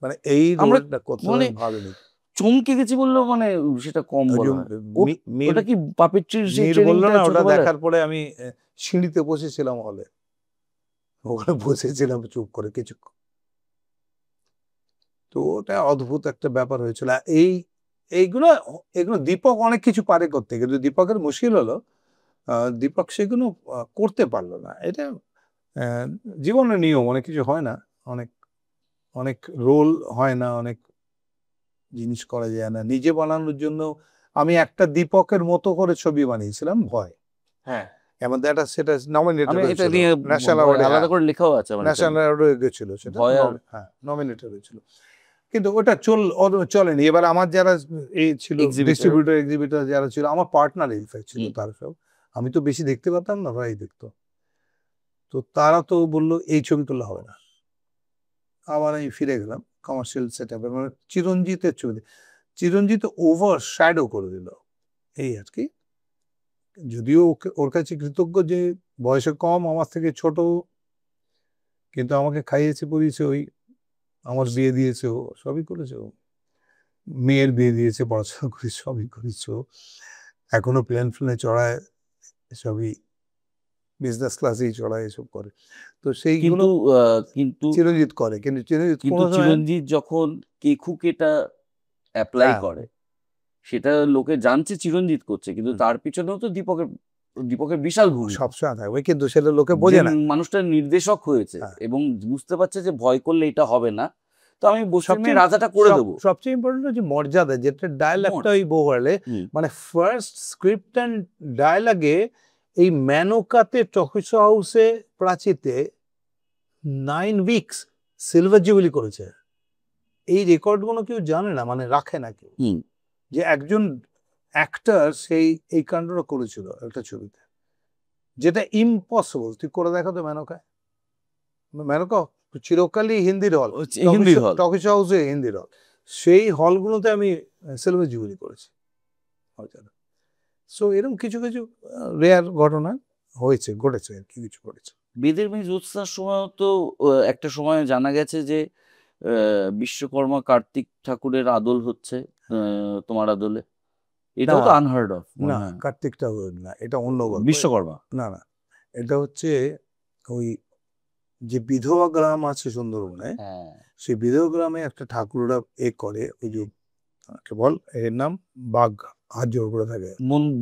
মানে এই রোলটা করতে মানে ভাবেনি, চমকে গেছি বললেও মানে সেটা কম বলা হয়। ওটা কি পাপেট্রির সেই বললো না, ওটা ছোটবেলায়? দেখার পরে আমি সিঁড়িতে বসেছিলাম হলে, ওখানে বসেছিলাম চুপ করে কিছুক্ষণ, তো ওটা অদ্ভুত একটা ব্যাপার হয়েছিল। এইগুলো এগুলো দীপক অনেক কিছু পারে করতে, কিন্তু দীপকের মুশকিল হলো দীপক সেগুলো করতে পারলো না, এটা জীবনের নিয়ম, অনেক কিছু হয় না, অনেক অনেক রোল হয় না, অনেক জিনিস করা যায় না। নিজে বানানোর জন্য আমি একটা দীপকের মতো করে ছবি বানিয়েছিলাম, ভয়, হ্যাঁ, আমাদের একটা সেটা নমিনেটেড আমি এটা হয়েছিল, নিয়ে ন্যাশনাল অ্যাওয়ার্ডে, আলাদা করে লেখাও আছে আমার। ন্যাশনাল অ্যাওয়ার্ডে গেছিল সেটা, ভয় আর- হ্যাঁ নমিনেটেড হয়েছিল, কিন্তু ওটা চলেনি। এবার আমার যারা এই ছিল ডিস্ট্রিবিউটর এক্সিবিটর যারা ছিল, আমার পার্টনার ইনফ্যাক্ট ছিল, তারা সব, আমি তো বেশি দেখতে পারতাম না, ওরাই দেখতো, তো তারা তো বললো এই ছবি তোলা হবে না, আবার আমি ফিরে গেলাম কমার্শিয়াল সেট আপে, মানে চিরঞ্জিতের ছবি, চিরঞ্জিত ওভার শ্যাডো করে দিল, এই আর কি। যদিও ওর কাছে কৃতজ্ঞ যে বয়সে কম, আমার থেকে ছোট, কিন্তু আমাকে খাইয়েছে পরিয়েছে, ওই আমার বিয়ে দিয়েছে, ও সবই করেছে, ও মেয়ের বিয়ে দিয়েছে, পড়াশোনা করে সবই করেছে, এখনো প্লেন ফ্লেনে চড়ায়, সবই বিজনেস ক্লাসেই চড়ায়, এসব করে, তো সেইগুলো কিন্তু চিরঞ্জিত করে, কিন্তু চিরঞ্জিত যখন কেকুকেটা অ্যাপ্লাই করে, সেটা লোকে জানছে চিরঞ্জিত করছে, কিন্তু তার পিছনেও তো দীপকের বিশাল ভূমিকা সবসময় থাকবে, কিন্তু সেটা লোকে বোঝে না, মানুষটা নির্দেশক হয়েছে এবং বুঝতে পারছে যে ভয় করলে এটা হবে না, তো আমি বসে রাজাটা করে দেবো। সবচেয়ে ইম্পর্টেন্ট হচ্ছে মর্যাদা, যেটা ডায়ালগটা ওই বউয়ালে, মানে ফার্স্ট স্ক্রিপ্ট অ্যান্ড ডায়ালগে এই মেনকাতে টকিশো হাউসে প্রাচীতে 9 উইকস সিলভার জুবিলি করেছে, এই রেকর্ডগুলো কেউ জানে না, মানে রাখে না কেউ, যে একজন অ্যাক্টর সেই এই কাণ্ডটা করেছিল একটা ছবিতে, যেটা ইম্পসিবল, তুই করে দেখা তো মেনকায়, মেনকা চিরকালই হিন্দির হল, টকিশো হাউসে হিন্দির হল, সেই হলগুলোতে আমি সিলভার জুবিলি করেছি, সো এরকম কিছু কিছু রেয়ার ঘটনা ঘটেছে আর কি, কিছু ঘটেছে। বেদের মেয়ে জ্যোৎস্নার সময় তো একটা সময় জানা গেছে যে বিশ্বকর্মা কার্তিক ঠাকুরের আদল হচ্ছে তোমার আদলে, এটাও তো আনহার্ড অফ। না, কার্তিকটা না, এটা অন্য গল্প, বিশ্বকর্মা না, এটা হচ্ছে ওই যে বিধবা গ্রাম আছে সুন্দরবনে, হ্যাঁ সেই বিধবা গ্রামে একটা ঠাকুররা করে ওই যে বল এর নাম বাঘ হাত জোর করে থাকে,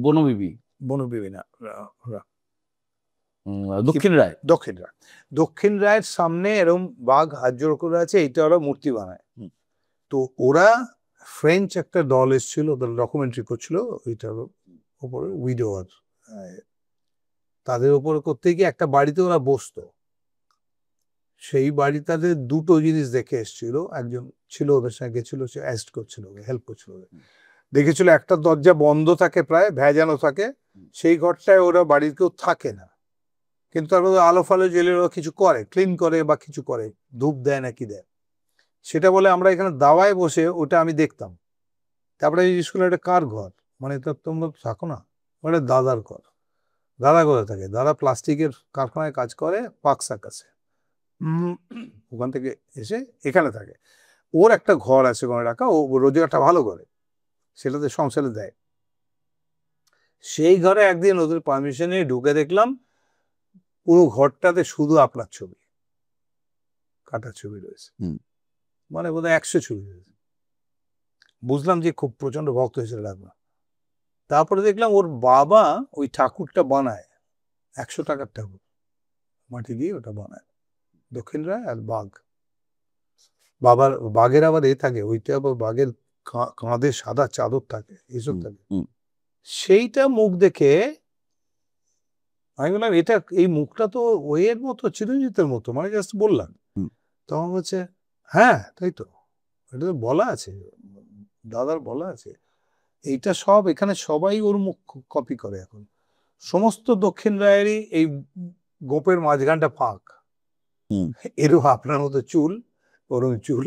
বনবিবি বনবিবি না, দক্ষিণ রায়। দক্ষিণ রায়ের সামনে এরকম বাঘ হাত জোর করে আছে, এইটা ওরা মূর্তি বানায়। হুম। তো ওরা ফ্রেঞ্চ একটা দল এসেছিল, ওদের ডকুমেন্টারি করছিল ওইটার উপরে, উইডোয়ার, তাদের উপরে করতে গিয়ে একটা বাড়িতে ওরা বসতো। সেই বাড়ি তাদের দুটো জিনিস দেখে এসেছিল, একজন ছিল ওদের সঙ্গে গেছিল, সে অ্যাসিস্ট করছিল, হেল্প করছিল। দেখেছিল একটা দরজা বন্ধ থাকে, প্রায় ভেজানো থাকে, সেই ঘরটায় ওরা বাড়ির কেউ থাকে না, কিন্তু তারপর আলো ফালো জ্বেলে ওরা কিছু করে, ক্লিন করে বা কিছু করে, ধূপ দেয় না কি দেয় সেটা বলে। আমরা এখানে দাওয়ায় বসে ওটা আমি দেখতাম। তারপরে স্কুলে একটা কার ঘর, মানে তোমরা থাকো না, ওটা দাদার ঘর। দাদা কোথায় থাকে? দাদা প্লাস্টিকের কারখানায় কাজ করে পাকসার কাছে, ওখান থেকে এসে এখানে থাকে। ওর একটা ঘর আছে ওখানে রাখা, ও রোজগারটা ভালো করে, সেটাতে সংসারে দেয়। সেই ঘরে একদিন ওদের পারমিশনে ঢুকে দেখলাম পুরো ঘরটাতে শুধু আপনার ছবি, কাটা ছবি রয়েছে, মানে বোধহয় 100 ছবি রয়েছে। বুঝলাম যে খুব প্রচন্ড ভক্ত হয়েছিল রাখবা। তারপরে দেখলাম ওর বাবা ওই ঠাকুরটা বানায়, 100 টাকার ঠাকুর, মাটি দিয়ে ওটা বানায়, দক্ষিণ রায় আর বাঘ। বাঘের আবার থাকে, ওইটা আবার বাঘের কাঁধে সাদা চাদর থাকে, এইসব থাকে। সেইটা মুখ দেখে আমি বললাম এটা, এই মুখটা তো ওয়ের মতো, চিরঞ্জিতের মতো, মানে জাস্ট বললাম। তখন বলছে হ্যাঁ তাই তো, এটা তো বলা আছে, দাদার বলা আছে। এইটা সব এখানে সবাই ওর মুখ কপি করে এখন। সমস্ত দক্ষিণ রায়েরই এই গোপের মাঝখানটা ফাঁক, এরও আপনার মতো চুল, ওরম চুল,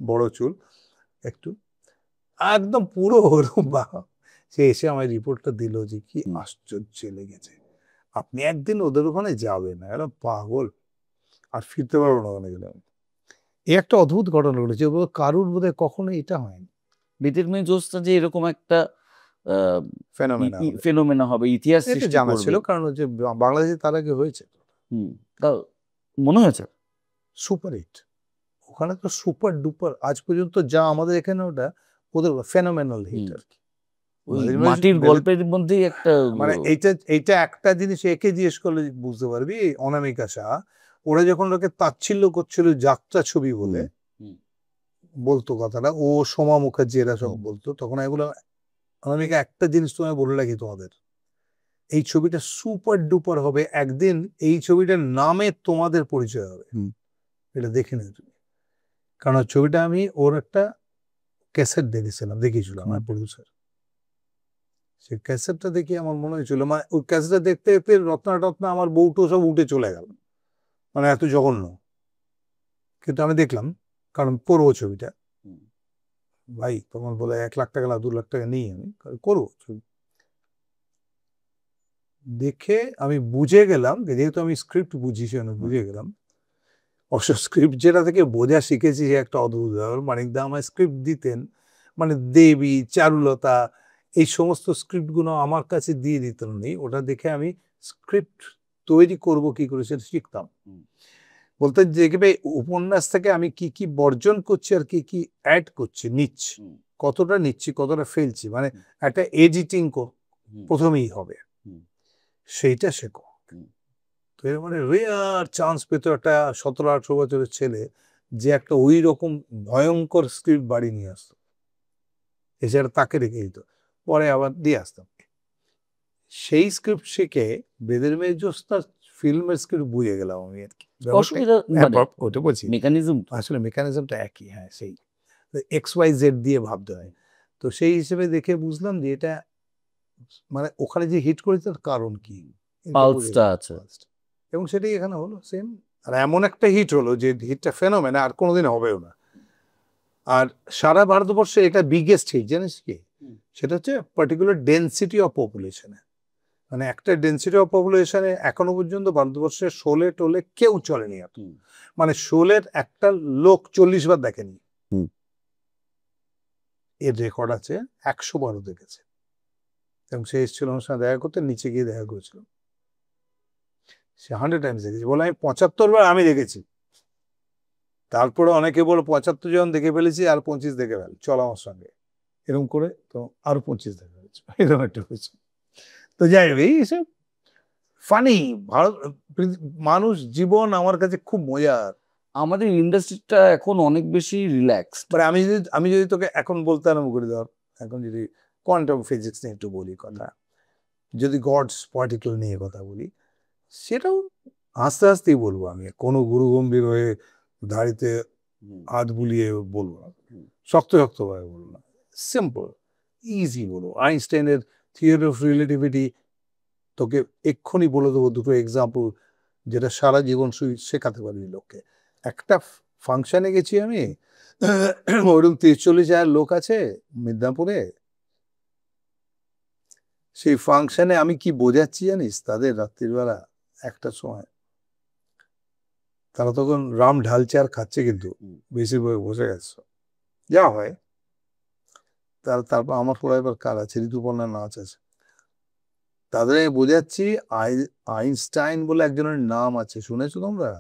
বড় চুল একটু, একদম পুরো ওরম। সে এসে আমার রিপোর্টটা দিল যে কি আশ্চর্য লেগেছে, আপনি একদিন ওদের ওখানে যাবেন, এরা পাগল, আর ফিরতে পারবো না ওখানে গেলে। এই একটা অদ্ভুত ঘটনা ঘটেছে, কারুর বোধহয় কখনো এটা হয়নি। বেতের মেয়ে জোসটা যে এরকম একটা ফেনোমেনা হবে, ইতিহাস সৃষ্টি জানা করবে, ছিল, কারণ হচ্ছে বাংলাদেশে তার আগে হয়েছে। মনে হয়েছে সুপার হিট, ওখানে তো সুপার ডুপার, আজ পর্যন্ত যা আমাদের এখানে ওটা ওদের ফেনোমেনাল হিট আর কি। মাটির গল্পের মধ্যেই একটা, মানে এইটা একটা জিনিস একে জিজ্ঞেস করলে বুঝতে পারবি, অনামিকা শাহ, ওরা যখন ওকে তাচ্ছিল্য করছিল যাত্রা ছবি বলে বলতো কথাটা, ও সোমা মুখার্জি এরা সব বলতো, তখন এগুলো অনামিকা একটা জিনিস তোমায় বলে রাখি তোমাদের, এই ছবিটা সুপার ডুপার হবে, একদিন এই ছবিটার নামে তোমাদের পরিচয় হবে, এটা দেখে নেবে তুমি। কারণ ছবিটা আমি ওর একটা ক্যাসেট দেখিয়েছিল আমার প্রডিউসার, সেই ক্যাসেটটা দেখে আমার মনে হয়েছিল, মানে ওই ক্যাসেটটা দেখতে দেখতে রত্না আমার বউটো সব উঠে চলে গেল, মানে এত জঘন্য। কিন্তু আমি দেখলাম, কারণ করবো ছবিটা, ভাই তখন বলে 1 লাখ টাকা না 2 লাখ টাকা নিই, আমি করবো ছবি। দেখে আমি বুঝে গেলাম, যেহেতু আমি স্ক্রিপ্ট বুঝি সেজন্য বুঝে গেলাম। অবশ্য স্ক্রিপ্ট যেটা থেকে বোঝা শিখেছি সে একটা অদ্ভুত ব্যাপার। মানিকদা আমার স্ক্রিপ্ট দিতেন, মানে দেবী, চারুলতা, এই সমস্ত স্ক্রিপ্টগুলো আমার কাছে দিয়ে দিতেন উনি, ওটা দেখে আমি স্ক্রিপ্ট তৈরি করব কি করে সেটা শিখতাম। বলতে দেখবে উপন্যাস থেকে আমি কি কি বর্জন করছি আর কি কি অ্যাড করছি, নিচ্ছি, কতটা নিচ্ছি কতটা ফেলছি, মানে একটা এডিটিং প্রথমেই হবে, সেইটা শেখো। তো এর মানে রেয়ার চান্স পেত একটা 17-18 বছরের ছেলে যে একটা ওই রকম ভয়ঙ্কর স্ক্রিপ্ট বাড়ি নিয়ে আসতো, এছাড়া তাকে রেখে দিত, পরে আবার দিয়ে আসতাম। সেই স্ক্রিপ্ট শিখে বেদের মেয়ে জোস্তা ফিল্মের স্ক্রিপ্ট বুঝে গেলাম আমি আর কি। ওটা বলছি, আসলে মেকানিজমটা একই, হ্যাঁ সেই XYZ দিয়ে ভাবতে হয়। তো সেই হিসেবে দেখে বুঝলাম যে এটা মানে ওখানে যে হিট করেছে তার কারণ কি, এবং সেটাই এখানে হলো সেম। আর এমন একটা হিট হলো যে হিটটা ফেনোমেনা, আর কোনোদিন হবেও না। আর সারা ভারতবর্ষে এটা বিগেস্ট হিট, জানিস কি? সেটা হচ্ছে পার্টিকুলার ডেন্সিটি অফ পপুলেশনে, মানে একটা ডেন্সিটি অফ পপুলেশনে এখনো পর্যন্ত ভারতবর্ষের শোলে টোলে কেউ চলেনি এত, মানে শোলের একটা লোক 40 বার দেখেনি, এর রেকর্ড আছে, 100 বারও দেখেছে। এবং সে এসেছিল আমার সঙ্গে দেখা করতে, নিচে গিয়ে দেখা করেছিল। সে 100 টাইমস দেখেছে, বলে আমি 75 বার আমি দেখেছি। তারপরে অনেকে বলে 75 জন দেখে ফেলেছি, আর 25 দেখে ফেল, চল আমার সঙ্গে, এরকম করে তো আরো 25 দেখে ফেলেছি, এরকম একটা হয়েছে। তো যাই হোক, এইসব ফানি ভারত, মানুষ জীবন আমার কাছে খুব মজার। আমাদের ইন্ডাস্ট্রিটা এখন অনেক বেশি রিল্যাক্সড। মানে আমি যদি তোকে এখন বলতে আরম্ভ করি, ধর এখন যদি কোয়ান্টাম ফিজিক্স নিয়ে একটু বলি কথা, যদি গডস পার্টিকেল নিয়ে কথা বলি, সেটাও আস্তে আস্তেই বলবো আমি, কোনো গুরু গম্ভীর হয়ে দাড়িতে হাত বুলিয়ে বলবো না, শক্ত শক্তভাবে বলবো না, সিম্পল ইজি বলবো। আইনস্টাইনের থিওরি অফ রিলেটিভিটি তোকে এক্ষুনি বলে দেবো, দুটো এক্সাম্পল যেটা সারা জীবন শেখাতে পারবি লোককে। একটা ফাংশনে গেছি আমি, ওরকম 30-40 হাজার লোক আছে মিদনাপুরে, সেই ফাংশনে আমি কি বোঝাচ্ছি জানিস তাদের? রাত্রিবেলা 1টার সময় তারা তখন রাম ঢালছে আর খাচ্ছে, কিন্তু বেশিরভাগ বসে গেছে, যা হয়। তারপর আমার পড়া এবার কার আছে, ঋতুপর্ণার নাচ আছে, তাদের আমি বোঝাচ্ছি আইনস্টাইন বলে একজনের নাম আছে, শুনেছো তোমরা?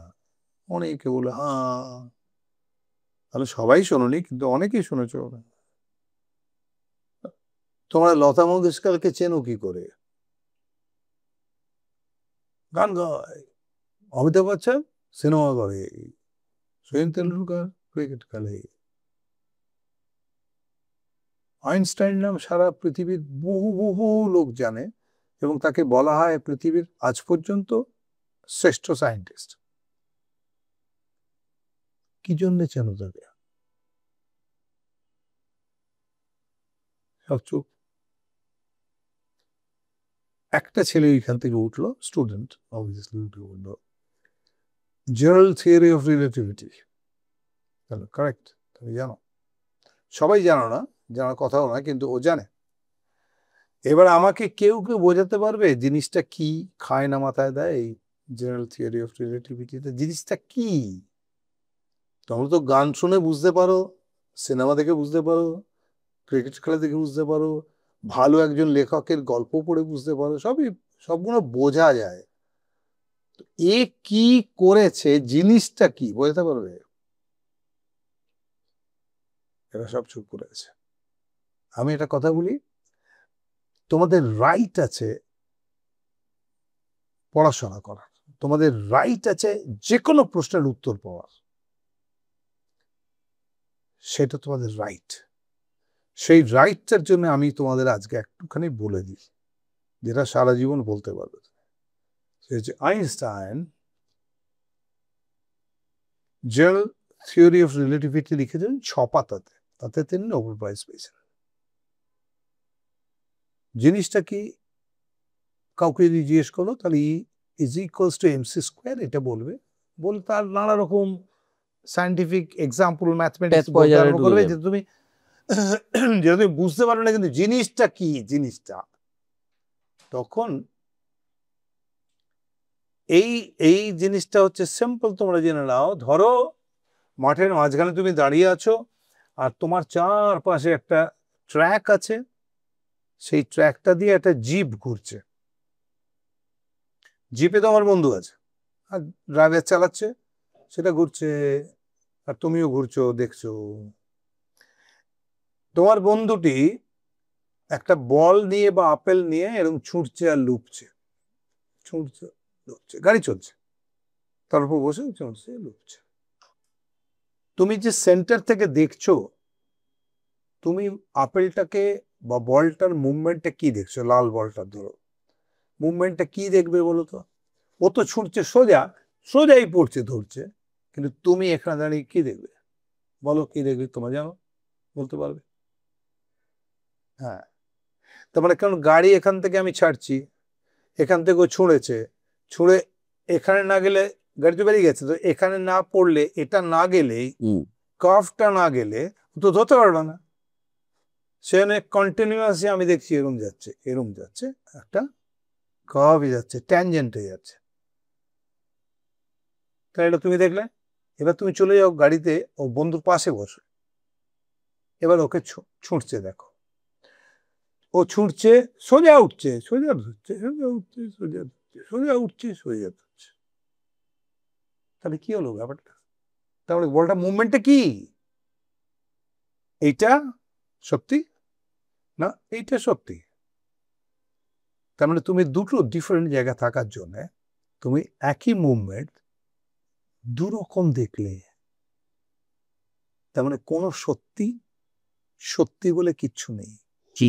অনেকে বলে হ্যাঁ, তাহলে সবাই শোনোনি, কিন্তু অনেকেই শুনেছো। তোমরা লতা মঙ্গেশকরকে চেনো কি করে? গান গায়। অমিতাভ বচ্চন সিনেমা করে। সচিন তেন্ডুলকার ক্রিকেট খেলে। আইনস্টাইন নাম সারা পৃথিবীর বহু বহু লোক জানে, এবং তাকে বলা হয় পৃথিবীর আজ পর্যন্ত শ্রেষ্ঠ সায়েন্টিস্ট। কি জন্য চেনো তাকে? সব চুপ। একটা ছেলে এখান থেকে উঠলো, স্টুডেন্ট, অবভিয়াসলি উঠে বললো general theory of relativity. Correct, তুমি জানো? সবাই জানো না, জানার কথাও না, কিন্তু ও জানে। এবার আমাকে কেউ কেউ বোঝাতে পারবে জিনিসটা কি? খায় না মাথায় দেয় এই জেনারেল থিওরি অফ রিলেটিভিটিতে জিনিসটা কি? তোমরা তো গান শুনে বুঝতে পারো, সিনেমা দেখে বুঝতে পারো, ক্রিকেট খেলা দেখে বুঝতে পারো, ভালো একজন লেখকের গল্প পড়ে বুঝতে পারো, সবগুলো বোঝা যায়। এ কি করেছে, জিনিসটা কি বোঝাতে পারবে? এরা সব চুপ করে আছে। আমি একটা কথা বলি, তোমাদের রাইট আছে পড়াশোনা করার, তোমাদের রাইট আছে যে কোনো প্রশ্নের উত্তর পাওয়ার, সেটা তোমাদের রাইট। সেই রাইটটার জন্য আমি তোমাদের আজকে একটুখানি বলে দিই, যেটা সারা জীবন বলতে পারবে। Einstein general theory of relativity লিখেছেন 6 পাতাতে, তাতে তিনি নোবেল প্রাইজ পেয়েছেন। জিনিসটা কি কাউকে যদি জিজ্ঞেস করো, তাহলে is equals to MC square, এটা বলবে। বলে তার নানা রকম সায়েন্টিফিক এক্সাম্পল, ম্যাথমেটিক্স বলতে আরম্ভ করবে, যে তুমি বুঝতে পারবে না কিন্তু জিনিসটা কি, জিনিসটা। তখন এই জিনিসটা হচ্ছে সিম্পল, তোমরা জেনে নাও। ধরো মাঠের মাঝখানে তুমি দাঁড়িয়ে আছো, আর তোমার চারপাশে একটা ট্র্যাক আছে, সেই ট্র্যাকটা দিয়ে একটা জিপ ঘুরছে, জিপে তোমার বন্ধু আছে, আর ড্রাইভার চালাচ্ছে, সেটা ঘুরছে, আর তুমিও ঘুরছো, দেখছো। তোমার বন্ধুটি একটা বল নিয়ে বা আপেল নিয়ে এরকম ছুটছে আর লুপছে, ছুটছে লুপছে, গাড়ি চলছে, তার উপর বসে চলছে লুপছে। তুমি যে সেন্টার থেকে দেখছো, তুমি আপেলটাকে বা বলটার মুভমেন্টটা কি দেখছো? লাল বলটা ধরো, মুভমেন্টটা কি দেখবে বলো তো? ও তো ছুটছে সোজা, সোজাই পড়ছে, ধরছে, কিন্তু তুমি এখানে দাঁড়িয়ে কি দেখবে? বলো কি দেখবে? তোমরা জানো, বলতে পারবে? হ্যাঁ, তার মানে কারণ গাড়ি এখান থেকে আমি ছাড়ছি, এখান থেকে ও ছুঁড়েছে, ছুঁড়ে এখানে না গেলে গাড়ি তো বেরিয়ে গেছে, তো এখানে না পড়লে, এটা না গেলেই, কার্ভটা না গেলে তো ধরতে পারবে না। সেখানে কন্টিনিউয়াসলি আমি দেখছি এরম যাচ্ছে, এরম যাচ্ছে, একটা কার্ভে যাচ্ছে, ট্যানজেন্টে যাচ্ছে। তাহলে এটা তুমি দেখলে। এবার তুমি চলে যাও গাড়িতে, ও বন্ধুর পাশে বসো, এবার ওকে ছুটছে দেখো, ও ছুটছে, সোজা উঠছে, সোজা ধরছে, সোজা উঠছে, সোজা ধরছে, সোজা উঠছে, সোজা ধরছে। তাহলে কি হলো ব্যাপারটা? তাহলে বলটা মুভমেন্টটা কি? এইটা সত্যি না এইটা সত্যি? তার মানে তুমি দুটো ডিফারেন্ট জায়গা থাকার জন্য তুমি একই মুভমেন্ট দুরকম দেখলে, তার মানে কোনো সত্যি সত্যি বলে কিচ্ছু নেই। কি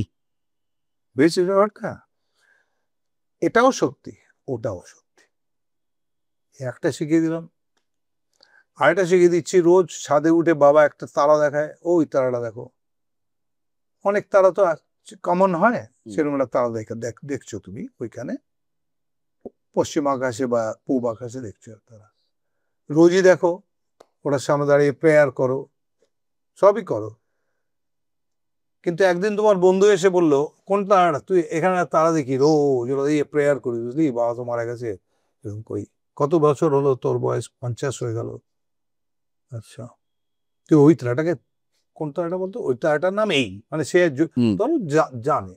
বুঝেছিস ব্যাপারটা? এটাও সত্যি, ওটাও সত্যি। একটা শিখিয়ে দিলাম, আরেকটা শিখিয়ে দিচ্ছি। রোজ ছাদে উঠে বাবা একটা তারা দেখায়, ওই তারাটা দেখো। অনেক তারা তো কমন হয়, সেরকম একটা তারা দেখছো তুমি ওইখানে পশ্চিম আকাশে বা পূব আকাশে দেখছো তারা। রোজই দেখো, ওটার সামনে দাঁড়িয়ে প্রেয়ার করো, সবই করো। কিন্তু একদিন তোমার বন্ধু এসে বললো, কোন তারাটা? তুই এখানে তারা দেখি রোজ প্রেয়ার করি, বুঝলি, বাবা তো মারা গেছে। এরকম কই, কত বছর হলো তোর বয়স? 50 হয়ে গেল। আচ্ছা, তুই ওই তারাটাকে, কোন তারাটা বলতো? ওই তারাটার নাম এই, মানে সে ধরো জানে,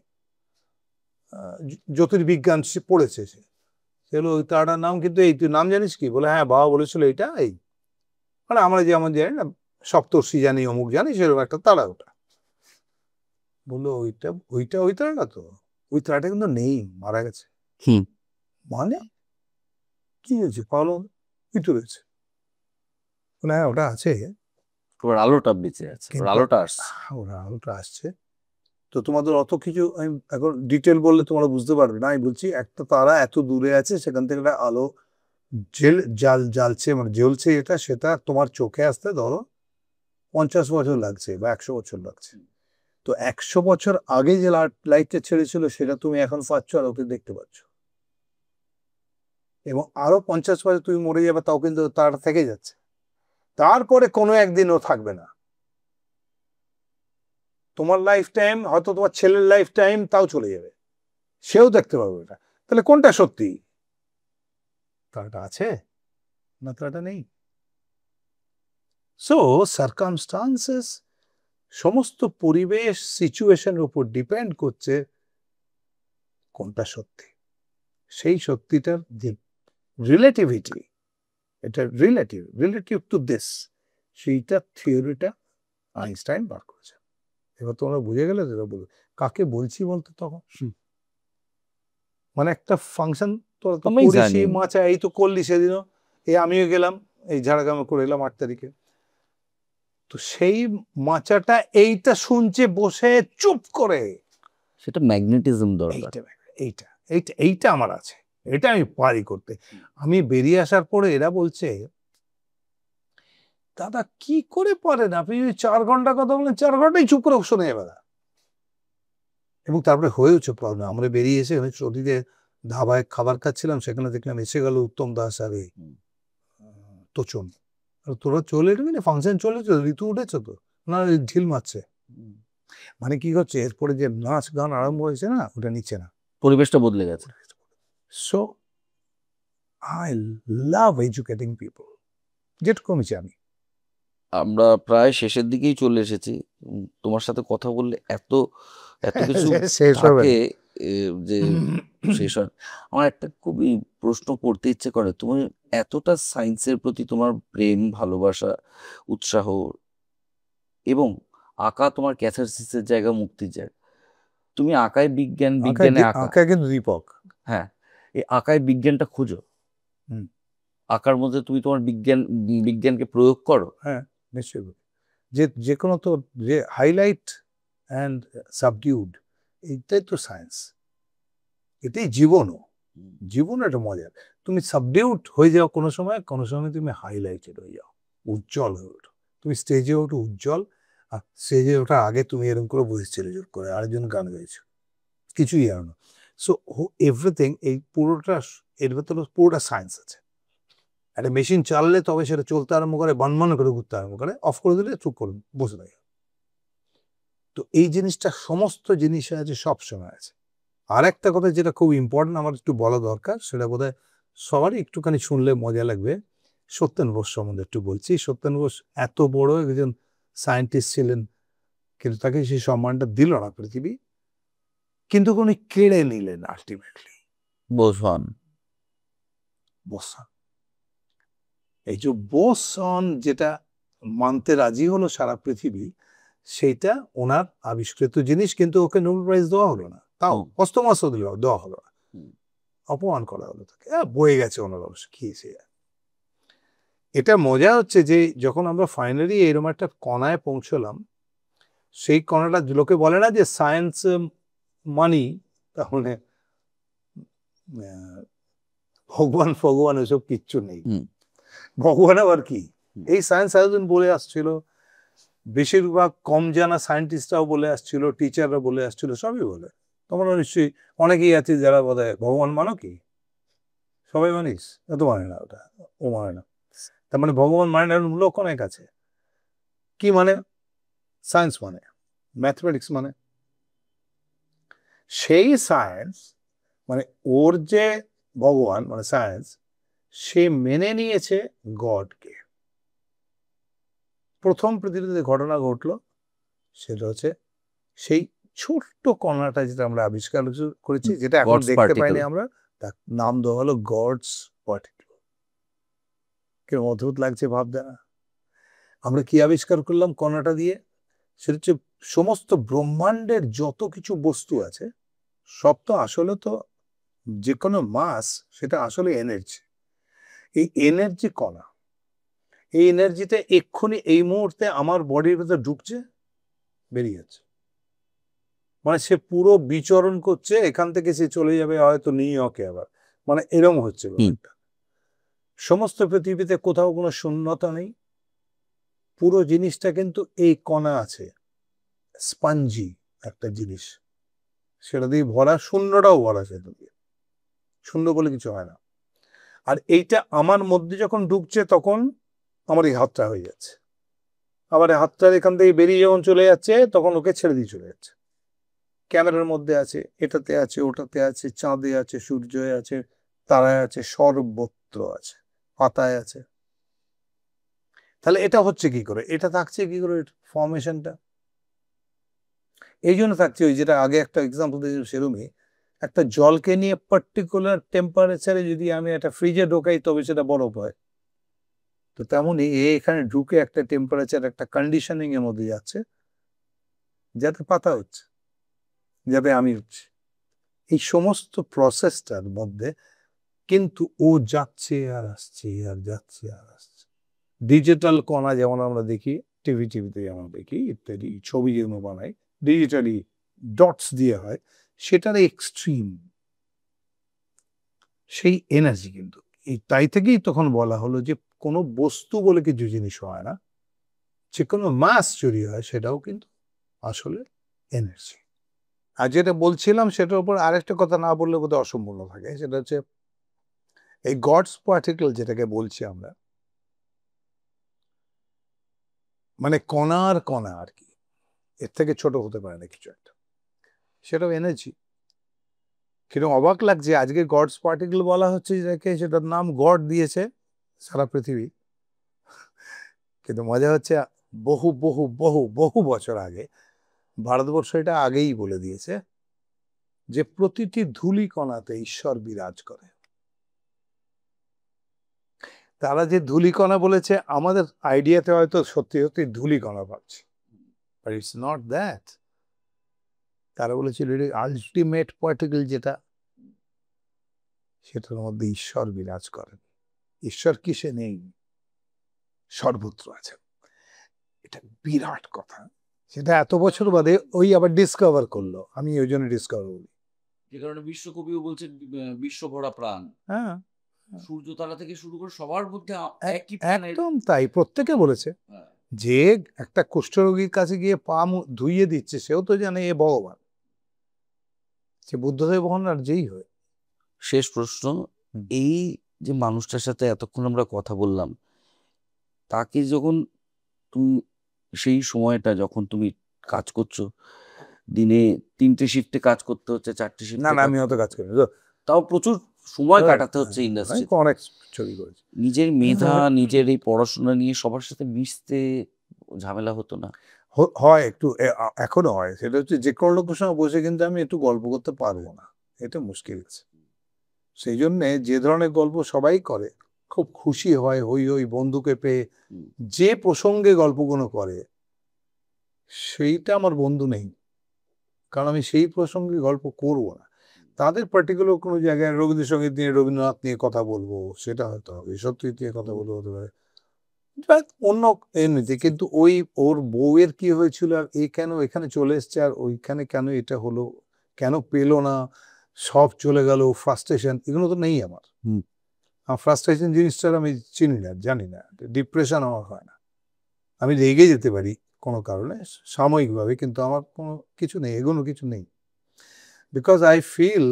জ্যোতির্বিজ্ঞান সে পড়েছে, সে হলো ওই তারাটার নাম। কিন্তু এই তুই নাম জানিস কি? বলে হ্যাঁ বাবা বলেছিল এইটা এই, মানে আমরা যেমন জানি না সপ্তর্ষি জানি, অমুক জানি, সেরকম একটা তারা ওটা। বললো ওইটা ওইটা ওই তারাটা তো, ওই তারাটা কিন্তু নেই, মারা গেছে। মানে কি হয়েছে? পাওয়ালো ওইটা রয়েছে। বলে হ্যাঁ ওটা আছে, ওর আলোটা বেঁচে আছে, ওর আলোটা আসছে। ওরা আলোটা আসছে। তো তোমাদের অত কিছু আমি এখন ডিটেল বললে তোমরা বুঝতে পারবে না। আমি বলছি একটা তারা এত দূরে আছে, সেখান থেকে একটা আলো জ্বালছে, মানে জ্বলছে, এটা সেটা তোমার চোখে আসতে ধরো 50 বছর লাগছে বা 100 বছর লাগছে। তো 100 বছর আগে যে লাইটটা ছেড়েছিল সেটা তুমি এখন পাচ্ছ আর ওকে দেখতে পাচ্ছ, এবং আরো 50 বছর তুমি মরে যাবে, তাও কিন্তু তার থেকে যাচ্ছে। তারপরে কোনো একদিন ও থাকবে না, তোমার লাইফ টাইম, হয়তো তোমার ছেলের লাইফ টাইম, তাও চলে যাবে, সেও দেখতে পাবে এটা। তাহলে কোনটা সত্যি? তারটা আছে না তারটা নেই? সো সার্কামস্টান্সেস, সমস্ত পরিবেশ সিচুয়েশনের উপর ডিপেন্ড করছে কোনটা সত্যি। সেই সত্যিটার যে রিলেটিভিটি, এটা রিলেটিভ টু দিস, সেইটা থিওরিটা আইনস্টাইন বার করেছে। এবার তোমরা বুঝে গেলে যেটা বলবো, কাকে বলছি বলতো তখন? মানে একটা ফাংশন তোরা তো আমি করিস, জানি। মাচা এই তো করলি সেদিনও, এই আমিও গেলাম, এই ঝাড়গ্রামে করে এলাম 8 তারিখে। তো সেই মাচাটা এইটা শুনছে বসে চুপ করে, সেটা ম্যাগনেটিজম দরকার। এইটা এইটা এইটা আমার আছে, এটা আমি পারি করতে। আমি বেরিয়ে আসার পরে এরা বলছে, দাদা কি করে পারেন আপনি? যদি 4 ঘন্টা কথা বলেন, 4 ঘন্টাই চুপ করে শুনে যাবে না। এবং তারপরে হয়েওছে প্রবলেম। আমরা বেরিয়ে এসে চটিতে ধাবায় খাবার খাচ্ছিলাম, সেখানে দেখলাম এসে গেল উত্তম দাস আর এই তোচন। তোরা চলে এলি না, ফাংশন চলেছে, ঋতু উঠেছে তো না, ঢিল মারছে। মানে কি হচ্ছে, এরপরে যে নাচ গান আরম্ভ হয়েছে না, ওটা নিচ্ছে না, পরিবেশটা বদলে গেছে। So I love educating people, যেটুকু আমি জানি। আমরা প্রায় শেষের দিকেই চলে এসেছি। তোমার সাথে কথা বললে এত এত কিছু শেষ হবে থাকে যে শেষ হয়। আমার একটা খুবই প্রশ্ন করতে ইচ্ছে করে, তুমি এতটা সায়েন্সের প্রতি তোমার প্রেম, ভালোবাসা, উৎসাহ, এবং আঁকা তোমার ক্যাথারসিসের জায়গা, মুক্তির জায়গা। তুমি আঁকায় বিজ্ঞানে আঁকা, আঁকা কিন্তু দীপক। হ্যাঁ, এই আঁকায় বিজ্ঞানটা খোঁজো, আঁকার মধ্যে তুমি তোমার বিজ্ঞানকে প্রয়োগ করো। হ্যাঁ নিশ্চয়ই। যে কোনো তো, যে হাইলাইট অ্যান্ড সাবডিউড, এইটাই তো সায়েন্স, এটাই জীবনও। জীবন একটা মজার, তুমি সাবডিউট হয়ে যাও কোনো সময়, কোনো সময় তুমি হাইলাইটেড হয়ে যাও, উজ্জ্বল হয়ে ওঠো। তুমি স্টেজে ওঠো উজ্জ্বল, আর স্টেজে ওঠার আগে তুমি এরকম করে বসেছিলে জোর করে, আরেকজন গান গাইছো, কিছুই জানো না। সো এভরিথিং, এই পুরোটা, এর ভেতরে পুরোটা সায়েন্স আছে। একটা মেশিন চাললে তবে সেটা চলতে আরম্ভ করে, বনবন করে ঘুরতে আরম্ভ করে, অফ করে দিলে চুপ করে বসে থাকে। তো এই জিনিসটা সমস্ত জিনিসে আছে, সব সময় আছে। আর একটা কথা যেটা খুব ইম্পর্টেন্ট আমার একটু বলা দরকার, সেটা বোধহয় সবারই একটুখানি শুনলে মজা লাগবে। সত্যেন বোস সম্বন্ধে একটু বলছি। সত্যেন বোস এত বড় একজন সায়েন্টিস্ট ছিলেন, কিন্তু তাকে সেই সম্মানটা দিল না পৃথিবী, কিন্তু উনি কেড়ে নিলেন আলটিমেটলি বোসন। বোসান। এই যে বোসন যেটা মানতে রাজি হলো সারা পৃথিবী, সেইটা ওনার আবিষ্কৃত জিনিস, কিন্তু ওকে নোবেল প্রাইজ দেওয়া হলো না, তাও অস্তমাস্ত দেওয়া হলো না, অপমান করা হলো তাকে। বয়ে গেছে ওনার অবশ্য, কি এটা মজা হচ্ছে যে যখন আমরা ফাইনালি এরকম একটা কণায় পৌঁছলাম, সেই কণাটা লোকে বলে না যে সায়েন্স মানি, তাহলে ভগবান ভগবান এসব কিচ্ছু নেই। ভগবান আবার কি? এই সায়েন্স এতদিন বলে আসছিল, বেশিরভাগ কম জানা সায়েন্টিস্টরাও বলে আসছিল, টিচাররা বলে আসছিল, সবই বলে। তোমরা নিশ্চয়ই অনেকেই আছে যারা বলে ভগবান মানো কি? সবাই মানিস? এত মানে না, ওটা ও মানে না। তার মানে ভগবান মানে না, লোক অনেক আছে। কি মানে? সায়েন্স মানে, ম্যাথমেটিক্স মানে। সেই সায়েন্স মানে ওর যে ভগবান মানে সায়েন্স, সে মেনে নিয়েছে গডকে। প্রথম পৃথিবীতে ঘটনা ঘটলো সেটা হচ্ছে সেই ছোট্ট কণাটা যেটা আমরা আবিষ্কার করেছি, যেটা এখন দেখতে পাইনি আমরা, তার নাম দেওয়া হলো গডস পার্টিকেল। কেমন অদ্ভুত লাগছে ভাবতে না? আমরা কি আবিষ্কার করলাম কণাটা দিয়ে? সেটা হচ্ছে সমস্ত ব্রহ্মাণ্ডের যত কিছু বস্তু আছে সব তো আসলে তো যে কোনো মাস, সেটা আসলে এনার্জি। এই এনার্জি কণা, এই এনার্জিতে এক্ষুনি এই মুহূর্তে আমার বডির ভেতর ঢুকছে, বেরিয়ে যাচ্ছে। মানে সে পুরো বিচরণ করছে, এখান থেকে সে চলে যাবে হয়তো নিউ ইয়র্কে আবার, মানে এরকম হচ্ছে ব্যাপারটা। সমস্ত পৃথিবীতে কোথাও কোনো শূন্যতা নেই, পুরো জিনিসটা কিন্তু এই কণা আছে, স্পঞ্জি একটা জিনিস, সেটা দিয়ে ভরা, শূন্যটাও ভরা, সেটা দিয়ে শূন্য বলে কিছু হয় না। আর এইটা আমার মধ্যে যখন ঢুকছে তখন আমার এই হাতটা হয়ে যাচ্ছে, আবার হাতটা এখান থেকে বেরিয়ে যখন চলে যাচ্ছে তখন ওকে ছেড়ে দিয়ে চলে যাচ্ছে। ক্যামেরার মধ্যে আছে, এটাতে আছে, ওটাতে আছে, চাঁদে আছে, সূর্যে আছে, তারায় আছে, সর্বত্র আছে, পাতায় আছে। তাহলে এটা হচ্ছে কি করে? এটা থাকছে কি করে ফর্মেশনটা? এই জন্য থাকছে ওই যেটা আগে একটা এক্সাম্পল দিয়েছিলাম, সেরকমই একটা জলকে নিয়ে পার্টিকুলার টেম্পারেচারে যদি আমি একটা ফ্রিজে ঢোকাই তবে সেটা বরফ হয়। তো তেমনই এখানে ঢুকে একটা টেম্পারেচার, একটা কন্ডিশনিং এর মধ্যে যাচ্ছে, যাতে পাতা হচ্ছে, যাতে আমি হচ্ছে। এই সমস্ত প্রসেসটার মধ্যে কিন্তু ও যাচ্ছে আর আসছে, আর যাচ্ছে আর আসছে। ডিজিটাল কণা যেমন আমরা দেখি টিভিতে যেমন দেখি ইত্যাদি, ছবি যেমন বানাই ডিজিটালি ডটস দিয়ে হয়, সেটার এক্সট্রিম সেই এনার্জি। কিন্তু এই তাই থেকেই তখন বলা হলো যে কোনো বস্তু বলে কিছু জিনিস হয় না, যে কোনো মাস চুরি হয় সেটাও কিন্তু আসলে এনার্জি। আর যেটা বলছিলাম সেটার উপর আরেকটা কথা না বললে বোধহয় অসম্পূর্ণ থাকে, সেটা হচ্ছে এই গডস পার্টিকেল যেটাকে বলছি আমরা, মানে কণার কণা আর কি, এর থেকে ছোট হতে পারে না কিছু একটা, সেটাও এনার্জি। কিরকম অবাক লাগছে আজকে গডস পার্টিকেল বলা হচ্ছে যেটাকে, সেটার নাম গড দিয়েছে সারা পৃথিবী। কিন্তু মজা হচ্ছে বহু বহু বহু বহু বছর আগে ভারতবর্ষ এটা আগেই বলে দিয়েছে যে প্রতিটি ধূলি কণাতে ঈশ্বর বিরাজ করে। তারা যে ধূলিকণা বলেছে, আমাদের আইডিয়াতে হয়তো সত্যি সত্যি ধূলিকণা ভাবছে, বাট ইটস নট দ্যাট। তারা বলেছিল আলটিমেট পার্টিকেল যেটা, সেটার মধ্যে ঈশ্বর বিরাজ করেন। ঈশ্বর কিসে নেই? সর্বত্র আছে। এটা বিরাট কথা, সেটা এত বছর বাদে ওই আবার ডিসকভার করলো। আমি ওই জন্য ডিসকভার করি, যে কারণে বিশ্বকবিও বলছেন বিশ্ব ভরা প্রাণ। হ্যাঁ, সূর্য তারা থেকে শুরু করে সবার মধ্যে একই একদম তাই। প্রত্যেকে বলেছে যে একটা কুষ্ঠরোগীর কাছে গিয়ে পা ধুইয়ে দিচ্ছে, সেও তো জানে এ ভগবান, সে বুদ্ধদেব হন আর যেই হয়। শেষ প্রশ্ন, এই যে মানুষটার সাথে এতক্ষণ আমরা কথা বললাম, তাকে যখন তুমি সেই সময়টা যখন তুমি কাজ করছো, দিনে 3টে শিফটে কাজ করতে হচ্ছে, 4টে শিফট, না না, আমি অত কাজ করি, তাও প্রচুর সময় কাটাতে হচ্ছে ইন্ডাস্ট্রি। অনেক ছবি করেছি। নিজের মেধা, নিজের এই পড়াশোনা নিয়ে সবার সাথে মিশতে ঝামেলা হতো না? হয় একটু, এখনো হয়। সেটা হচ্ছে যে কোনো লোকের সঙ্গে বসে কিন্তু আমি একটু গল্প করতে পারবো না, এটা মুশকিল আছে। সেই জন্যে যে ধরনের গল্প সবাই করে খুব খুশি হয়, হই হই বন্ধুকে পেয়ে। হুম। যে প্রসঙ্গে গল্পগুলো করে সেইটা আমার বন্ধু নেই, কারণ আমি সেই প্রসঙ্গে গল্প করব না। তাদের পার্টিকুলার কোনো জায়গায় রবীন্দ্রসঙ্গীত নিয়ে, রবীন্দ্রনাথ নিয়ে কথা বলবো, সেটা হয়তো হবে, সত্যজিৎ নিয়ে কথা বলবো হতে পারে, অন্য এমনিতে। কিন্তু ওই ওর বউয়ের কি হয়েছিল, আর এ কেন এখানে চলে এসছে, আর ওইখানে কেন এটা হলো, কেন পেলো না, সব চলে গেল, ফ্রাস্ট্রেশন, এগুলো তো নেই আমার। ফ্রাস্ট্রেশন জিনিসটার আমি চিনি না, জানি না। ডিপ্রেশন আমার হয় না, আমি রেগে যেতে পারি কোনো কারণে সাময়িকভাবে, কিন্তু আমার কোনো কিছু নেই, এগুলো কিছু নেই। বিকজ আই ফিল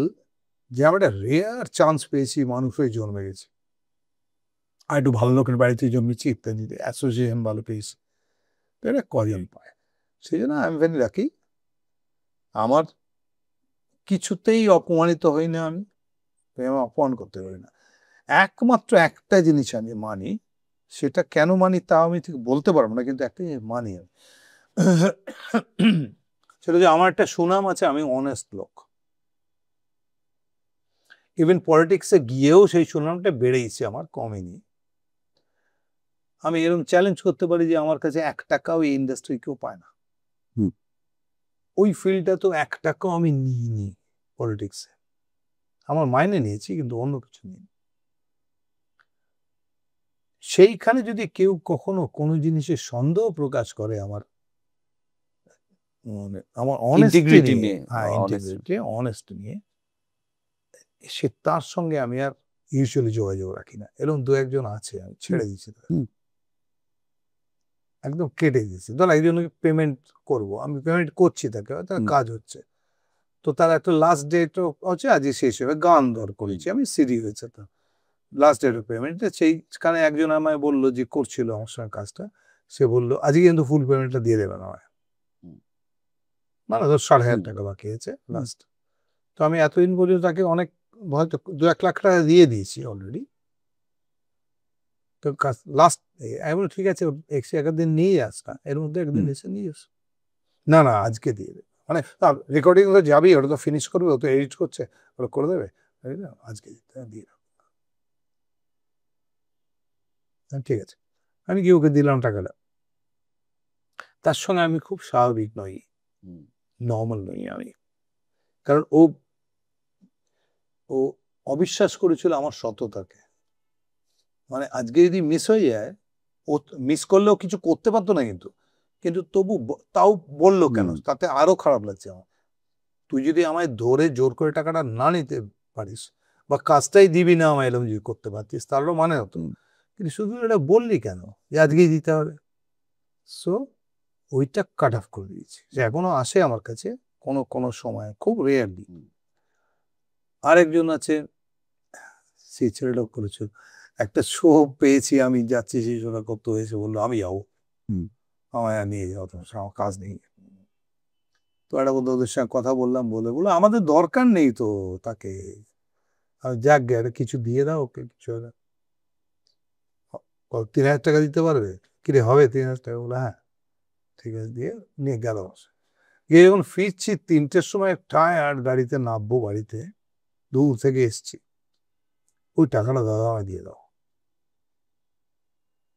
যে আমি একটা রেয়ার চান্স পেয়েছি, মানুষ হয়ে জন্মে গেছি, আর একটু ভালো লোকের বাড়িতে জন্মেছি ইত্যাদিতে, অ্যাসোসিয়েশন ভালো পেয়েছি, এটা কজন পায়। সেই জন্য আই এম ভেরি লাকি। আমার কিছুতেই অপমানিত হই না, আমি অপমান করতে পারি না। একমাত্র একটা জিনিস আমি মানি, সেটা কেন মানি তা আমি ঠিক বলতে পারবো না, কিন্তু একটা জিনিস মানি আমি, সেটা যে আমার একটা সুনাম আছে, আমি অনেস্ট লোক। ইভেন পলিটিক্সে গিয়েও সেই সুনামটা বেড়েইছে আমার, কমেনি। আমি এরকম চ্যালেঞ্জ করতে পারি যে আমার কাছে 1 টাকাও এই ইন্ডাস্ট্রি কেউ পায় না। ওই ফিল্ডটা তো 1 টাকাও আমি নিইনি পলিটিক্সে, আমার মাইনে নিয়েছি, কিন্তু অন্য কিছু নেই। সেইখানে যদি কেউ কখনো কোনো জিনিসের সন্দেহ প্রকাশ করে আমার, আমার অনেস্টি ইন্টিগ্রিটি নিয়ে, নিয়ে, হ্যাঁ ইন্টিগ্রিটি, অনেস্টি নিয়ে, সে তার সঙ্গে আমি আর ইউজুয়ালি যোগাযোগ রাখি না। এরকম 2-1 জন আছে, আমি ছেড়ে দিয়েছি, একদম কেটে দিয়েছি। ধর একজনকে পেমেন্ট করব, আমি পেমেন্ট করছি তাকে, তার কাজ হচ্ছে, তো তার একটা লাস্ট ডেট হচ্ছে, আজকে শেষ হবে, গান দর করেছি আমি, সিডি হয়েছে, তো লাস্ট ডেট অফ পেমেন্ট, সেইখানে একজন আমায় বললো যে করছিল আমার সঙ্গে কাজটা, সে বললো আজকে কিন্তু ফুল পেমেন্টটা দিয়ে দেবেন আমায়, মানে ধর 7,500 টাকা বাকি আছে লাস্ট। তো আমি এতদিন পর্যন্ত তাকে অনেক, হয়তো 2-1 লাখ টাকা দিয়ে দিয়েছি অলরেডি। তো লাস্ট আমি বলি ঠিক আছে, এক্সট্রা 1 দিন নিয়ে যাস না, এর মধ্যে একদিন এসে নিয়ে যাস। না না, আজকে দিয়ে দেবে, মানে রেকর্ডিং তো যাবি, ওটা তো ফিনিশ করবে, ও তো এডিট করছে, ওটা করে দেবে, আজকে দিয়ে দাও। ঠিক আছে, আমি কি ওকে দিলাম টাকাটা। তার সঙ্গে আমি খুব স্বাভাবিক নই, নর্মাল নই আমি, কারণ ও ও অবিশ্বাস করেছিল আমার সততাকে। মানে আজকে যদি মিস হয়ে যায়, ও মিস করলেও কিছু করতে পারতো না, কিন্তু কিন্তু তবু তাও বললো কেন, তাতে আরো খারাপ লাগছে আমার। তুই যদি আমায় ধরে জোর করে টাকাটা না নিতে পারিস, বা কাজটাই দিবি না আমায়, এরকম যদি করতে পারতিস, তারও মানে হতো। কিন্তু শুধু এটা বললি কেন যে আজকেই দিতে হবে। সো ওইটা কাট অফ করে দিয়েছি। যে এখনো আসে আমার কাছে কোনো কোনো সময়, খুব রেয়ারলি। আরেকজন আছে, সেই ছেলেটাও করেছিল, একটা শো পেয়েছি আমি, যাচ্ছি, সেই শোটা কত হয়েছে, বললো আমি যাবো, আমায় নিয়ে যাও, তোমার আমার কাজ নেই। তো একটা বন্ধু, ওদের সঙ্গে কথা বললাম, বলে বলো আমাদের দরকার নেই তো তাকে, যাক গে কিছু দিয়ে দাও ওকে, কিছু 3,000 টাকা দিতে পারবে, কিরে হবে 3,000 টাকা, বলে হ্যাঁ ঠিক আছে, দিয়ে নিয়ে গেল। গিয়ে যখন ফিরছি 3টের সময়, টায়ার্ড, গাড়িতে নামবো, বাড়িতে দূর থেকে এসছি, ওই টাকাটা দাদা আমায় দিয়ে দাও,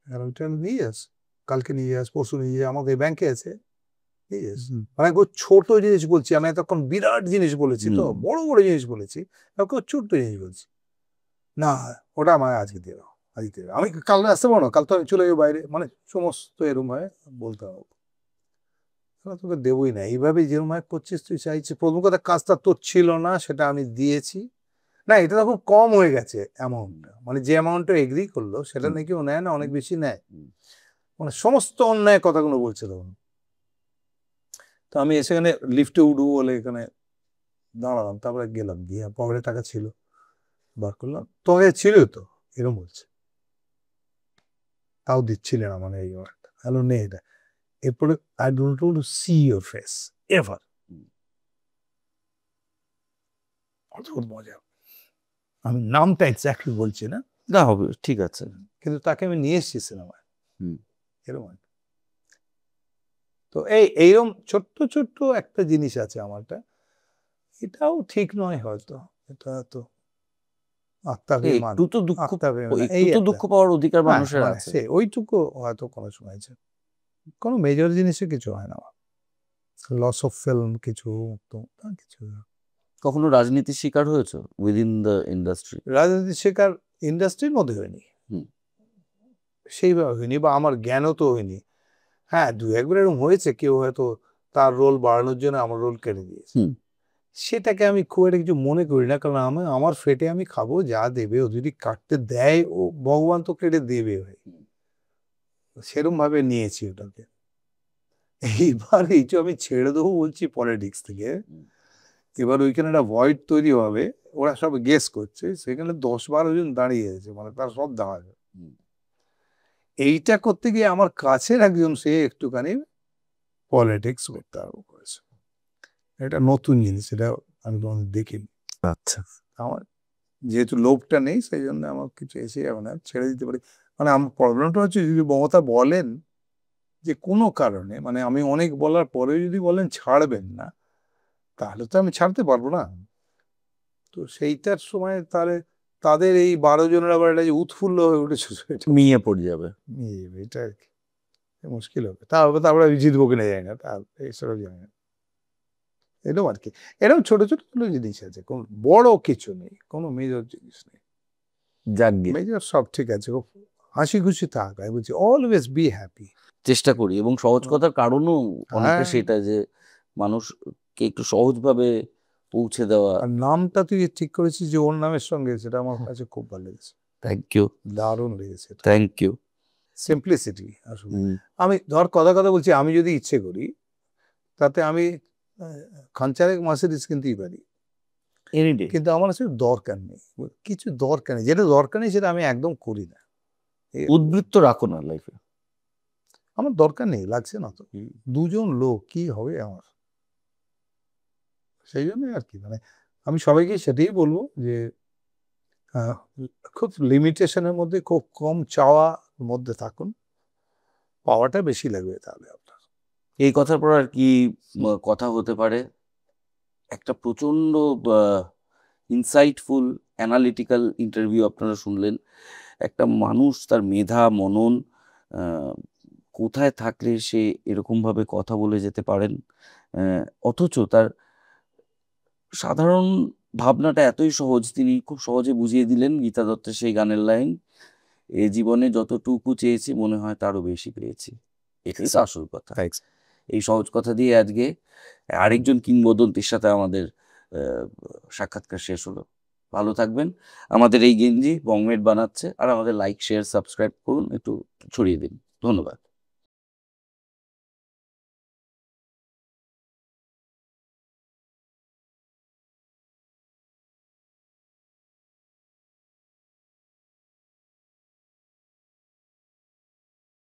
ওইটা নিয়ে যাস, কালকে নিয়ে যাস, পরশু নিয়ে যাস, আমাদের ব্যাংকে আছে, নিয়ে যাস। মানে ছোট জিনিস বলছি আমি, এতক্ষণ বিরাট জিনিস বলেছি, তো বড় বড় জিনিস বলেছি, ছোট্ট জিনিস বলছি না, ওটা আমায় আজকে দিয়ে দাও, আজকে দিয়ে দাও, আমি কাল আসতে পারবো না, কাল তো আমি চলে যাবো বাইরে, মানে সমস্ত এরম হয় বলতে হবে, তোকে দেবই না, এইভাবে যেরকম হয় করছিস তুই, চাইছিস। প্রথম কথা, কাজটা তোর ছিল না, সেটা আমি দিয়েছি না, এটা তো খুব কম হয়ে গেছে অ্যামাউন্টটা, মানে যে অ্যামাউন্টটা এগ্রি করলো সেটা নাকি ও নেয় না, অনেক বেশি নেয়, মানে সমস্ত অন্যায় কথাগুলো বলছে তখন। তো আমি সেখানে লিফটে উঠবো বলে এখানে দাঁড়ালাম, তারপরে গেলাম, গিয়ে পকেটে টাকা ছিল, বার করলাম, তোকে ছিল তো, এরকম বলছে, তাও দিচ্ছিলে না, মানে এই ব্যাপারটা, হ্যালো নে এটা। এরপরে I don't want to see your face ever. অদ্ভুত মজা, আমি নামটা এক্স্যাক্টলি বলছি না, না হবে, ঠিক আছে, কিন্তু তাকে আমি নিয়ে এসেছি সিনেমায়, এরকম। তো এইরকম ছোট্ট ছোট্ট একটা জিনিস আছে আমারটা, এটাও ঠিক নয় হয়তো, এটা তো আত্মাভিমান, একটু তো দুঃখ আত্মাভিমান একটু এই তো একটা। দুঃখ পাওয়ার অধিকার হ্যাঁ, মানুষের মানে আছে। সে ওইটুকু হয়তো কোনো সময় আছে। কোনো মেজর জিনিসে কিছু হয় না, লস অফ ফিল্ম কিছু তো কিছু না। কখনো রাজনীতির শিকার হয়েছে উইদিন দ্য ইন্ডাস্ট্রি? রাজনীতি শেখার ইন্ডাস্ট্রির মধ্যে হয়নি, হুম। সেইভাবে হয়নি, বা আমার জ্ঞানও তো হয়নি। হ্যাঁ, দু একবার এরকম হয়েছে, কেউ হয়তো তার রোল বাড়ানোর জন্য আমার রোল কেটে দিয়েছে। হুম। সেটাকে আমি খুব একটা কিছু মনে করি না, কারণ আমার ফেটে আমি খাবো, যা দেবে ও যদি কাটতে দেয়, ও ভগবান তো কেটে দেবে ভাই, সেরকম ভাবে নিয়েছি ওটাকে। এইবার এই যে আমি ছেড়ে দেবো বলছি পলিটিক্স থেকে, এবার ওইখানে একটা ভয়েড তৈরি হবে, ওরা সব গেস করছে, সেখানে 10-12 জন দাঁড়িয়ে আছে, মানে তার সব দাঁড়াবে। এইটা করতে গিয়ে আমার কাছের একজন, সে একটুখানি পলিটিক্স করতে আরম্ভ করেছে। এটা নতুন জিনিস, এটা আমি কখনো দেখিনি। আচ্ছা। আমার যেহেতু লোভটা নেই, সেই জন্য আমার কিছু এসে যাবে না, ছেড়ে দিতে পারি। মানে আমার প্রবলেমটা হচ্ছে, যদি মমতা বলেন যে কোনো কারণে, মানে আমি অনেক বলার পরে যদি বলেন ছাড়বেন না, তাহলে তো আমি ছাড়তে পারবো না। তো সেইটার সময় তাহলে তাদের এই 12 জনের আবার একটা যে উৎফুল্ল হয়ে উঠেছে, মিয়ে পড়ে যাবে। এটা আর কি মুশকিল হবে। তারপরে আমি জিতবো কিনা জানি না, তার এইসব জানি না। এরকম আর কি, এরকম ছোট ছোট জিনিস আছে, কোনো বড় কিছু নেই, কোনো মেজর জিনিস নেই। যাকগে, মেজর সব ঠিক আছে, হাসি খুশি থাক, আমি বলছি অলওয়েজ বি হ্যাপি। চেষ্টা করি, এবং সহজ কথার কারণও অনেকটা হ্যাঁ, সেটা যে মানুষকে একটু সহজভাবে পৌঁছে দেওয়া। আর নামটা তুই ঠিক করেছিস যে ওর নামের সঙ্গে, সেটা আমার কাছে খুব ভালো লেগেছে, থ্যাংক ইউ, দারুণ লেগেছে। Thank you. সিম্পলিসিটি আসলে। আমি ধর কথা কথা বলছি, আমি যদি ইচ্ছে করি, তাতে আমি খানচারেক মার্সিডিজ কিনতেই পারি, এনি ডে। কিন্তু আমার আসলে দরকার নেই, কিছু দরকার নেই, যেটা দরকার নেই সেটা আমি একদম করি না। উদ্বৃত্ত রাখো না লাইফে, আমার দরকার নেই, লাগছে না তো, দুজন লোক কি হবে আমার, সেই জন্য আর কি। মানে আমি সবাইকে সেটাই বলবো যে খুব লিমিটেশনের মধ্যে, খুব কম চাওয়া মধ্যে থাকুন, পাওয়াটা বেশি লাগবে তাহলে আপনার। এই কথার পর আর কি কথা হতে পারে? একটা প্রচন্ড ইনসাইটফুল অ্যানালিটিক্যাল ইন্টারভিউ আপনারা শুনলেন। একটা মানুষ তার মেধা মনন কোথায় থাকলে সে এরকমভাবে কথা বলে যেতে পারেন, অথচ তার সাধারণ ভাবনাটা এতই সহজ, তিনি খুব সহজে বুঝিয়ে দিলেন। গীতা দত্তের সেই গানের লাইন, এ জীবনে যতটুকু চেয়েছি মনে হয় তারও বেশি পেয়েছি। এটাই তো আসল কথা। এই সহজ কথা দিয়ে আজকে আরেকজন কিংবদন্তির সাথে আমাদের সাক্ষাৎকার শেষ হলো। ভালো থাকবেন। আমাদের এই গেঞ্জি বংমেড বানাচ্ছে, আর আমাদের লাইক শেয়ার সাবস্ক্রাইব করুন, একটু ছড়িয়ে দিন। ধন্যবাদ।